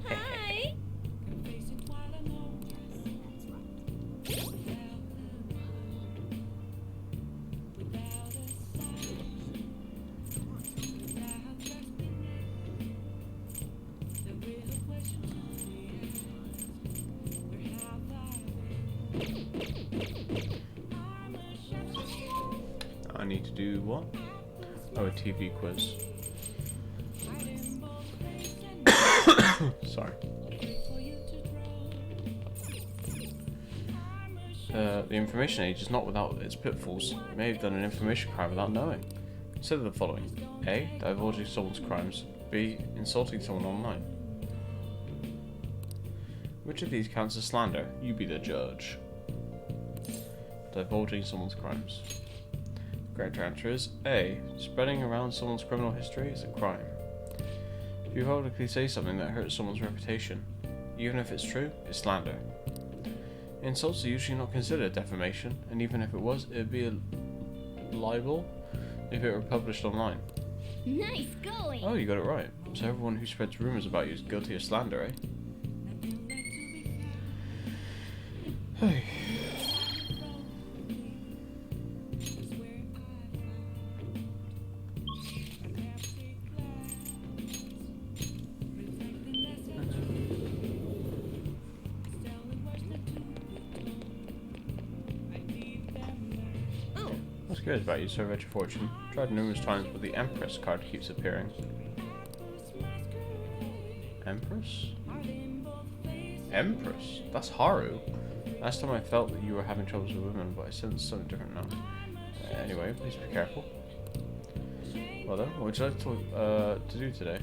Hi. I need to do what? Oh, a TV quiz. Sorry. The information age is not without its pitfalls. You may have done an information crime without knowing. Consider the following. A. Divulging someone's crimes. B. Insulting someone online. Which of these counts as slander? You be the judge. Divulging someone's crimes. The correct answer is A. Spreading around someone's criminal history is a crime. If you publicly say something that hurts someone's reputation, even if it's true, it's slander. Insults are usually not considered defamation, and even if it was, it'd be a libel if it were published online. Nice going! Oh, you got it right. So everyone who spreads rumors about you is guilty of slander, eh? Hey. What's good about you, Sir Richard Fortune? Tried numerous times, but the Empress card keeps appearing. Empress? Empress? That's Haru. Last time I felt that you were having troubles with women, but I sense something different now. Anyway, please be careful. Well then, what would you like to do today?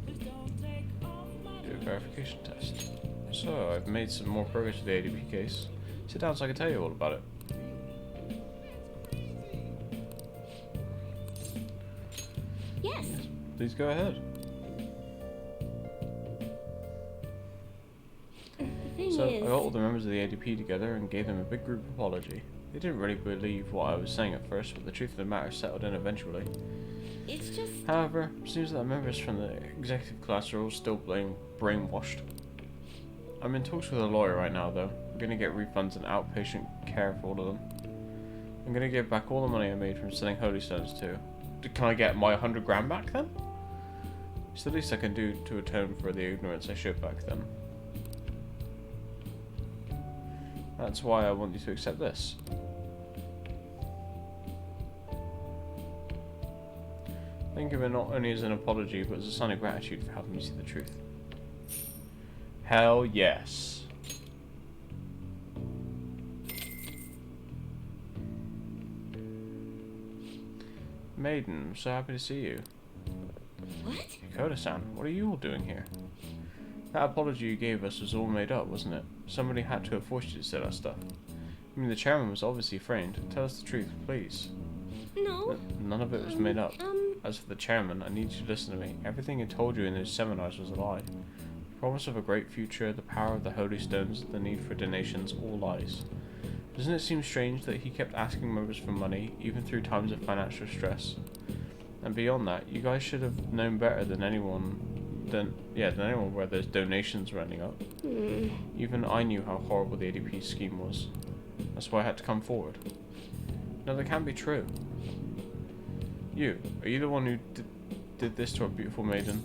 Do a verification test. So, I've made some more progress with the ADP case. Sit down so I can tell you all about it. Yes. Please go ahead. The thing So, is, I got all the members of the ADP together and gave them a big group apology. They didn't really believe what I was saying at first, but the truth of the matter settled in eventually. it's just... However, it seems that members from the executive class are all still brainwashed. I'm in talks with a lawyer right now, though. I'm going to get refunds and outpatient care for all of them. I'm going to give back all the money I made from selling holy stones too. Can I get my 100 grand back then? It's the least I can do to atone for the ignorance I showed back then. That's why I want you to accept this. Think of it not only as an apology, but as a sign of gratitude for helping me see the truth. Hell yes. Maiden, I'm so happy to see you. What? Koda-san, what are you all doing here? That apology you gave us was all made up, wasn't it? Somebody had to have forced you to say that stuff. I mean, the chairman was obviously framed. Tell us the truth, please. No. None of it was made up. As for the chairman, I need you to listen to me. Everything he told you in those seminars was a lie. The promise of a great future, the power of the holy stones, the need for donations, all lies. Doesn't it seem strange that he kept asking members for money, even through times of financial stress? And beyond that, you guys should have known better than anyone where there's donations running up. Even I knew how horrible the ADP scheme was. That's why I had to come forward. No, that can't be true. Are you the one who did this to our beautiful maiden?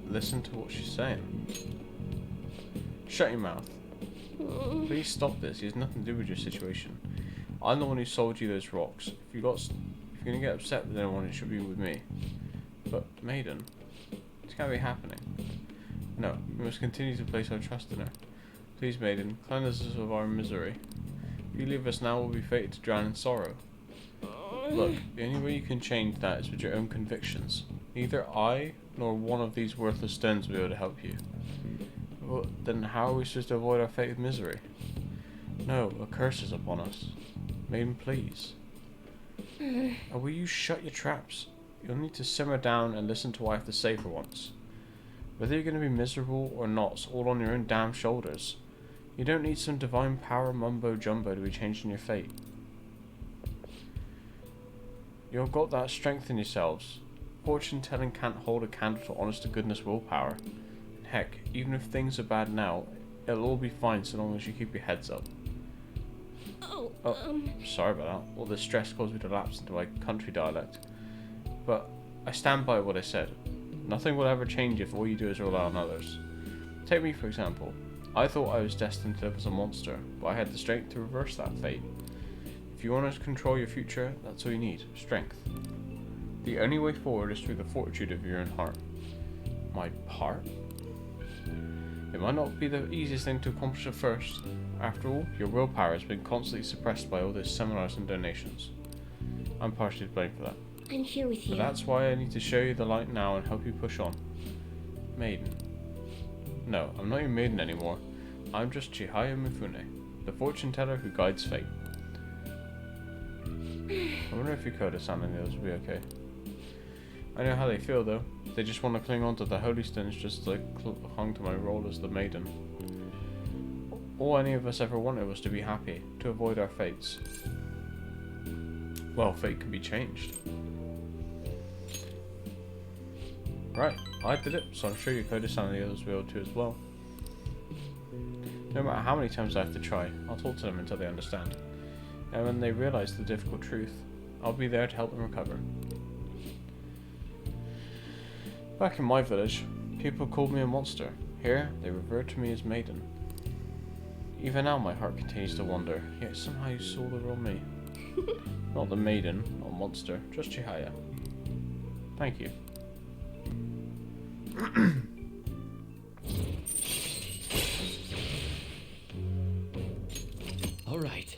Listen to what she's saying. Shut your mouth. Please stop this. It has nothing to do with your situation. I'm the one who sold you those rocks. If you're gonna get upset with anyone, it should be with me. But Maiden, this can't be happening. No, we must continue to place our trust in her. Please, Maiden, cleanse us of our misery. If you leave us now, we'll be fated to drown in sorrow. Look, the only way you can change that is with your own convictions. Neither I nor one of these worthless stones will be able to help you. Well, then how are we supposed to avoid our fate of misery? No, a curse is upon us. Maiden, please. Or will you shut your traps? You'll need to simmer down and listen to what I have to say for once. Whether you're going to be miserable or not's all on your own damn shoulders. You don't need some divine power mumbo jumbo to be changing your fate. You've got that strength in yourselves. Fortune telling can't hold a candle to honest to goodness willpower. Heck, even if things are bad now, it'll all be fine so long as you keep your heads up. Sorry about that. All the stress caused me to lapse into my country dialect. But I stand by what I said. Nothing will ever change if all you do is rely on others. Take me for example. I thought I was destined to live as a monster, but I had the strength to reverse that fate. If you want to control your future, that's all you need. Strength. The only way forward is through the fortitude of your own heart. My heart? It might not be the easiest thing to accomplish at first. After all, your willpower has been constantly suppressed by all those seminars and donations. I'm partially to blame for that. I'm here with you. But that's why I need to show you the light now and help you push on. Maiden. No, I'm not your maiden anymore. I'm just Chihaya Mifune, the fortune teller who guides fate. I wonder if Yokota-san and the others will be okay. I know how they feel though. They just want to cling on to the holy stones just like hung to my role as the maiden. All any of us ever wanted was to be happy, to avoid our fates. Well, fate can be changed. Right, I did it, so I'm sure your Kodos and the others will too as well. No matter how many times I have to try, I'll talk to them until they understand. And when they realize the difficult truth, I'll be there to help them recover. Back in my village, people called me a monster. Here, they revere to me as maiden. Even now my heart continues to wander, yet somehow you saw the real me. Not the maiden, not monster, just Chihaya. Thank you. All right.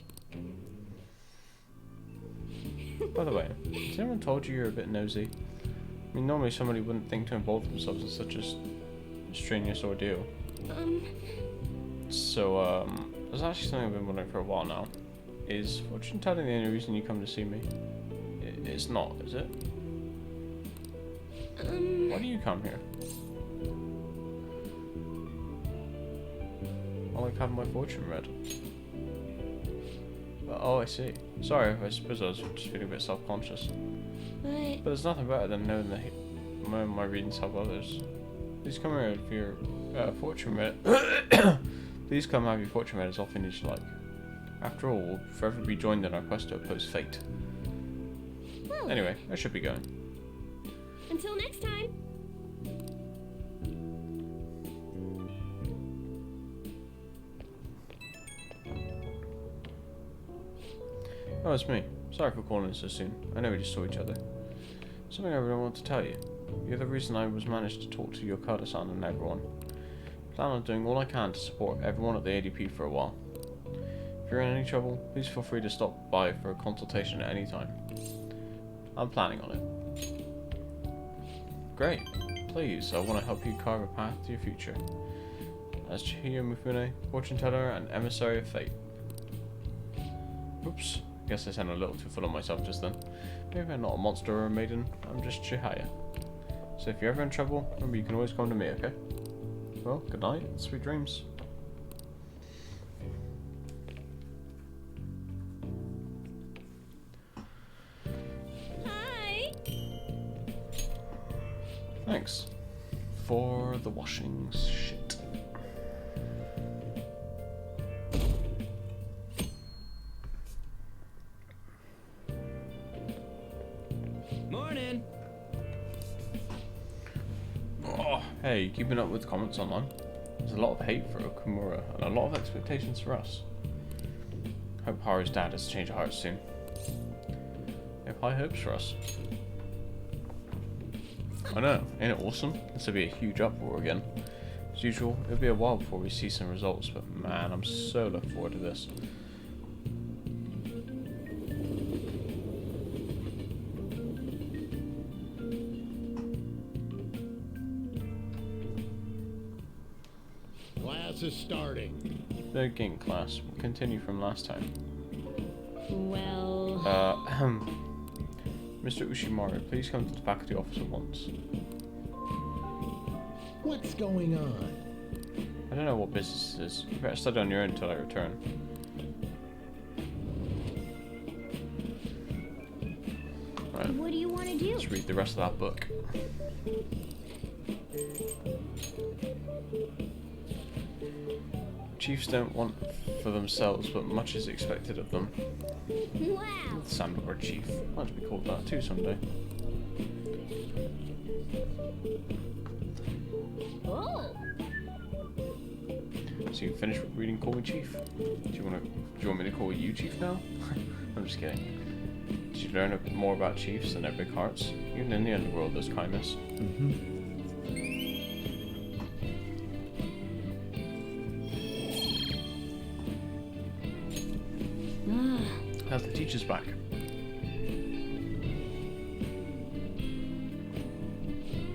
By the way, has anyone told you you're a bit nosy? I mean, normally somebody wouldn't think to involve themselves in such a strenuous ordeal. So, there's actually something I've been wondering for a while now. Is fortune telling the only reason you come to see me? It's not, is it? Why do you come here? I like having my fortune read. Oh, I see. Sorry, I suppose I was just feeling a bit self-conscious. But there's nothing better than knowing that my readings help others. Please come here for your fortune read. Please come have your fortune read as often as you like. After all, we'll forever be joined in our quest to oppose fate. Well, Anyway, I should be going. until next time. Oh, it's me. Sorry for calling so soon. I know we just saw each other. Something I really want to tell you. You're the reason I was managed to talk to your Kata-san and everyone. Plan on doing all I can to support everyone at the ADP for a while. If you're in any trouble, please feel free to stop by for a consultation at any time. I'm planning on it. Great. Please, I want to help you carve a path to your future. As Chihiyo Mifune, fortune teller and emissary of fate. Oops. Guess I sounded a little too full of myself just then. Maybe I'm not a monster or a maiden, I'm just Chihaya. So if you're ever in trouble, remember you can always come to me, okay? Well, good night, sweet dreams. Hi. Thanks. For the washing shit. Morning. Oh, hey, keeping up with comments online? There's a lot of hate for Okumura and a lot of expectations for us. Hope Haru's dad has changed heart soon. We have high hopes for us. I know, ain't it awesome? This will be a huge uproar again. As usual, it'll be a while before we see some results, but man, I'm so looking forward to this. Class is starting. Third game class will continue from last time. Well, Mr. Ushimaru, please come to the faculty office at once. What's going on? I don't know what business this is. You better study on your own until I return. Right, What do you want to do? let's read the rest of that book. Chiefs don't want for themselves, but much is expected of them. Wow. The Sandalwood Chief. I'd like to be called that too someday. Oh. So you finished reading Call Me Chief? Do you want me to call you Chief now? I'm just kidding. Did you learn a bit more about chiefs and their big hearts? Even in the underworld, there's kindness. How's the teachers back?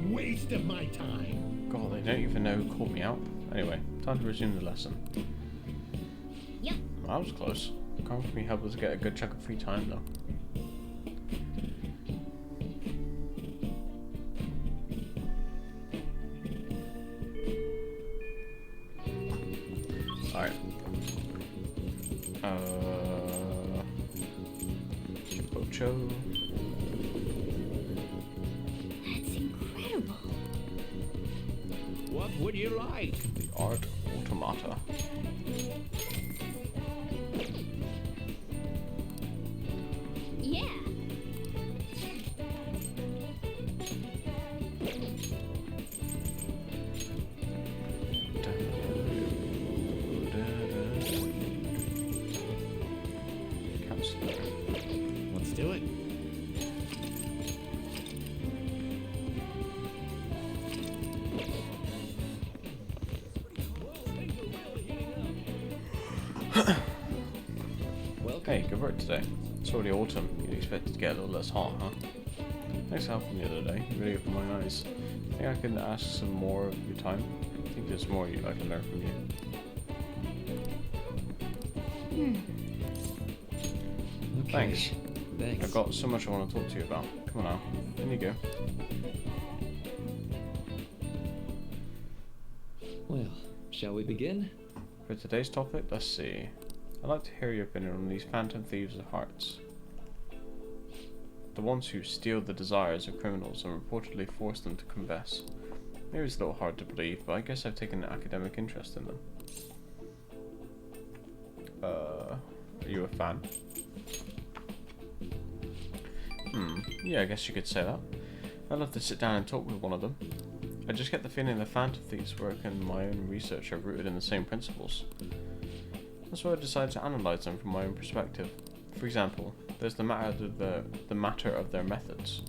Waste of my time. God, they don't even know who called me out. Anyway, time to resume the lesson. Yep. Well, that was close. Can't give me help us get a good chunk of free time though. show. That's incredible. What would you like? The Art Automata. Yeah. Counselor. Let's do it. Hey, good work today. It's already autumn. You'd expect it to get a little less hot, huh? Thanks for helping me the other day. You really opened my eyes. I think I can ask some more of your time. I think there's more I can learn from you. Okay. Thanks. Thanks. I've got so much I want to talk to you about. Come on now. In you go. Well, shall we begin? For today's topic, let's see. I'd like to hear your opinion on these phantom thieves of hearts. The ones who steal the desires of criminals and reportedly force them to confess. Maybe it's a little hard to believe, but I guess I've taken an academic interest in them. Are you a fan? Yeah, I guess you could say that. I'd love to sit down and talk with one of them. I just get the feeling the phantom thieves' work and my own research are rooted in the same principles. That's why I decided to analyze them from my own perspective. For example, there's the matter of their methods.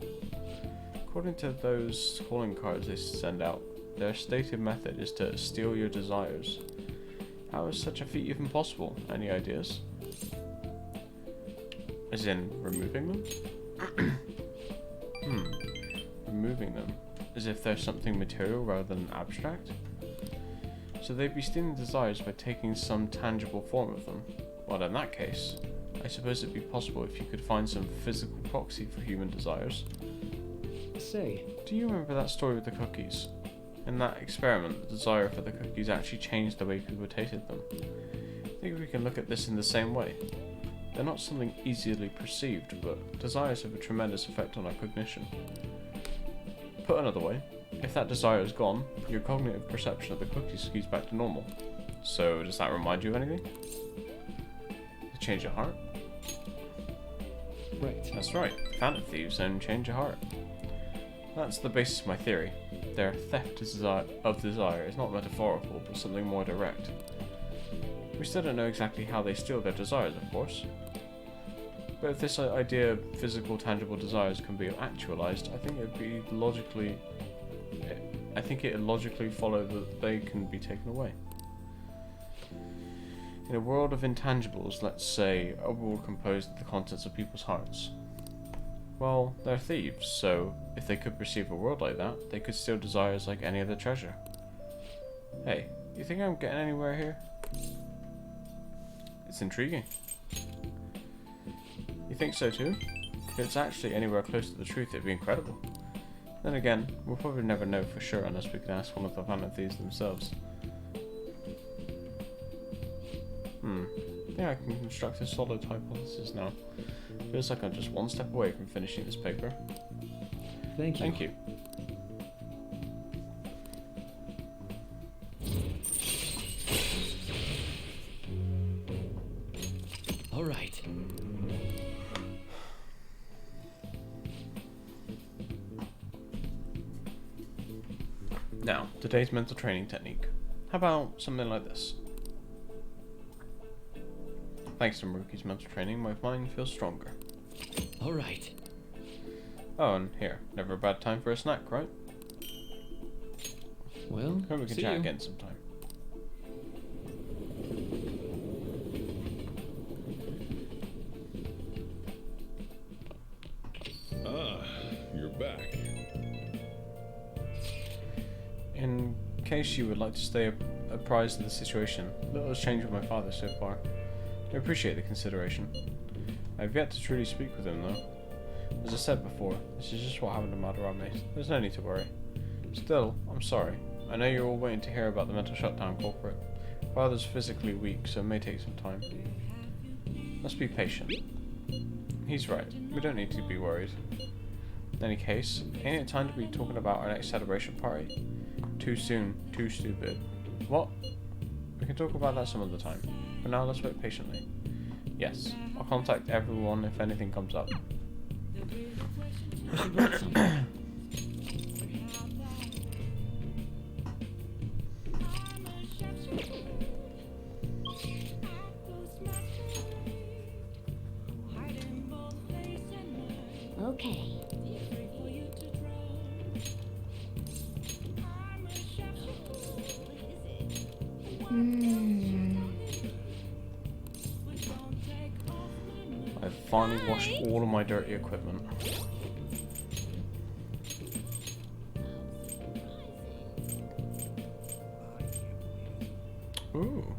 According to those calling cards they send out, their stated method is to steal your desires. How is such a feat even possible? Any ideas? As in, removing them? Removing them. As if they're something material rather than abstract? So they'd be stealing desires by taking some tangible form of them. Well, in that case, I suppose it'd be possible if you could find some physical proxy for human desires. Say, Do you remember that story with the cookies? In that experiment, the desire for the cookies actually changed the way people tasted them. I think we can look at this in the same way. They're not something easily perceived, but desires have a tremendous effect on our cognition. Put another way, if that desire is gone, your cognitive perception of the cookies skews back to normal. So, does that remind you of anything? The change of heart? right. That's right, phantom thieves and change of heart. That's the basis of my theory. Their theft of desire is not metaphorical, but something more direct. We still don't know exactly how they steal their desires, of course. But if this idea of physical, tangible desires can be actualized, I think it'd logically follow that they can be taken away. In a world of intangibles, let's say a world composed of the contents of people's hearts. Well, they're thieves, so if they could perceive a world like that, they could steal desires like any other treasure. Hey, you think I'm getting anywhere here? It's intriguing. You think so too? If it's actually anywhere close to the truth, it'd be incredible. Then again, we'll probably never know for sure unless we can ask one of the phantom thieves themselves. Yeah, I can construct a solid hypothesis now. Feels like I'm just one step away from finishing this paper. Thank you. Thank you. All right. Now, today's mental training technique. How about something like this? Thanks to Maruki's mental training, my mind feels stronger. All right. Oh, and here, never a bad time for a snack, right? Well, Hope we can see chat you. again sometime. Ah, you're back. In case you would like to stay apprised of the situation, little has changed with my father so far. I appreciate the consideration. I have yet to truly speak with him though. As I said before, this is just what happened to Madarame. There's no need to worry. Still, I'm sorry. I know you're all waiting to hear about the mental shutdown culprit. Father's physically weak, so it may take some time. Let's be patient. He's right. We don't need to be worried. In any case, ain't it time to be talking about our next celebration party? Too soon, too stupid. What? We can talk about that some other time. For now, let's wait patiently. Yes, I'll contact everyone if anything comes up. I should write something. Okay. I've finally washed all of my dirty equipment. Ooh.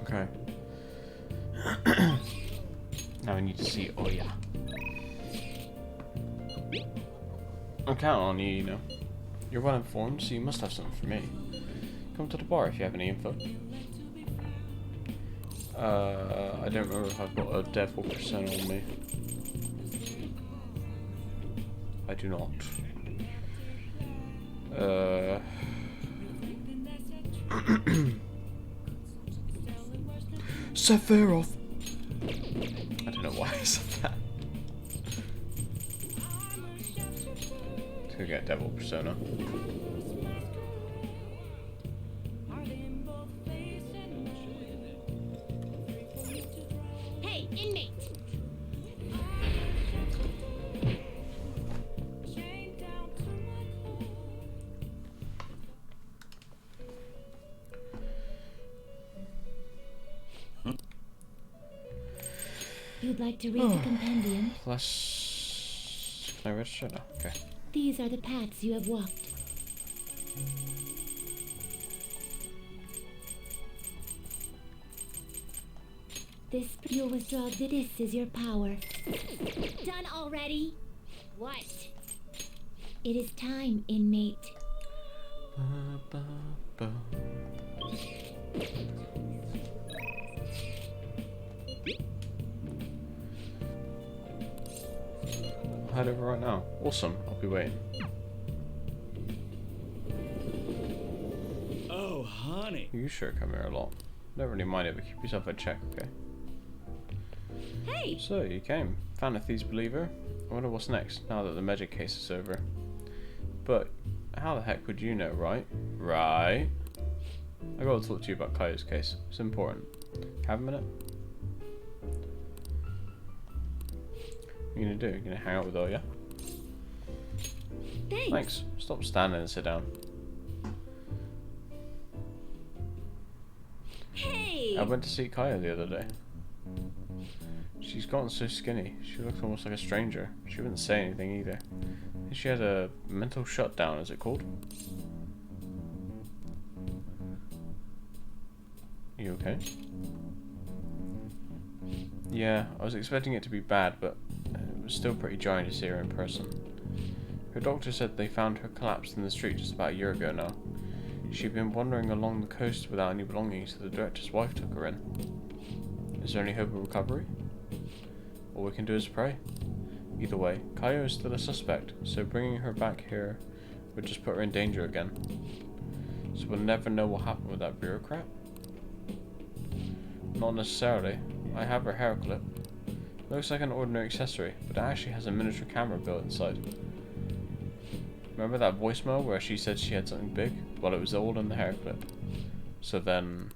Okay. Now I need to see Oya. I'm counting on you, you know. You're well informed, so you must have something for me. Come to the bar if you have any info. I don't remember if I've got a devil persona on me. I do not. Sephiroth! I don't know why I said that. To get devil persona. Hey, inmate! You'd like to read the compendium? Plus... Can I register now? Okay. These are the paths you have walked. You'll withdraw. This is your power. Done already? What? It is time, inmate. I'll head over right now. Awesome. I'll be waiting. Oh, honey. You sure come here a lot. Don't really mind it, but keep yourself in check, okay? Hey! So, you came. Found a thieves believer. I wonder what's next, now that the magic case is over. But, how the heck would you know, right? Right? I gotta talk to you about Kaio's case. It's important. Have a minute? What are you gonna do? You gonna hang out with Oya? Thanks. Stop standing and sit down. Hey! I went to see Kaio the other day. She's gotten so skinny. She looks almost like a stranger. She wouldn't say anything either. I think she had a mental shutdown, is it called? You okay? Yeah, I was expecting it to be bad, but it was still pretty jarring to see her in person. Her doctor said they found her collapsed in the street just about a year ago now. She'd been wandering along the coast without any belongings, so the director's wife took her in. Is there any hope of recovery? All we can do is pray. Either way, Kaio is still a suspect, so bringing her back here would just put her in danger again. So we'll never know what happened with that bureaucrat? Not necessarily. I have her hair clip. Looks like an ordinary accessory, but it actually has a miniature camera built inside. Remember that voicemail where she said she had something big? Well, it was all in the hair clip. So then...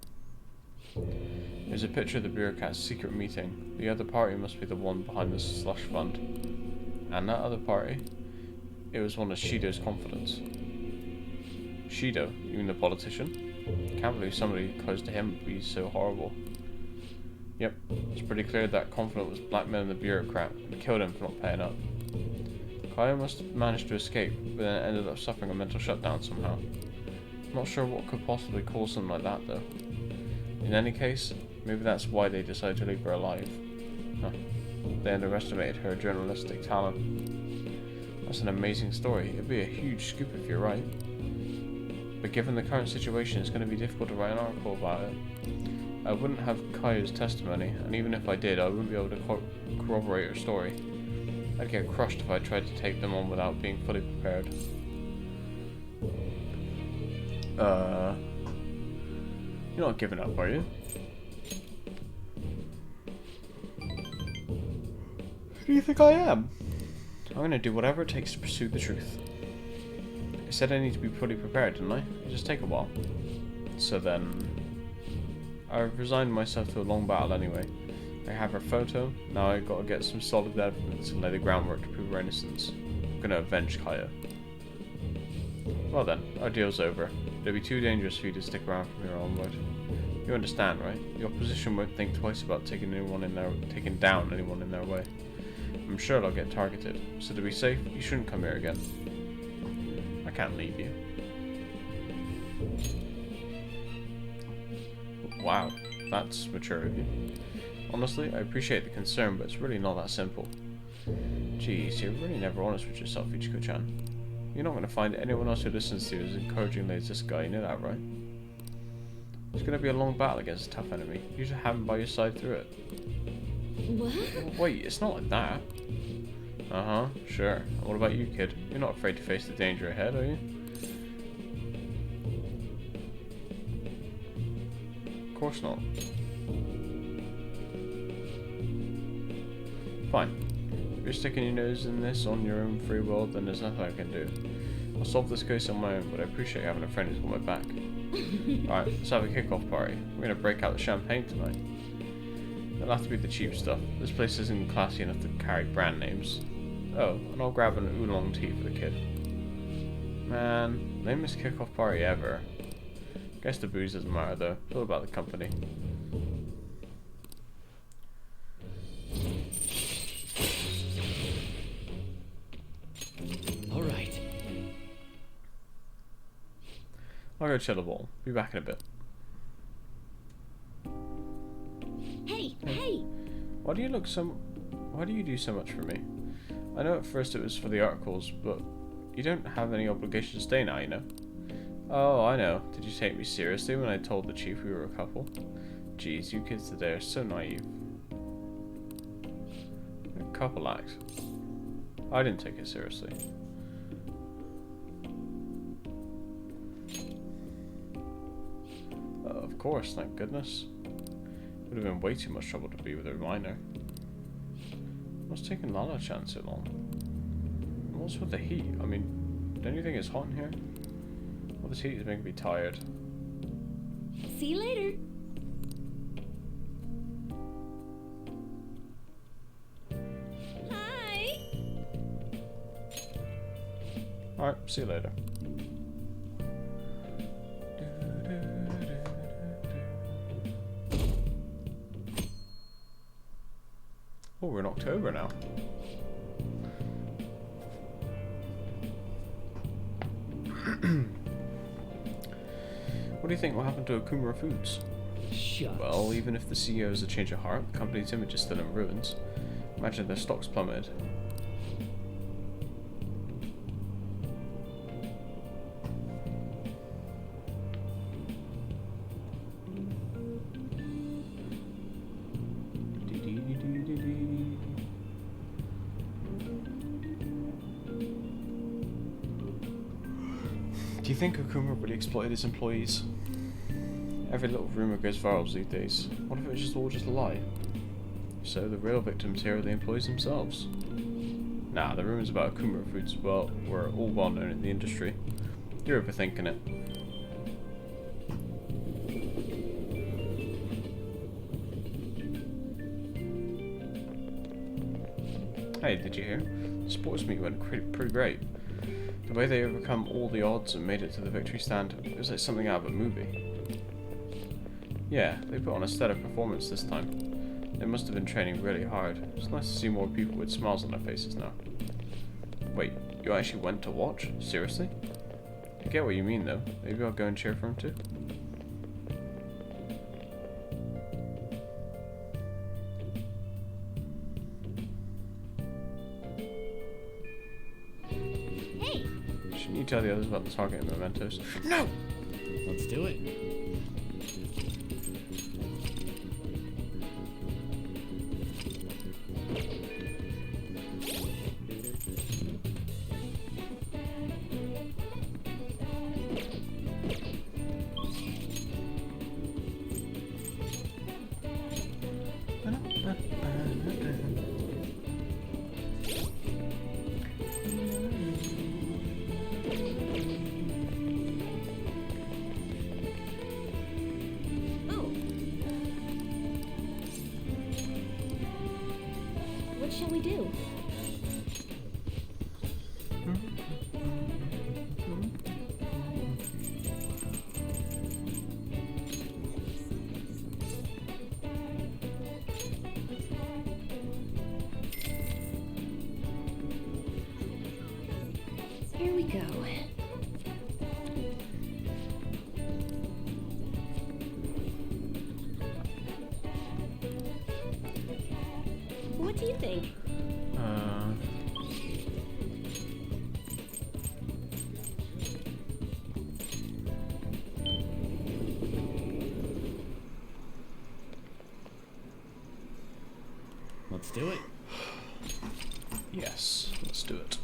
There's a picture of the bureaucrat's secret meeting. The other party must be the one behind the slush fund. And that other party? It was one of Shido's confidants. Shido? You mean the politician? Can't believe somebody close to him would be so horrible. Yep, it's pretty clear that confidant was blackmailing the bureaucrat and killed him for not paying up. Kaio must have managed to escape, but then ended up suffering a mental shutdown somehow. Not sure what could possibly cause something like that though. In any case, maybe that's why they decided to leave her alive. Huh. They underestimated her journalistic talent. That's an amazing story. It'd be a huge scoop if you're right. but given the current situation, it's going to be difficult to write an article about it. I wouldn't have Kaya's testimony, and even if I did, I wouldn't be able to corroborate her story. I'd get crushed if I tried to take them on without being fully prepared. You're not giving up, are you? Who do you think I am? I'm gonna do whatever it takes to pursue the truth. I said I need to be fully prepared, didn't I? It'll just take a while. So then, I've resigned myself to a long battle anyway. I have her photo, now I gotta get some solid evidence and lay the groundwork to prove her innocence. I'm gonna avenge Kaya. Well then, our deal's over. It'll be too dangerous for you to stick around from here onward. You understand, right? The opposition won't think twice about taking down anyone in their way. I'm sure they'll get targeted, so to be safe, you shouldn't come here again. I can't leave you. Wow, that's mature of you. Honestly, I appreciate the concern, but it's really not that simple. Jeez, you're really never honest with yourself, Ichiko-chan. You're not going to find anyone else who listens to you as encouragingly as this guy, you know that, right? It's going to be a long battle against a tough enemy. You should have him by your side through it. What? Wait, it's not like that. Uh-huh, sure. And what about you, kid? You're not afraid to face the danger ahead, are you? Of course not. Fine. If you're sticking your nose in this on your own free will, then there's nothing I can do. I'll solve this case on my own, but I appreciate having a friend who's got my back. Alright, let's have a kick-off party. We're gonna break out the champagne tonight. It'll have to be the cheap stuff. This place isn't classy enough to carry brand names. Oh, and I'll grab an oolong tea for the kid. Man, lamest kick-off party ever. Guess the booze doesn't matter though. It's all about the company. Alright. I'll go chill a ball. Be back in a bit. Hey! Why do you do so much for me? I know at first it was for the articles, but you don't have any obligation to stay now, you know. Oh, I know. Did you take me seriously when I told the chief we were a couple? Jeez, you kids today are so naive. A couple act. I didn't take it seriously. Of course, thank goodness. Would have been way too much trouble to be with a minor. What's taking Lala-chan so long? And what's with the heat? I mean, don't you think it's hot in here? Well, this heat is making me tired. See you later. Hi. Alright, see you later. Oh, we're in October now. What do you think will happen to Okumura Foods? Shucks. Well, even if the CEO has a change of heart, the company's image is still in ruins. Imagine their stocks plummeted. Do you think Okuma really exploited his employees? Every little rumour goes viral these days. What if it's all just a lie? So the real victims here are the employees themselves. Nah, the rumours about Okuma Foods were all well known in the industry. You're overthinking it. Hey, did you hear? The sports meet went pretty great. The way they overcome all the odds and made it to the victory stand, it was like something out of a movie. Yeah, they put on a stellar performance this time. They must have been training really hard. It's nice to see more people with smiles on their faces now. Wait, you actually went to watch? Seriously? I get what you mean though. Maybe I'll go and cheer for him too. tell the others about the target and mementos? No! Let's do it. What shall we do? Here we go. What do you think? Let's do it. Yes, let's do it.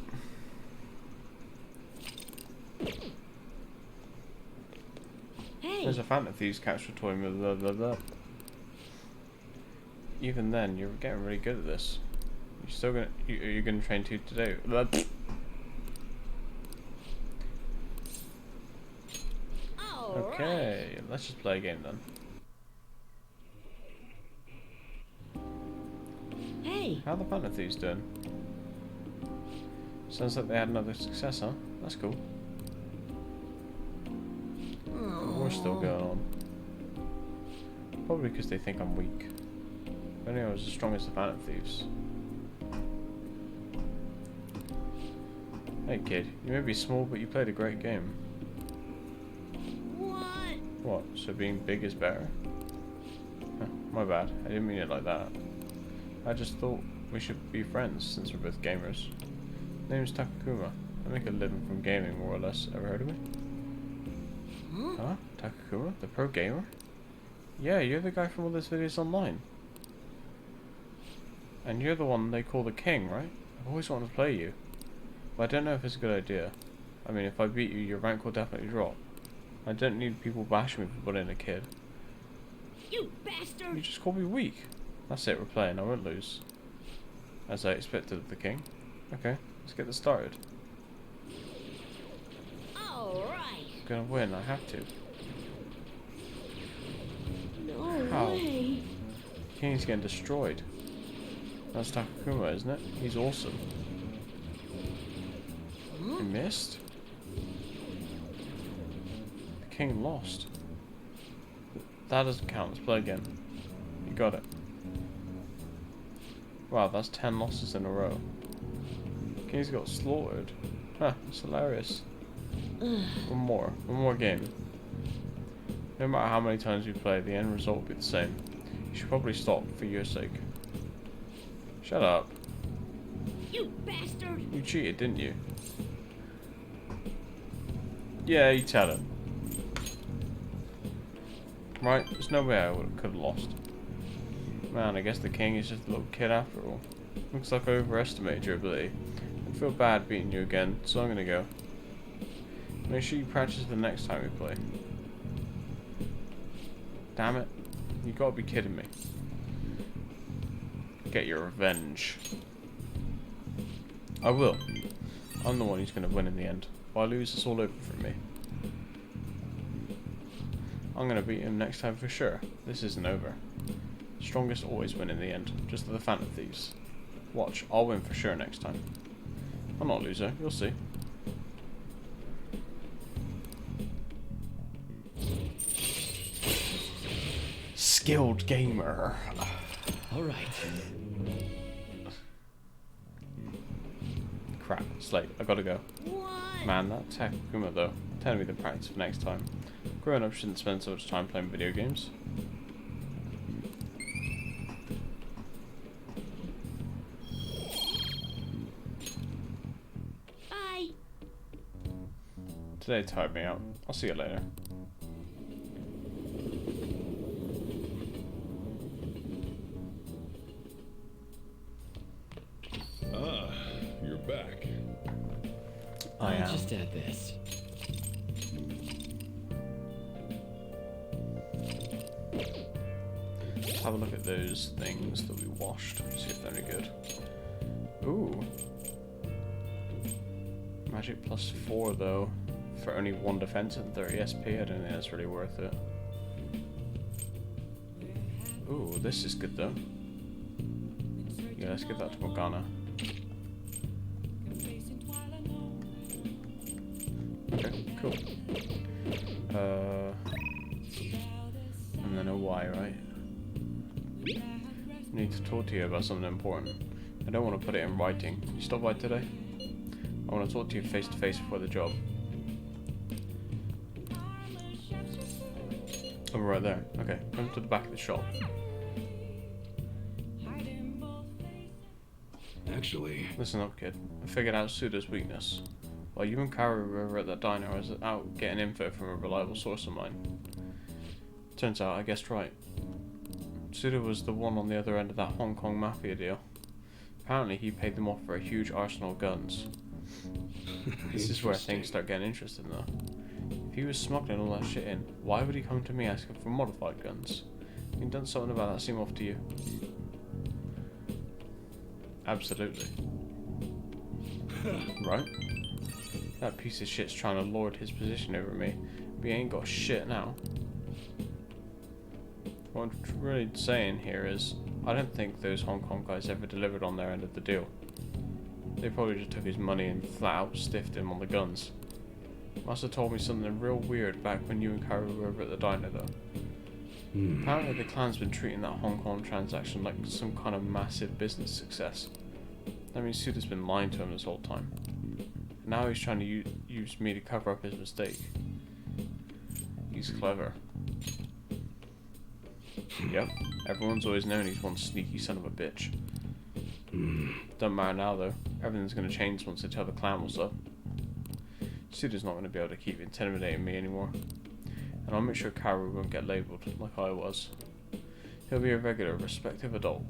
Hey! There's a Phantom Thieves capture toy, blah blah blah. Even then, you're getting really good at this. You're still gonna, you're gonna train to today. Okay, let's just play a game then. Hey! How are the Phantom Thieves doing? Sounds like they had another success, huh? That's cool. We're still going on. Probably because they think I'm weak. If only I was as strong as the Phantom Thieves. Hey kid, you may be small, but you played a great game. What? What? So being big is better? Huh, my bad. I didn't mean it like that. I just thought we should be friends since we're both gamers. Name's Takakuma. I make a living from gaming, more or less. Ever heard of me? Huh? Takakuma? The pro gamer? Yeah, you're the guy from all those videos online. And you're the one they call the king, right? I've always wanted to play you. But I don't know if it's a good idea. I mean, if I beat you, your rank will definitely drop. I don't need people bashing me for bullying a kid. You bastard! You just called me weak. That's it, we're playing. I won't lose. As I expected of the king. Okay, let's get this started. Alright! I'm gonna win, I have to. No How? way! King's getting destroyed. That's Takakuma, isn't it? He's awesome. He missed? The king lost. That doesn't count, let's play again. You got it. Wow, that's 10 losses in a row. King's got slaughtered. Huh, it's hilarious. One more game. No matter how many times we play, the end result will be the same. You should probably stop for your sake. Shut up. You bastard! You cheated, didn't you? Yeah, you tell him. Right, there's no way I could have lost. Man, I guess the king is just a little kid after all. Looks like I overestimated your ability. I feel bad beating you again, so I'm gonna go. Make sure you practice the next time we play. Damn it. You gotta be kidding me. Get your revenge. I will. I'm the one who's gonna win in the end. If I lose, it's all over for me. I'm gonna beat him next time for sure. This isn't over. Strongest always win in the end. Just the Phantom Thieves. Watch, I'll win for sure next time. I'm not a loser, you'll see. Skilled gamer. Alright. Crap, it's late. I gotta go. What? Man, that Takakuma though. Telling me the practice for next time. Grown up shouldn't spend so much time playing video games. Bye! Today tired me out. I'll see you later. Ah, you're back. I am. I'll just add this. Let's have a look at those things that we washed. See if they're any good. Ooh. Magic plus 4 though. For only 1 defense and 30 SP. I don't think that's really worth it. Ooh, this is good though. Yeah, let's give that to Morgana. Okay, cool. And then a Y, right? I need to talk to you about something important. I don't want to put it in writing. You stop by today? I want to talk to you face to face before the job. Oh, we're right there. Okay, come to the back of the shop. Actually, Listen up, kid. I figured out Suda's weakness. While you and Kara were over at that diner, I was out getting info from a reliable source of mine. Turns out I guessed right. Suda was the one on the other end of that Hong Kong mafia deal. Apparently he paid them off for a huge arsenal of guns. This is where things start getting interesting though. If he was smuggling all that shit in, why would he come to me asking for modified guns? Have you done something about that seem off to you? Absolutely. Right? That piece of shit's trying to lord his position over me, but he ain't got shit now. What I'm really saying here is, I don't think those Hong Kong guys ever delivered on their end of the deal. They probably just took his money and flat out stiffed him on the guns. Must have told me something real weird back when you and Kara were over at the diner though. Apparently the clan's been treating that Hong Kong transaction like some kind of massive business success. That means Suda's been lying to him this whole time. Now he's trying to use me to cover up his mistake. He's clever. Yep, everyone's always known he's one sneaky son of a bitch. Don't matter now though, everything's gonna change once they tell the clan what's up. Suda's not gonna be able to keep intimidating me anymore. And I'll make sure Karu won't get labelled like I was. He'll be a regular, respective adult.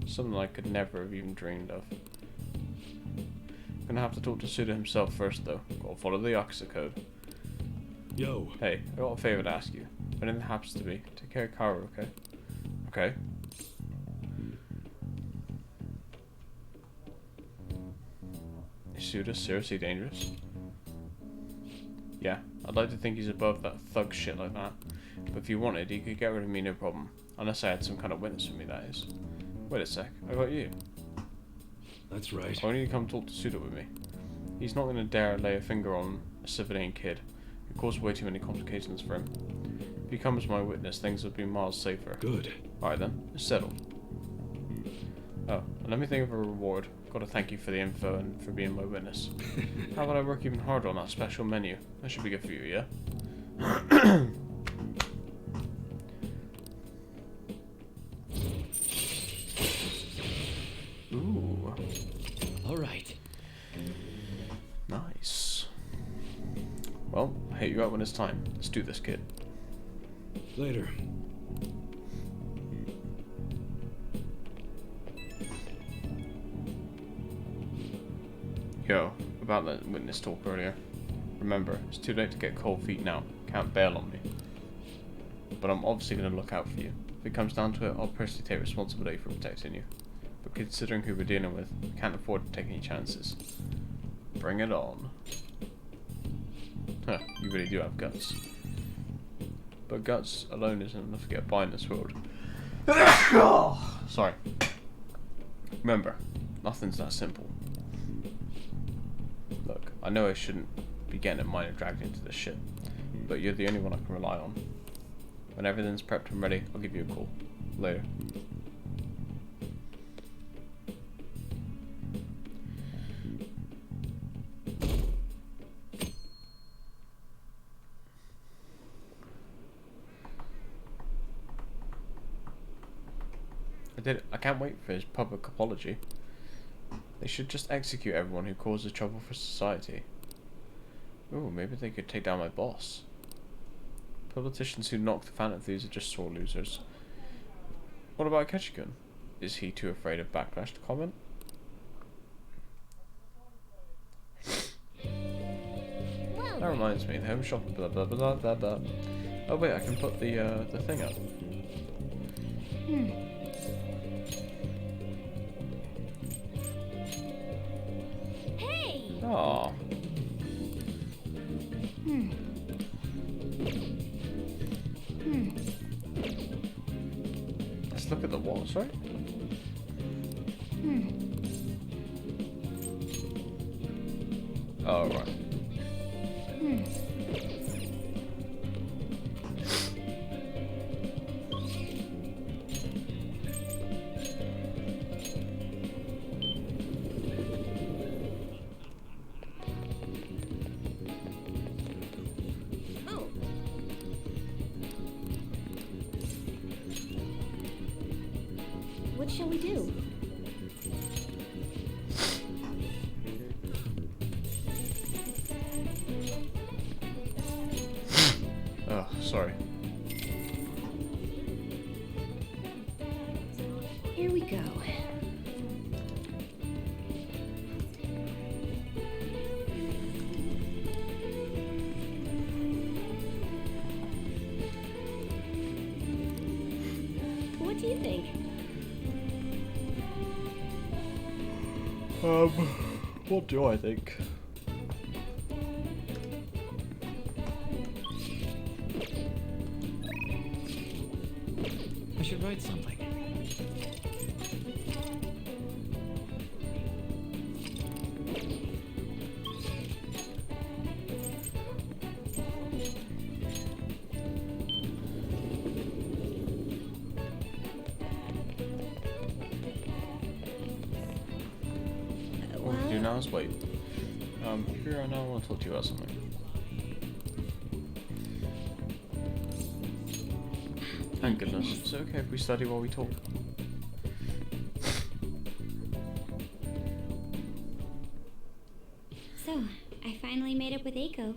Something I could never have even dreamed of. I'm gonna have to talk to Suda himself first though. Gotta follow the Yakuza code. yo, Hey, I got a favour to ask you. If anything happens to me, take care of Karu, okay? Okay? Is Suda seriously dangerous? Yeah, I'd like to think he's above that thug shit like that. But if you wanted, he could get rid of me no problem. Unless I had some kind of witness with me, that is. Wait a sec, I got you. that's right. I need to come talk to Suda with me. He's not going to dare lay a finger on a civilian kid. It caused way too many complications for him. If he comes my witness, things will be miles safer. Good. Alright then, it's settled. Oh, and let me think of a reward. Gotta thank you for the info and for being my witness. How about I work even harder on that special menu? That should be good for you, yeah? Ooh. All right. Nice. Well, I hit you up when it's time. Let's do this, kid. Later. Yo, about that witness talk earlier. Remember, it's too late to get cold feet now. Can't bail on me. But I'm obviously going to look out for you. If it comes down to it, I'll personally take responsibility for protecting you. But considering who we're dealing with, we can't afford to take any chances. Bring it on. Huh, you really do have guts. But guts alone isn't enough to get by in this world. Sorry. Remember, nothing's that simple. Look, I know I shouldn't be getting minor dragged into this shit, but you're the only one I can rely on. When everything's prepped and ready, I'll give you a call. Later. I can't wait for his public apology. They should just execute everyone who causes trouble for society. Ooh, maybe they could take down my boss. Politicians who knock the fan enthusiasts are just sore losers. What about Ketchikan? Is he too afraid of backlash to comment? That reminds me, the home shop, blah blah blah blah blah. Oh wait, I can put the thing up. Hey! Aww. Let's look at the walls, right? Oh, right. Oh. What shall we do? Oh, sorry. Here we go. What do you think? What do I think? I should write something. What we do now is wait. Here I now want to talk to you about something. Thank goodness. It's okay if we study while we talk. So, I finally made up with Aiko.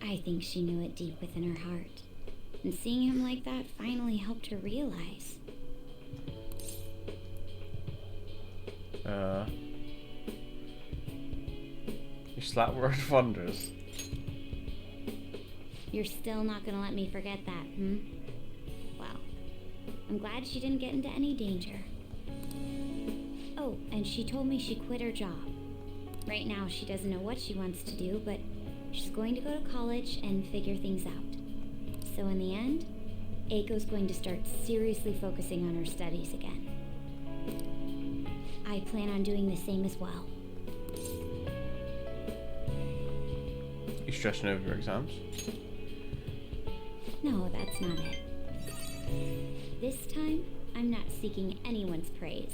I think she knew it deep within her heart. And seeing him like that finally helped her realize. You slap word wonders. You're still not gonna let me forget that, Well, I'm glad she didn't get into any danger. Oh, and she told me she quit her job. Right now, she doesn't know what she wants to do, but she's going to go to college and figure things out. So in the end, Aiko's going to start seriously focusing on her studies again. I plan on doing the same as well. You stressing over your exams? No, that's not it. This time, I'm not seeking anyone's praise,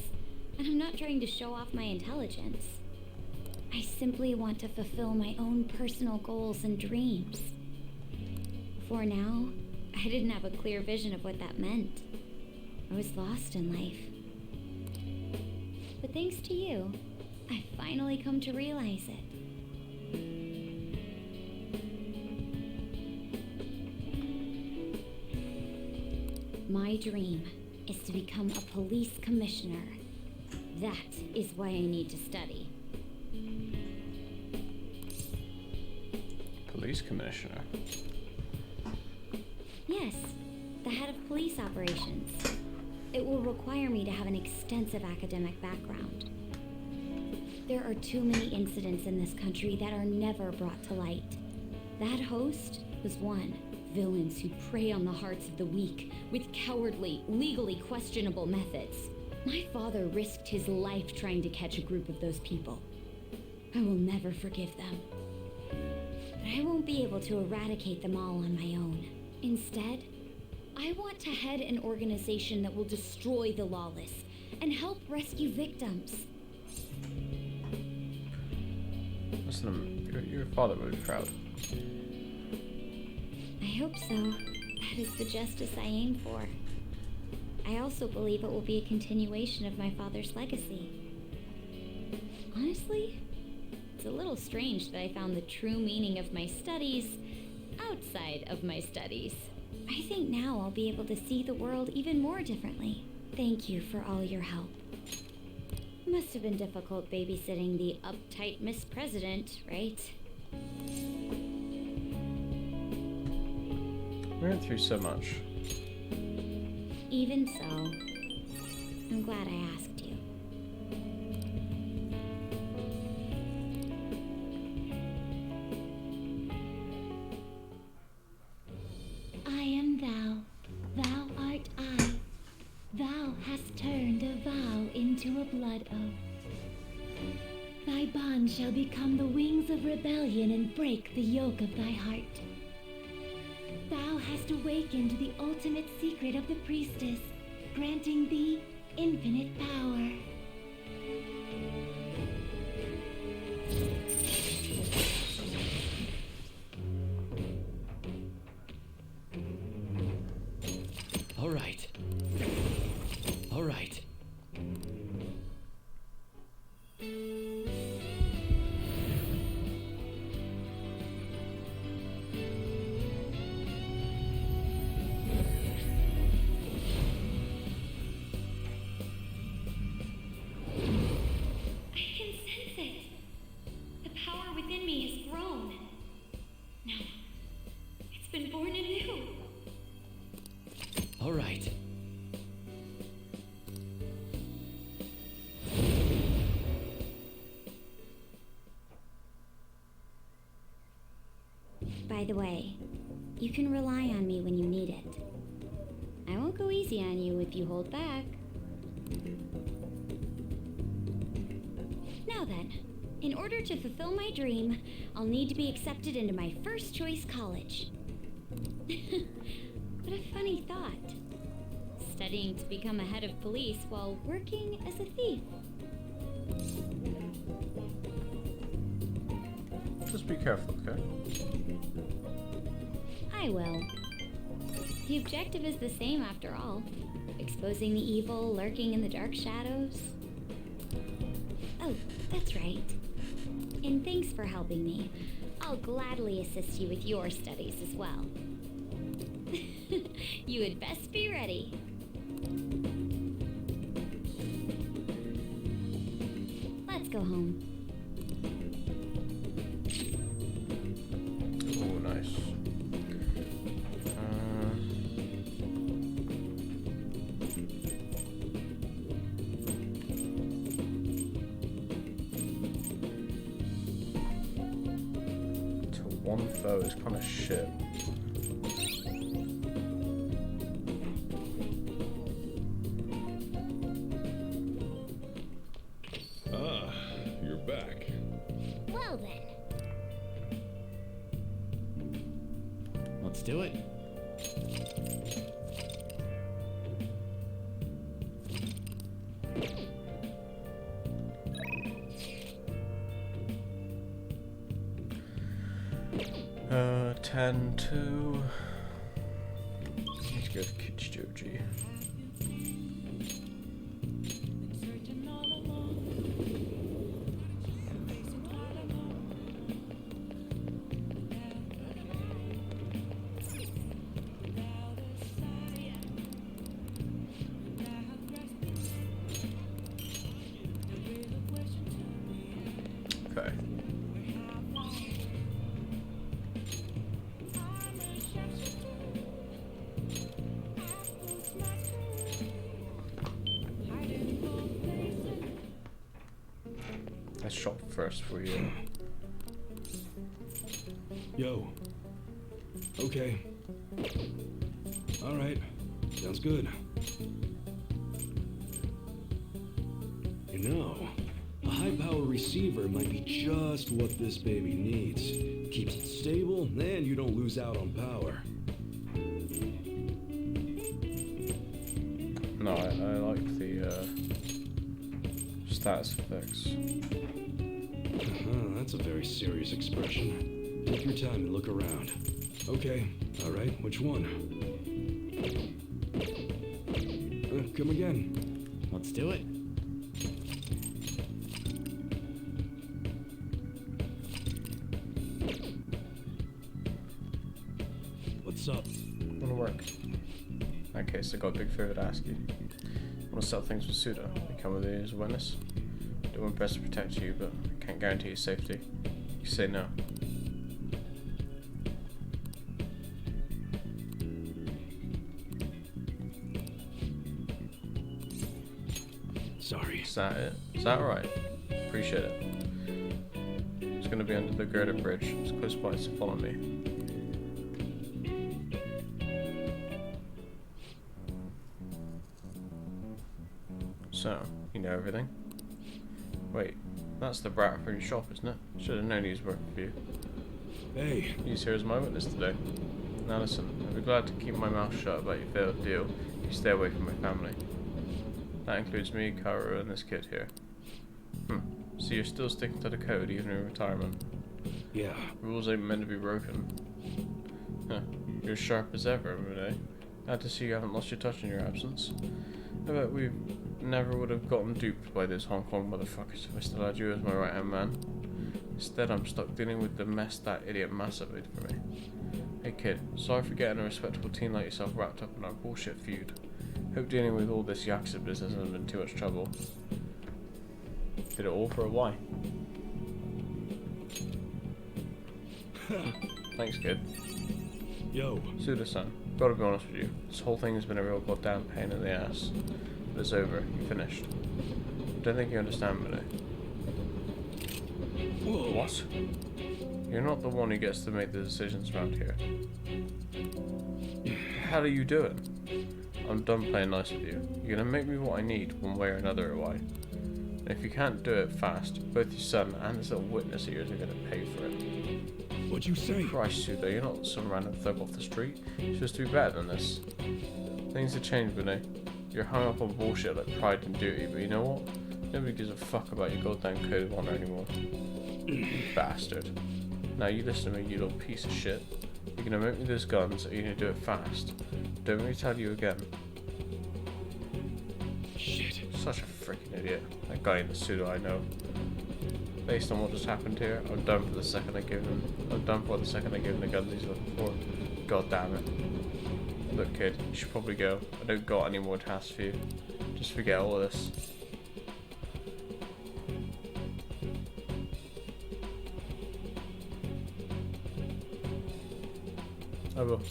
and I'm not trying to show off my intelligence. I simply want to fulfill my own personal goals and dreams. For now, I didn't have a clear vision of what that meant. I was lost in life. But thanks to you, I've finally come to realize it. My dream is to become a police commissioner. That is why I need to study. Police commissioner. Yes, the head of police operations. It will require me to have an extensive academic background. There are too many incidents in this country that are never brought to light. That host was one. Villains who prey on the hearts of the weak with cowardly, legally questionable methods. My father risked his life trying to catch a group of those people. I will never forgive them. But I won't be able to eradicate them all on my own. Instead, I want to head an organization that will destroy the lawless and help rescue victims. Listen, your father will be proud. I hope so. That is the justice I aim for. I also believe it will be a continuation of my father's legacy. Honestly, it's a little strange that I found the true meaning of my studies outside of my studies. I think now I'll be able to see the world even more differently. Thank you for all your help. Must have been difficult babysitting the uptight Miss President, right? We went through so much. Even so, I'm glad I asked you. I am thou, thou art I. Thou hast turned a vow into a blood oath. Thy bond shall become the wings of rebellion and break the yoke of thy heart. Thou hast awakened the ultimate secret of the priestess, granting thee infinite power. All right. All right. All right. By the way, you can rely on me when you need it. I won't go easy on you if you hold back. Now then, in order to fulfill my dream, I'll need to be accepted into my first choice college. What a funny thought. Studying to become a head of police while working as a thief. Just be careful, okay? I will. The objective is the same after all. Exposing the evil lurking in the dark shadows. Oh, that's right. And thanks for helping me. I'll gladly assist you with your studies as well. You had best be ready. Let's go home. Oh, nice. To one foe is kind of shit. Ah, you're back. Well then. Let's do it. Uh, 10-2. Let's go to Kichijoji. Searching all along. Facing all alone. Without a sign. Without resting. The real question to me. Okay. I'm a sharpshooter. Apples my career. Hiding both places. Let's shop first for you. Yo. Okay. All right. Sounds good. You know, a high-power receiver might be just what this baby needs. Keeps it stable, and you don't lose out on power. No, I like the status effects. That's a very serious expression. Take your time and look around. Okay. All right. Which one? Come again. Let's do it. What's up? Wanna work? In that case, I got a big favor to ask you. I wanna sell things with Suda. I come with you as a witness. Do my best to protect you, but I can't guarantee your safety. You say no. Sorry. Is that it? Is that right? Appreciate it. It's gonna be under the Gerda Bridge. It's close by, so follow me. So, you know everything? Wait, that's the brat from your shop, isn't it? Should have known he was working for you. Hey, He's here as my witness today. Now listen, I'd be glad to keep my mouth shut about your failed deal if you stay away from my family. That includes me, Kaoru, and this kid here. So you're still sticking to the code even in retirement? Yeah. Rules ain't meant to be broken. Huh. You're as sharp as ever, Renee. Glad to see you haven't lost your touch in your absence. I bet we never would have gotten duped by those Hong Kong motherfuckers if I still had you as my right-hand man. Instead, I'm stuck dealing with the mess that idiot Massa made for me. Hey kid, sorry for getting a respectable teen like yourself wrapped up in our bullshit feud. Hope dealing with all this Yakuza business hasn't been too much trouble. Did it all for a why? Thanks, kid. Yo. Suda-san, gotta be honest with you, this whole thing has been a real goddamn pain in the ass. But it's over, you finished. Don't think you understand me. What? You're not the one who gets to make the decisions around here. How do you do it? I'm done playing nice with you. You're gonna make me what I need, one way or another, or why? And if you can't do it fast, both your son and this little witness of yours are gonna pay for it. what'd you say? Christ, Suda, you're not some random thug off the street. You're supposed to be better than this. Things have changed, Vinay. You're hung up on bullshit like pride and duty, but you know what? Nobody gives a fuck about your goddamn code of honor anymore. You bastard. Now you listen to me, you little piece of shit. You're gonna make me those guns, or you're gonna do it fast. Don't let me tell you again. Shit. Such a freaking idiot. That guy in the suit I know. Based on what just happened here, I'm done for the second I give him. I'm done for the second I give him the guns he's looking for. God damn it. Look, kid, you should probably go. I don't got any more tasks for you. Just forget all of this. I will.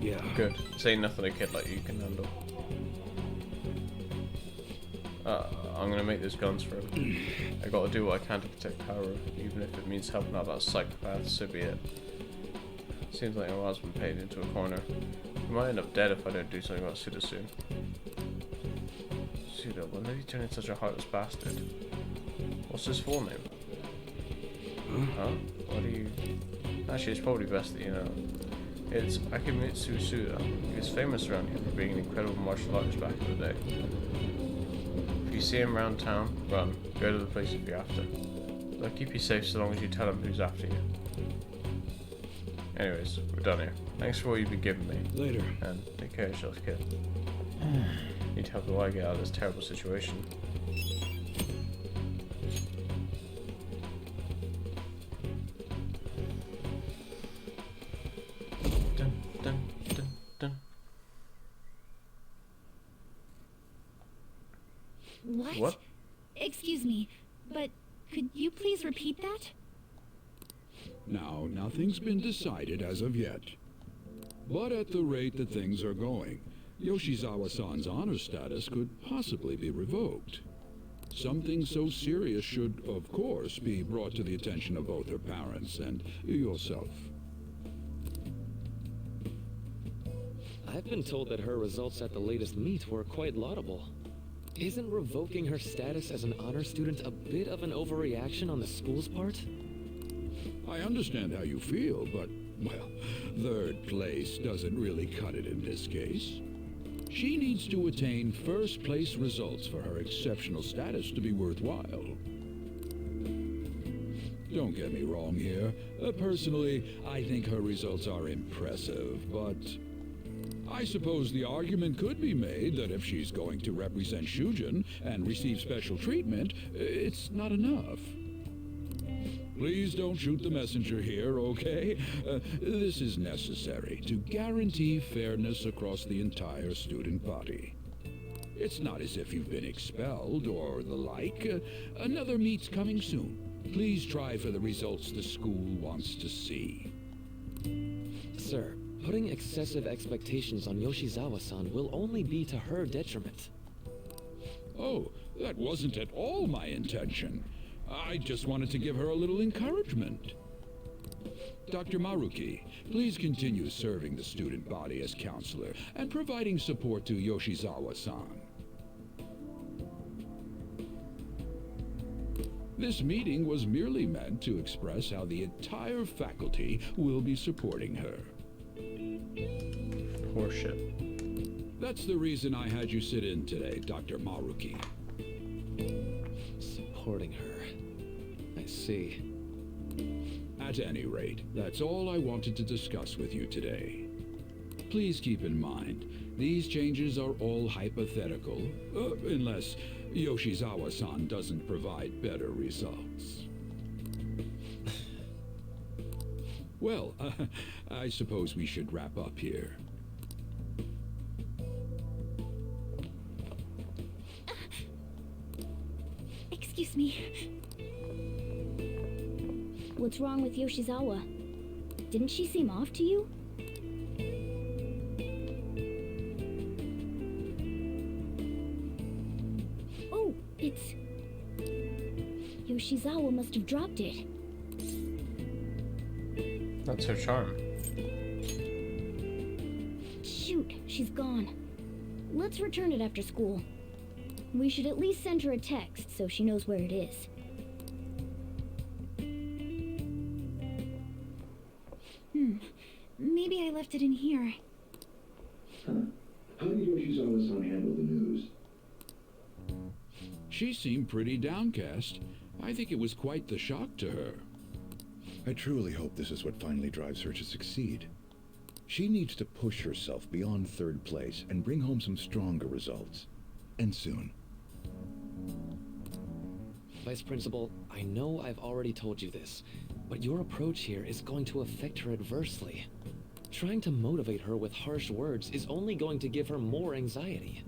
Yeah. Good. Say nothing a kid like you can handle. I'm gonna make those guns for him. I gotta do what I can to protect Kaoru, even if it means helping out that psychopath, so be it. Seems like my husband paid into a corner. He might end up dead if I don't do something about Suda soon. Suda, when did he turn into such a heartless bastard? What's his full name? Huh? What do you... Actually, it's probably best that you know. It's Akimitsu Suda. He was famous around here for being an incredible martial artist back in the day. If you see him around town, run. Go to the place if you have to. They'll keep you safe so long as you tell them who's after you. Anyways, we're done here. Thanks for what you've been giving me. Later. And take care of yourself, kid. Need help while I get out of this terrible situation. Dun, dun, dun, dun. What? Excuse me, but could you please repeat that? Now, nothing's been decided as of yet. But at the rate that things are going, Yoshizawa-san's honor status could possibly be revoked. Something so serious should, of course, be brought to the attention of both her parents and yourself. I've been told that her results at the latest meet were quite laudable. Isn't revoking her status as an honor student a bit of an overreaction on the school's part? I understand how you feel, but, well, third place doesn't really cut it in this case. She needs to attain first place results for her exceptional status to be worthwhile. Don't get me wrong here. Personally, I think her results are impressive, but I suppose the argument could be made that if she's going to represent Shujin and receive special treatment, it's not enough. Please don't shoot the messenger here, okay? This is necessary to guarantee fairness across the entire student body. It's not as if you've been expelled or the like. Another meet's coming soon. Please try for the results the school wants to see. Sir, putting excessive expectations on Yoshizawa-san will only be to her detriment. Oh, that wasn't at all my intention. I just wanted to give her a little encouragement. Dr. Maruki, please continue serving the student body as counselor and providing support to Yoshizawa-san. This meeting was merely meant to express how the entire faculty will be supporting her. Horseshit. That's the reason I had you sit in today, Dr. Maruki. Supporting her. I see. At any rate, that's all I wanted to discuss with you today. Please keep in mind, these changes are all hypothetical, unless Yoshizawa-san doesn't provide better results. Well, I suppose we should wrap up here. Excuse me. What's wrong with Yoshizawa? Didn't she seem off to you? Oh, it's... Yoshizawa must have dropped it. That's her charm. Shoot, she's gone. Let's return it after school. We should at least send her a text so she knows where it is. Maybe I left it in here. How did Yoshizawa-san handle the news? She seemed pretty downcast. I think it was quite the shock to her. I truly hope this is what finally drives her to succeed. She needs to push herself beyond third place and bring home some stronger results. And soon. Vice Principal, I know I've already told you this, but your approach here is going to affect her adversely. Trying to motivate her with harsh words is only going to give her more anxiety.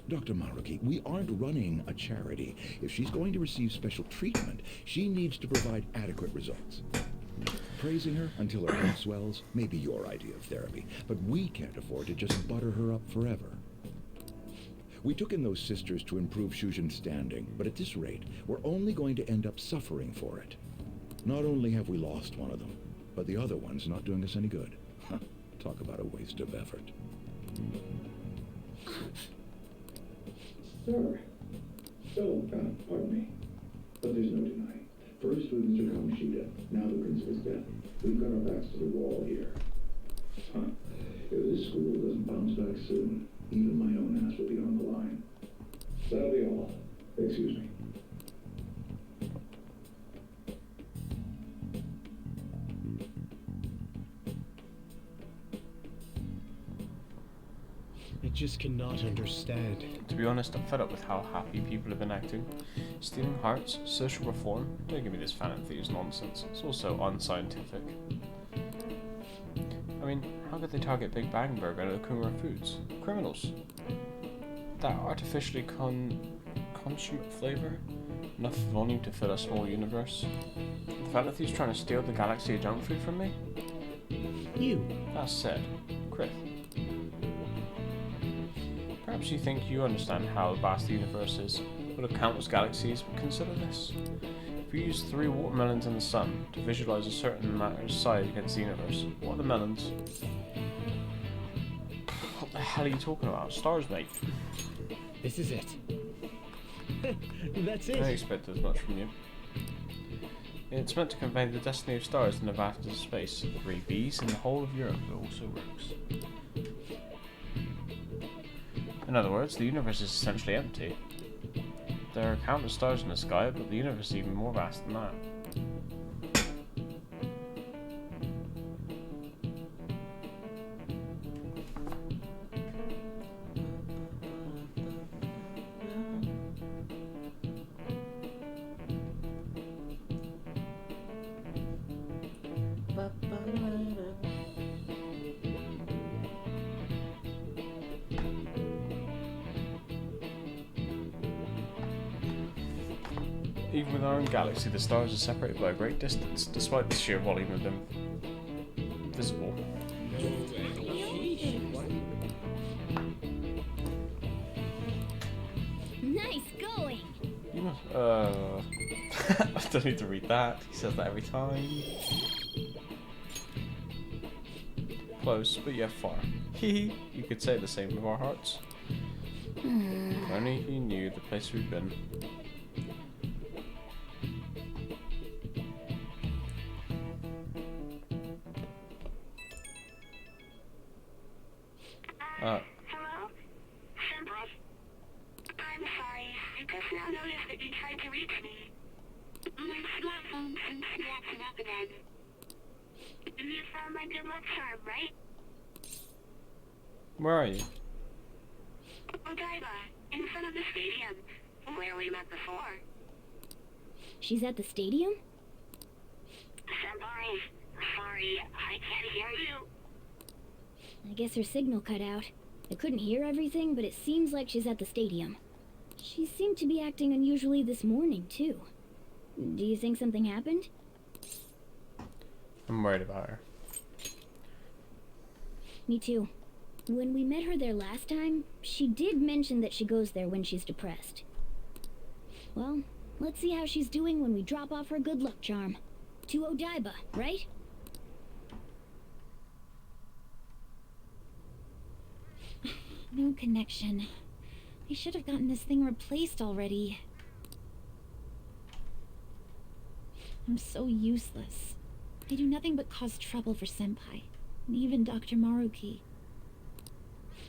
Dr. Maruki, we aren't running a charity. If she's going to receive special treatment, she needs to provide adequate results. Praising her until her head swells may be your idea of therapy, but we can't afford to just butter her up forever. We took in those sisters to improve Shujin's standing, but at this rate, we're only going to end up suffering for it. Not only have we lost one of them, but the other one's not doing us any good. Talk about a waste of effort. Sir. Pardon me. But there's no denying. First with Mr. Kamoshida, now the principal's death. We've got our backs to the wall here. If this school doesn't bounce back soon, even my own ass will be on the line. That'll be all. Excuse me. I just cannot understand. To be honest, I'm fed up with how happy people have been acting. Stealing hearts, social reform, don't give me this fan enthused nonsense. It's also unscientific. I mean, how could they target Big Bang Burger and Okuma Foods? Criminals. That artificially consummate flavor? Enough volume to fill a small universe? The fan enthused trying to steal the galaxy of junk food from me? You. That said, Chris. Perhaps you think you understand how vast the universe is, but of countless galaxies, but consider this. If you use 3 watermelons in the sun to visualize a certain matter's size against the universe, what are the melons? What the hell are you talking about? Stars, mate. This is it. That's it. I expect as much from you. It's meant to convey the destiny of stars in the vastness of space. 3 Bs in the whole of Europe it also works. In other words, the universe is essentially empty. There are countless stars in the sky, but the universe is even more vast than that. Even with our own galaxy, the stars are separated by a great distance, despite the sheer volume of them visible. Nice going. You must, I don't need to read that. He says that every time. Close, but yet far. Hee. You could say the same of our hearts. If only he knew the place we've been. Hello? Senpai? I'm sorry. I just now noticed that you tried to reach me. My smartphone seems to be acting up again. You found my good luck charm, right? Where are you? Odaiba, in front of the stadium, where we met before. She's at the stadium? Senpai, sorry, I can't hear you. I guess her signal cut out. I couldn't hear everything, but it seems like she's at the stadium. She seemed to be acting unusually this morning, too. Do you think something happened? I'm worried about her. Me too. When we met her there last time, she did mention that she goes there when she's depressed. Well, let's see how she's doing when we drop off her good luck charm. To Odaiba, right? No connection. I should have gotten this thing replaced already. I'm so useless. I do nothing but cause trouble for Senpai, and even Dr. Maruki.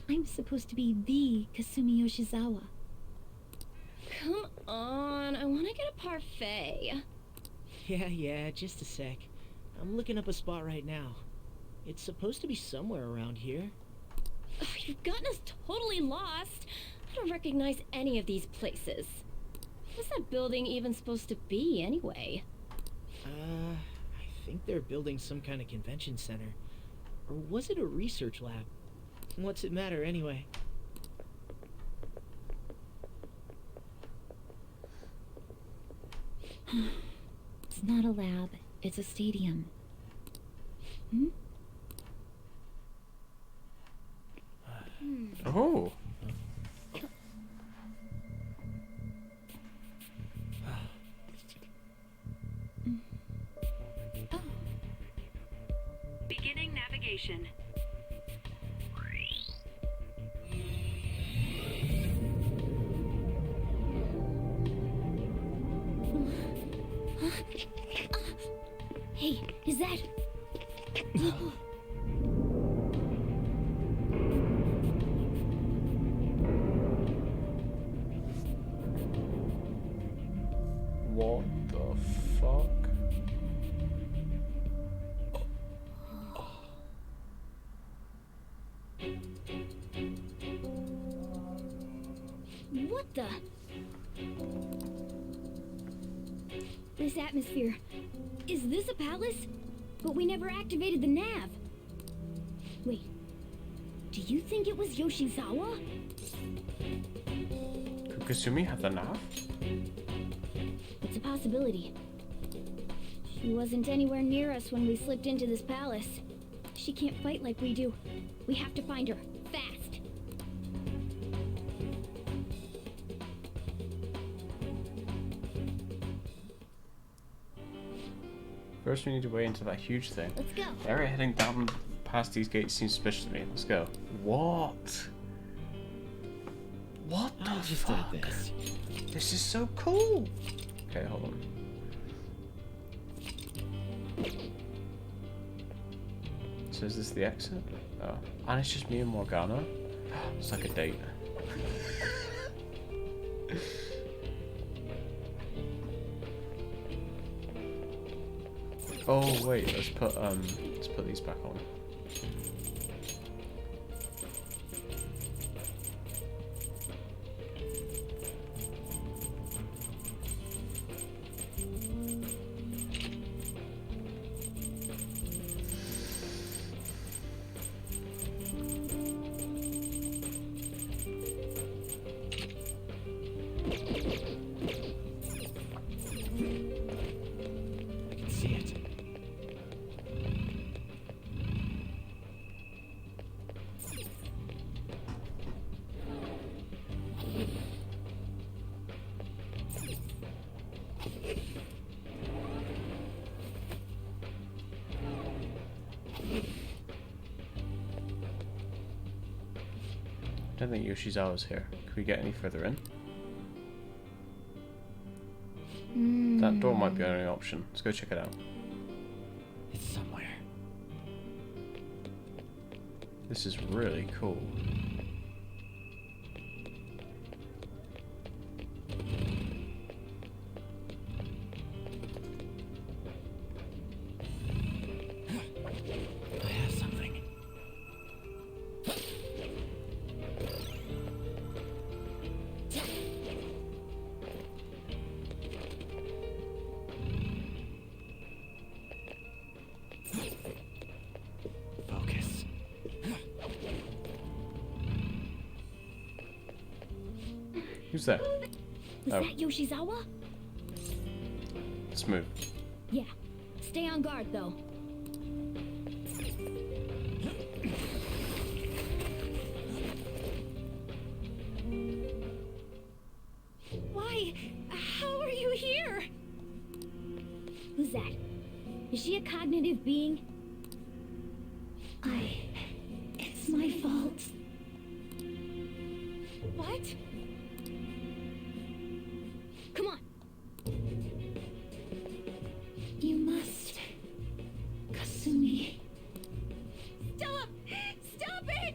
I'm supposed to be the Kasumi Yoshizawa. Come on, I want to get a parfait. Yeah, just a sec. I'm looking up a spot right now. It's supposed to be somewhere around here. Oh, you've gotten us totally lost. I don't recognize any of these places. What's that building even supposed to be, anyway? I think they're building some kind of convention center. Or was it a research lab? What's it matter, anyway? It's not a lab, it's a stadium. Hmm? Oh. Beginning navigation. Hey, is that... What the fuck? What the... This atmosphere... Is this a palace? But we never activated the nav. Wait. Do you think it was Yoshizawa? Could Kasumi have the nav? It's a possibility. She wasn't anywhere near us when we slipped into this palace. She can't fight like we do. We have to find her. Fast! First, we need to wade into that huge thing. Let's go. The area heading down past these gates seems suspicious to me. Let's go. What? What the fuck? This is so cool. Okay, hold on. So is this the exit? Oh, and it's just me and Morgana. It's like a date. Oh wait, let's put these back on. I don't think Yoshizawa's here. Can we get any further in? That door might be our only option. Let's go check it out. It's somewhere. This is really cool. I have something. Focus. Who's there? Was Oh, that Yoshizawa? let's move. Yeah. Stay on guard, though. Why? How are you here? Who's that? Is she a cognitive being? It's my fault. What? Come on. You must. Kasumi. Stop! Stop it!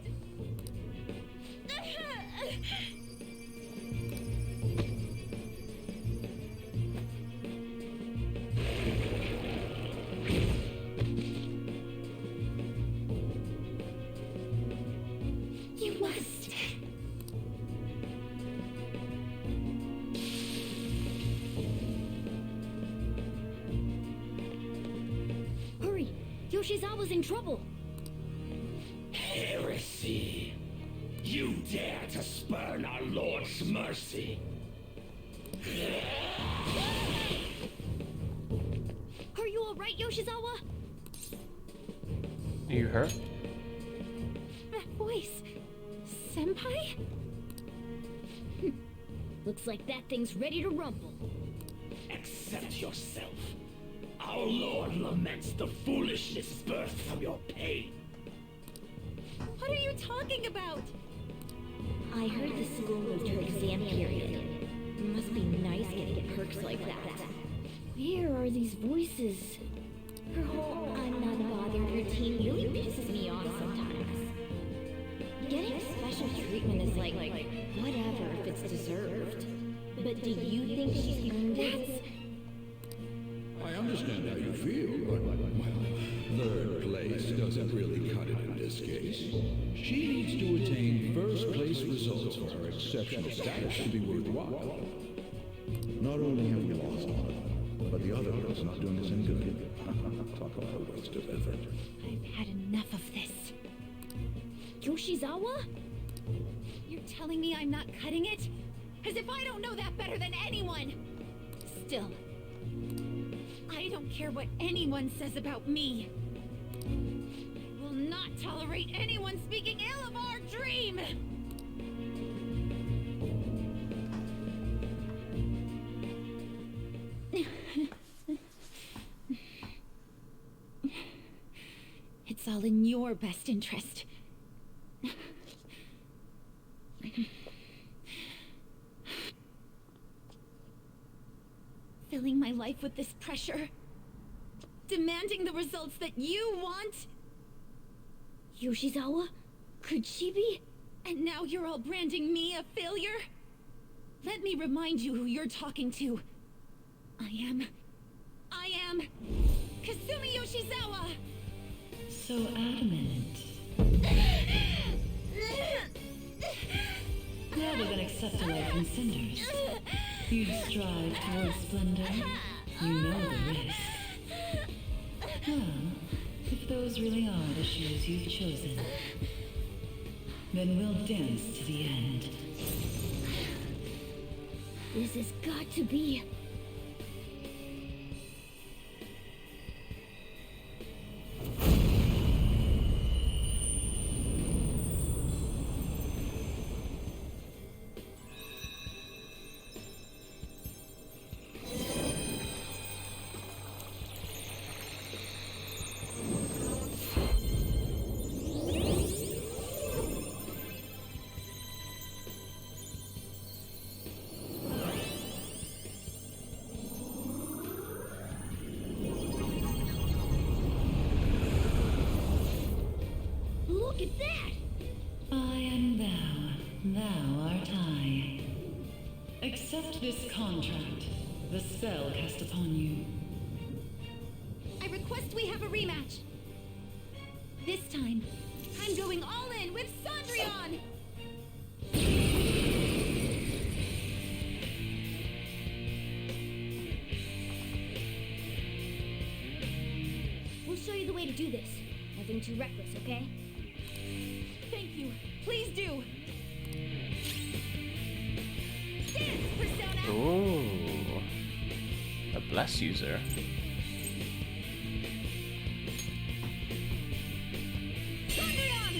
You must. Hurry! Yoshizawa's in trouble! Heresy! You dare to spurn our Lord's mercy! Are you alright, Yoshizawa? Are you hurt? That voice. Senpai? Looks like that thing's ready to rumble. Accept yourself. Our Lord laments the foolishness birthed from your pain. What are you talking about? I heard the school moved her exam period. It must be nice getting perks like that. Where are these voices? Her whole I'm not bothered routine really pisses me off sometimes. Getting special treatment is like whatever if it's deserved. But do you think she's earned it? I understand how you feel, but, well, third place doesn't really cut it in this case. She needs to attain first place results for her exceptional status to be worthwhile. Not only have we lost one, but the other girl's not doing us any good. Talk about a waste of effort. I've had enough of this. Yoshizawa? You're telling me I'm not cutting it? As if I don't know that better than anyone! Still, I don't care what anyone says about me. I will not tolerate anyone speaking ill of our dream! It's all in your best interest. Filling my life with this pressure. Demanding the results that you want. Yoshizawa? Could she be? And now you're all branding me a failure? Let me remind you who you're talking to. I am Kasumi Yoshizawa! So adamant. Rather than accept a life in cinders, you strive towards splendor. You know the risk. Well, if those really are the shoes you've chosen, then we'll dance to the end. This has got to be... Look at that! I am thou, thou art I. Accept this contract, the spell cast upon you. I request we have a rematch. This time, I'm going all in with Cendrillon! We'll show you the way to do this. Nothing too reckless, okay? Thank you. Please do. Dance, Persona! Ooh. A bless user. Cendrillon!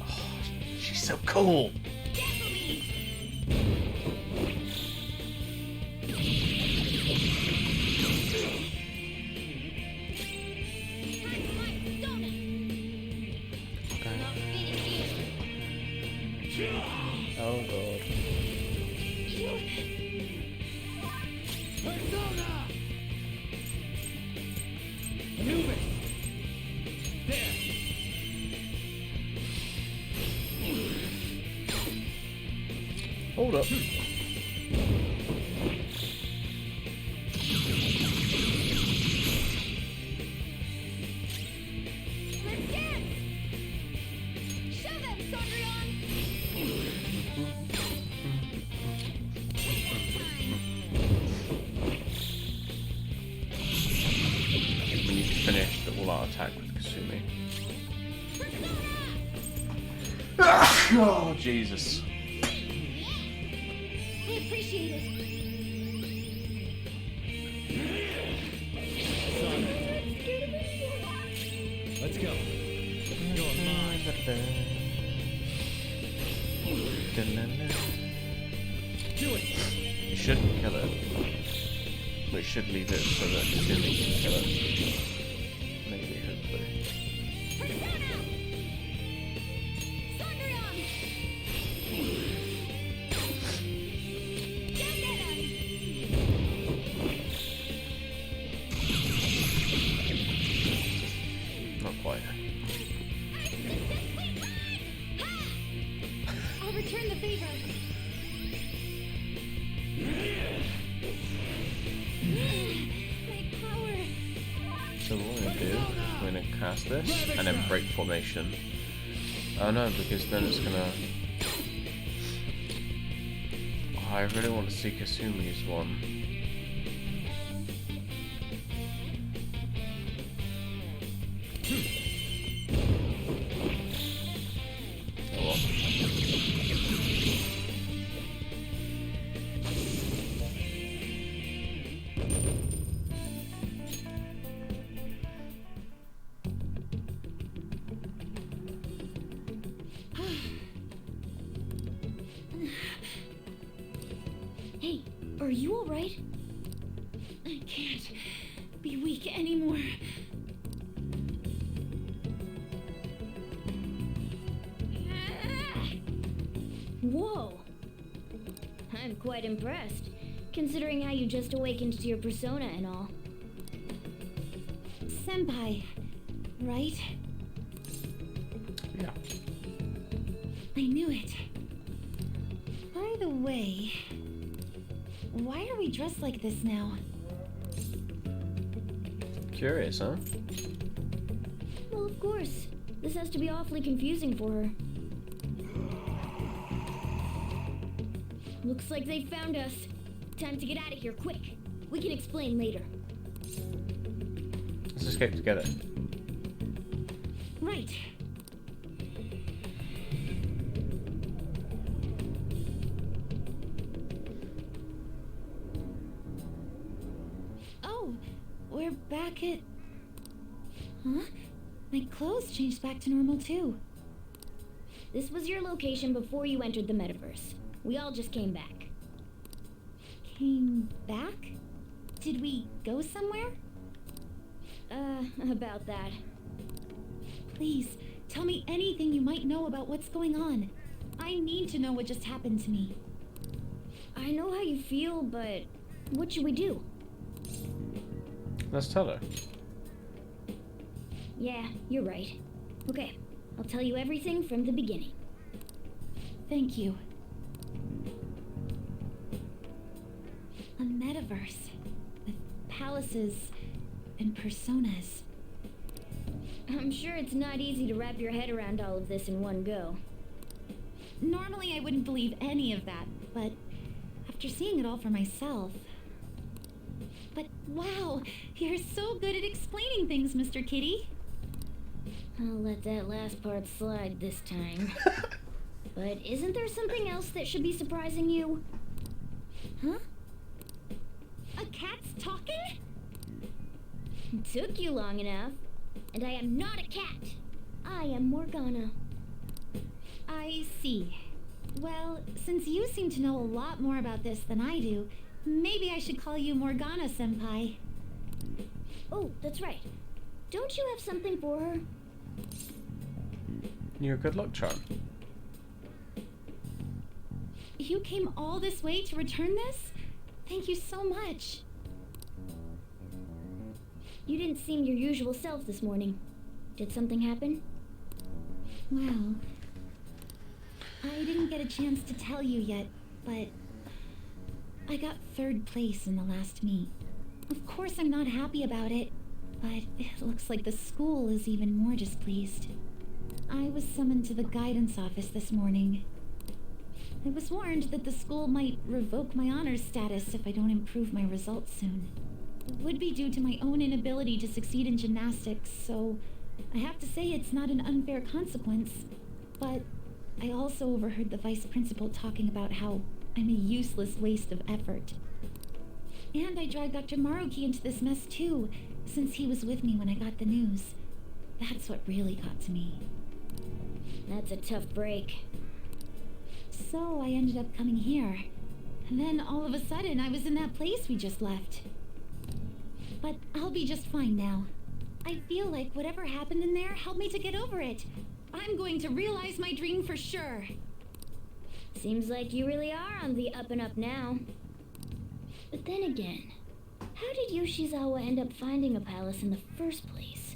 Oh, she's so cool. Oh god. Persona! Anubis! There! Hold up. Let's dance! Show them, Cendrillon! We need to finish the all-out attack with Kasumi. Oh, Jesus. I appreciate it. Let's go. You're mine. Do it. You shouldn't kill it. We should leave it so that Kasumi can kill it. Maybe, hopefully. Not quite. I'll return the favor. My power. So what we're gonna do, we're gonna cast this and then break formation. Oh no, because then it's gonna... Oh, I really want to see Kasumi's one. Oh well. Hey, are you alright? I can't be weak anymore. Whoa! I'm quite impressed, considering how you just awakened to your persona and all. Senpai, right? Yeah. I knew it. By the way, why are we dressed like this now? Curious, huh? Well, of course. This has to be awfully confusing for her. Looks like they found us. Time to get out of here, quick. We can explain later. Let's escape together. Right. Oh, we're back at... Huh? My clothes changed back to normal too. This was your location before you entered the metaverse. We all just came back. Came back? Did we go somewhere? About that. Please, tell me anything you might know about what's going on. I need to know what just happened to me. I know how you feel, but what should we do? Let's tell her. Yeah, you're right. Okay, I'll tell you everything from the beginning. Thank you. A metaverse with palaces and personas. I'm sure it's not easy to wrap your head around all of this in one go. Normally I wouldn't believe any of that, but after seeing it all for myself... But wow, you're so good at explaining things, Mr. Kitty. I'll let that last part slide this time. But isn't there something else that should be surprising you? Huh? A cat's talking? Took you long enough. And I am not a cat. I am Morgana. I see. Well, since you seem to know a lot more about this than I do, maybe I should call you Morgana-senpai. Oh, that's right. Don't you have something for her? Your good luck charm. You came all this way to return this? Thank you so much. You didn't seem your usual self this morning. Did something happen? Well, I didn't get a chance to tell you yet, but I got 3rd place in the last meet. Of course I'm not happy about it, but it looks like the school is even more displeased. I was summoned to the guidance office this morning. I was warned that the school might revoke my honors status if I don't improve my results soon. It would be due to my own inability to succeed in gymnastics, so I have to say it's not an unfair consequence. But I also overheard the vice principal talking about how I'm a useless waste of effort. And I dragged Dr. Maruki into this mess too, since he was with me when I got the news. That's what really got to me. That's a tough break. So I ended up coming here. And then all of a sudden I was in that place we just left. But I'll be just fine now. I feel like whatever happened in there helped me to get over it. I'm going to realize my dream for sure. Seems like you really are on the up and up now. But then again, how did Yoshizawa end up finding a palace in the first place?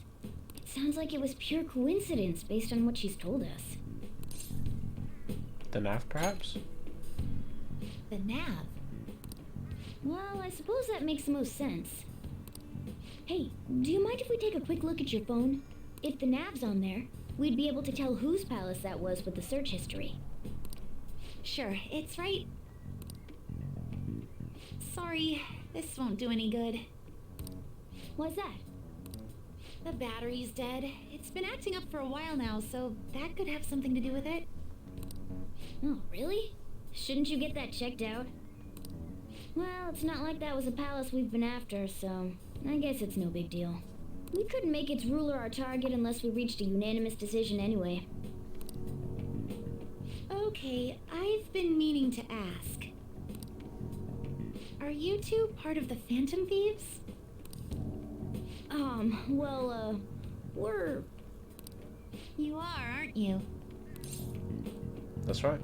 It sounds like it was pure coincidence based on what she's told us. The nav, perhaps? The nav? Well, I suppose that makes the most sense. Hey, do you mind if we take a quick look at your phone? If the nav's on there, we'd be able to tell whose palace that was with the search history. Sure, it's right. Sorry, this won't do any good. Why's that? The battery's dead. It's been acting up for a while now, so that could have something to do with it. Oh, really? Shouldn't you get that checked out? Well, it's not like that was a palace we've been after, so I guess it's no big deal. We couldn't make its ruler our target unless we reached a unanimous decision anyway. Okay, I've been meaning to ask. Are you two part of the Phantom Thieves? Well, we're... You are, aren't you? That's right.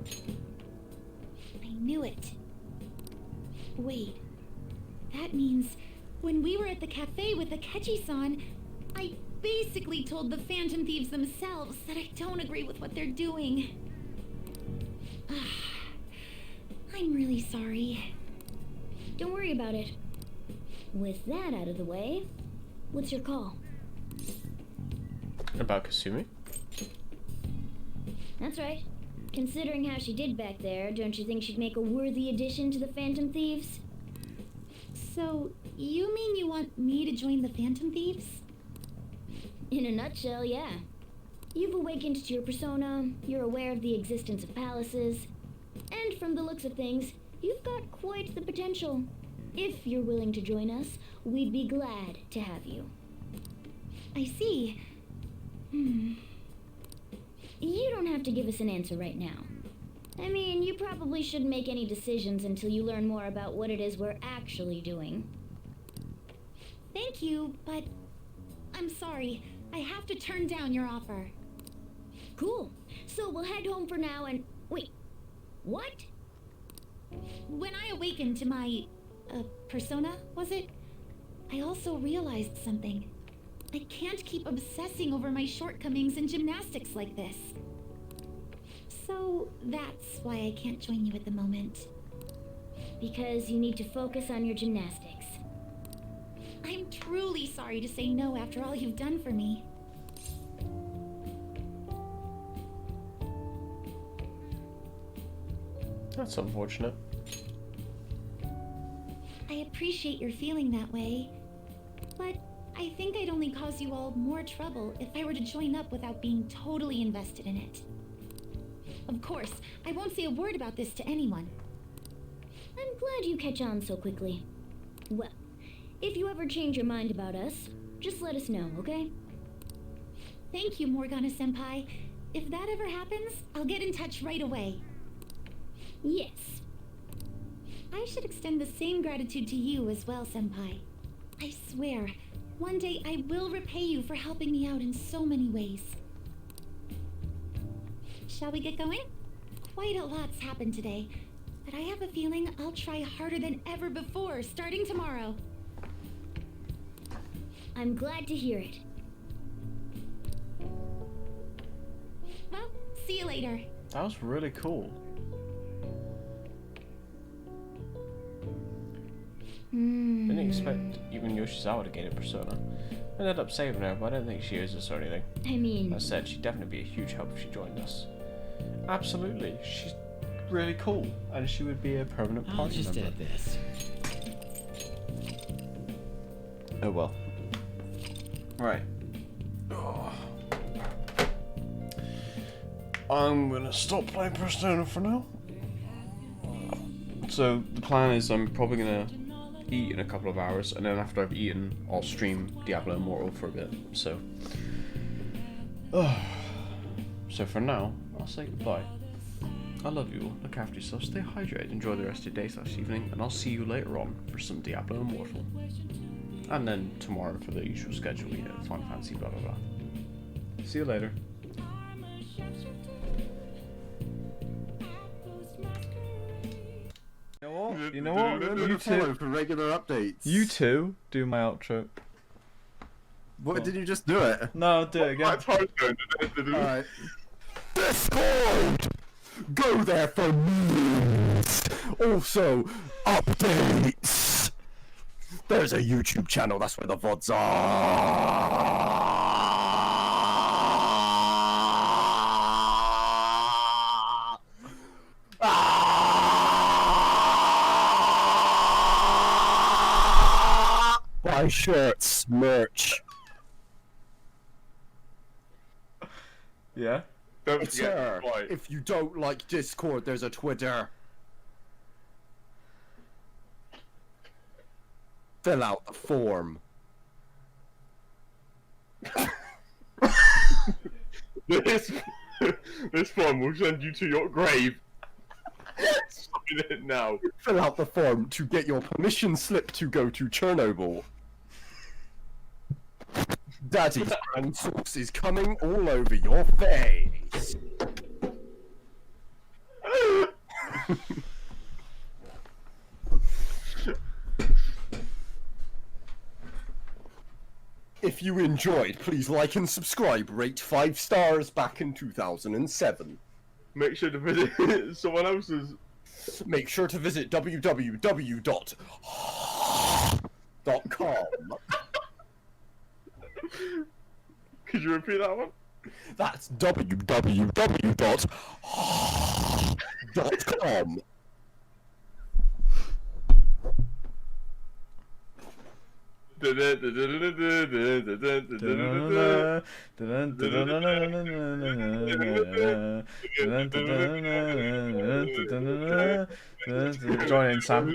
I knew it. Wait, that means when we were at the cafe with Akechi-san, I basically told the Phantom Thieves themselves that I don't agree with what they're doing. I'm really sorry. Don't worry about it. With that out of the way, what's your call? About Kasumi? That's right. Considering how she did back there, don't you think she'd make a worthy addition to the Phantom Thieves? So, you mean you want me to join the Phantom Thieves? In a nutshell, yeah. You've awakened to your persona, you're aware of the existence of palaces, and from the looks of things, you've got quite the potential. If you're willing to join us, we'd be glad to have you. I see. You don't have to give us an answer right now. I mean, you probably shouldn't make any decisions until you learn more about what it is we're actually doing. Thank you, but I'm sorry. I have to turn down your offer. Cool. So we'll head home for now and... Wait. What? When I awakened to my... persona, was it? I also realized something. I can't keep obsessing over my shortcomings in gymnastics like this. So that's why I can't join you at the moment. Because you need to focus on your gymnastics. I'm truly sorry to say no after all you've done for me. That's unfortunate. I appreciate your feeling that way, but I think I'd only cause you all more trouble if I were to join up without being totally invested in it. Of course, I won't say a word about this to anyone. I'm glad you catch on so quickly. Well, if you ever change your mind about us, just let us know, okay? Thank you, Morgana-senpai. If that ever happens, I'll get in touch right away. Yes. I should extend the same gratitude to you as well, senpai. I swear, one day I will repay you for helping me out in so many ways. Shall we get going? Quite a lot's happened today, but I have a feeling I'll try harder than ever before starting tomorrow. I'm glad to hear it. Well, see you later. That was really cool. Didn't expect even Yoshizawa to gain a persona. I ended up saving her, but I don't think she owes us or anything. I mean... That said, she'd definitely be a huge help if she joined us. Absolutely. She's really cool, and she would be a permanent I'll party just member. add this. Oh well. Right. Oh. I'm gonna stop playing Persona for now. So the plan is I'm probably gonna eat in a couple of hours, and then after I've eaten, I'll stream Diablo Immortal for a bit. So, so for now, I'll say goodbye. I love you all. Look after yourself. Stay hydrated. Enjoy the rest of your day/evening, and I'll see you later on for some Diablo Immortal. And then tomorrow for the usual schedule, you know, Final Fantasy, blah blah blah. See you later. You know what? You two for regular updates. You two do my outro. What, did you just do it? No, I'll do it again. Alright. Discord! Go there for news! Also, updates! There's a YouTube channel, that's where the VODs are! Buy shirts, merch. Yeah? Twitter. If you don't like Discord, there's a Twitter. Fill out the form. This form will send you to your grave. Sign it now. Fill out the form to get your permission slip to go to Chernobyl. Daddy's brand sauce is coming all over your face. If you enjoyed, please like and subscribe. Rate 5 stars back in 2007. Make sure to visit someone else's. Make sure to visit www.com. Could you repeat that one? That's www.com. Join in, Sam.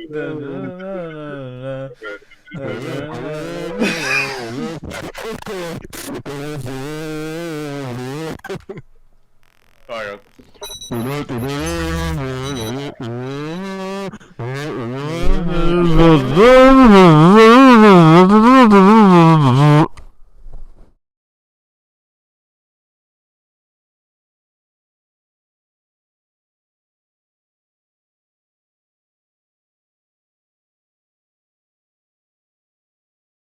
Hang on.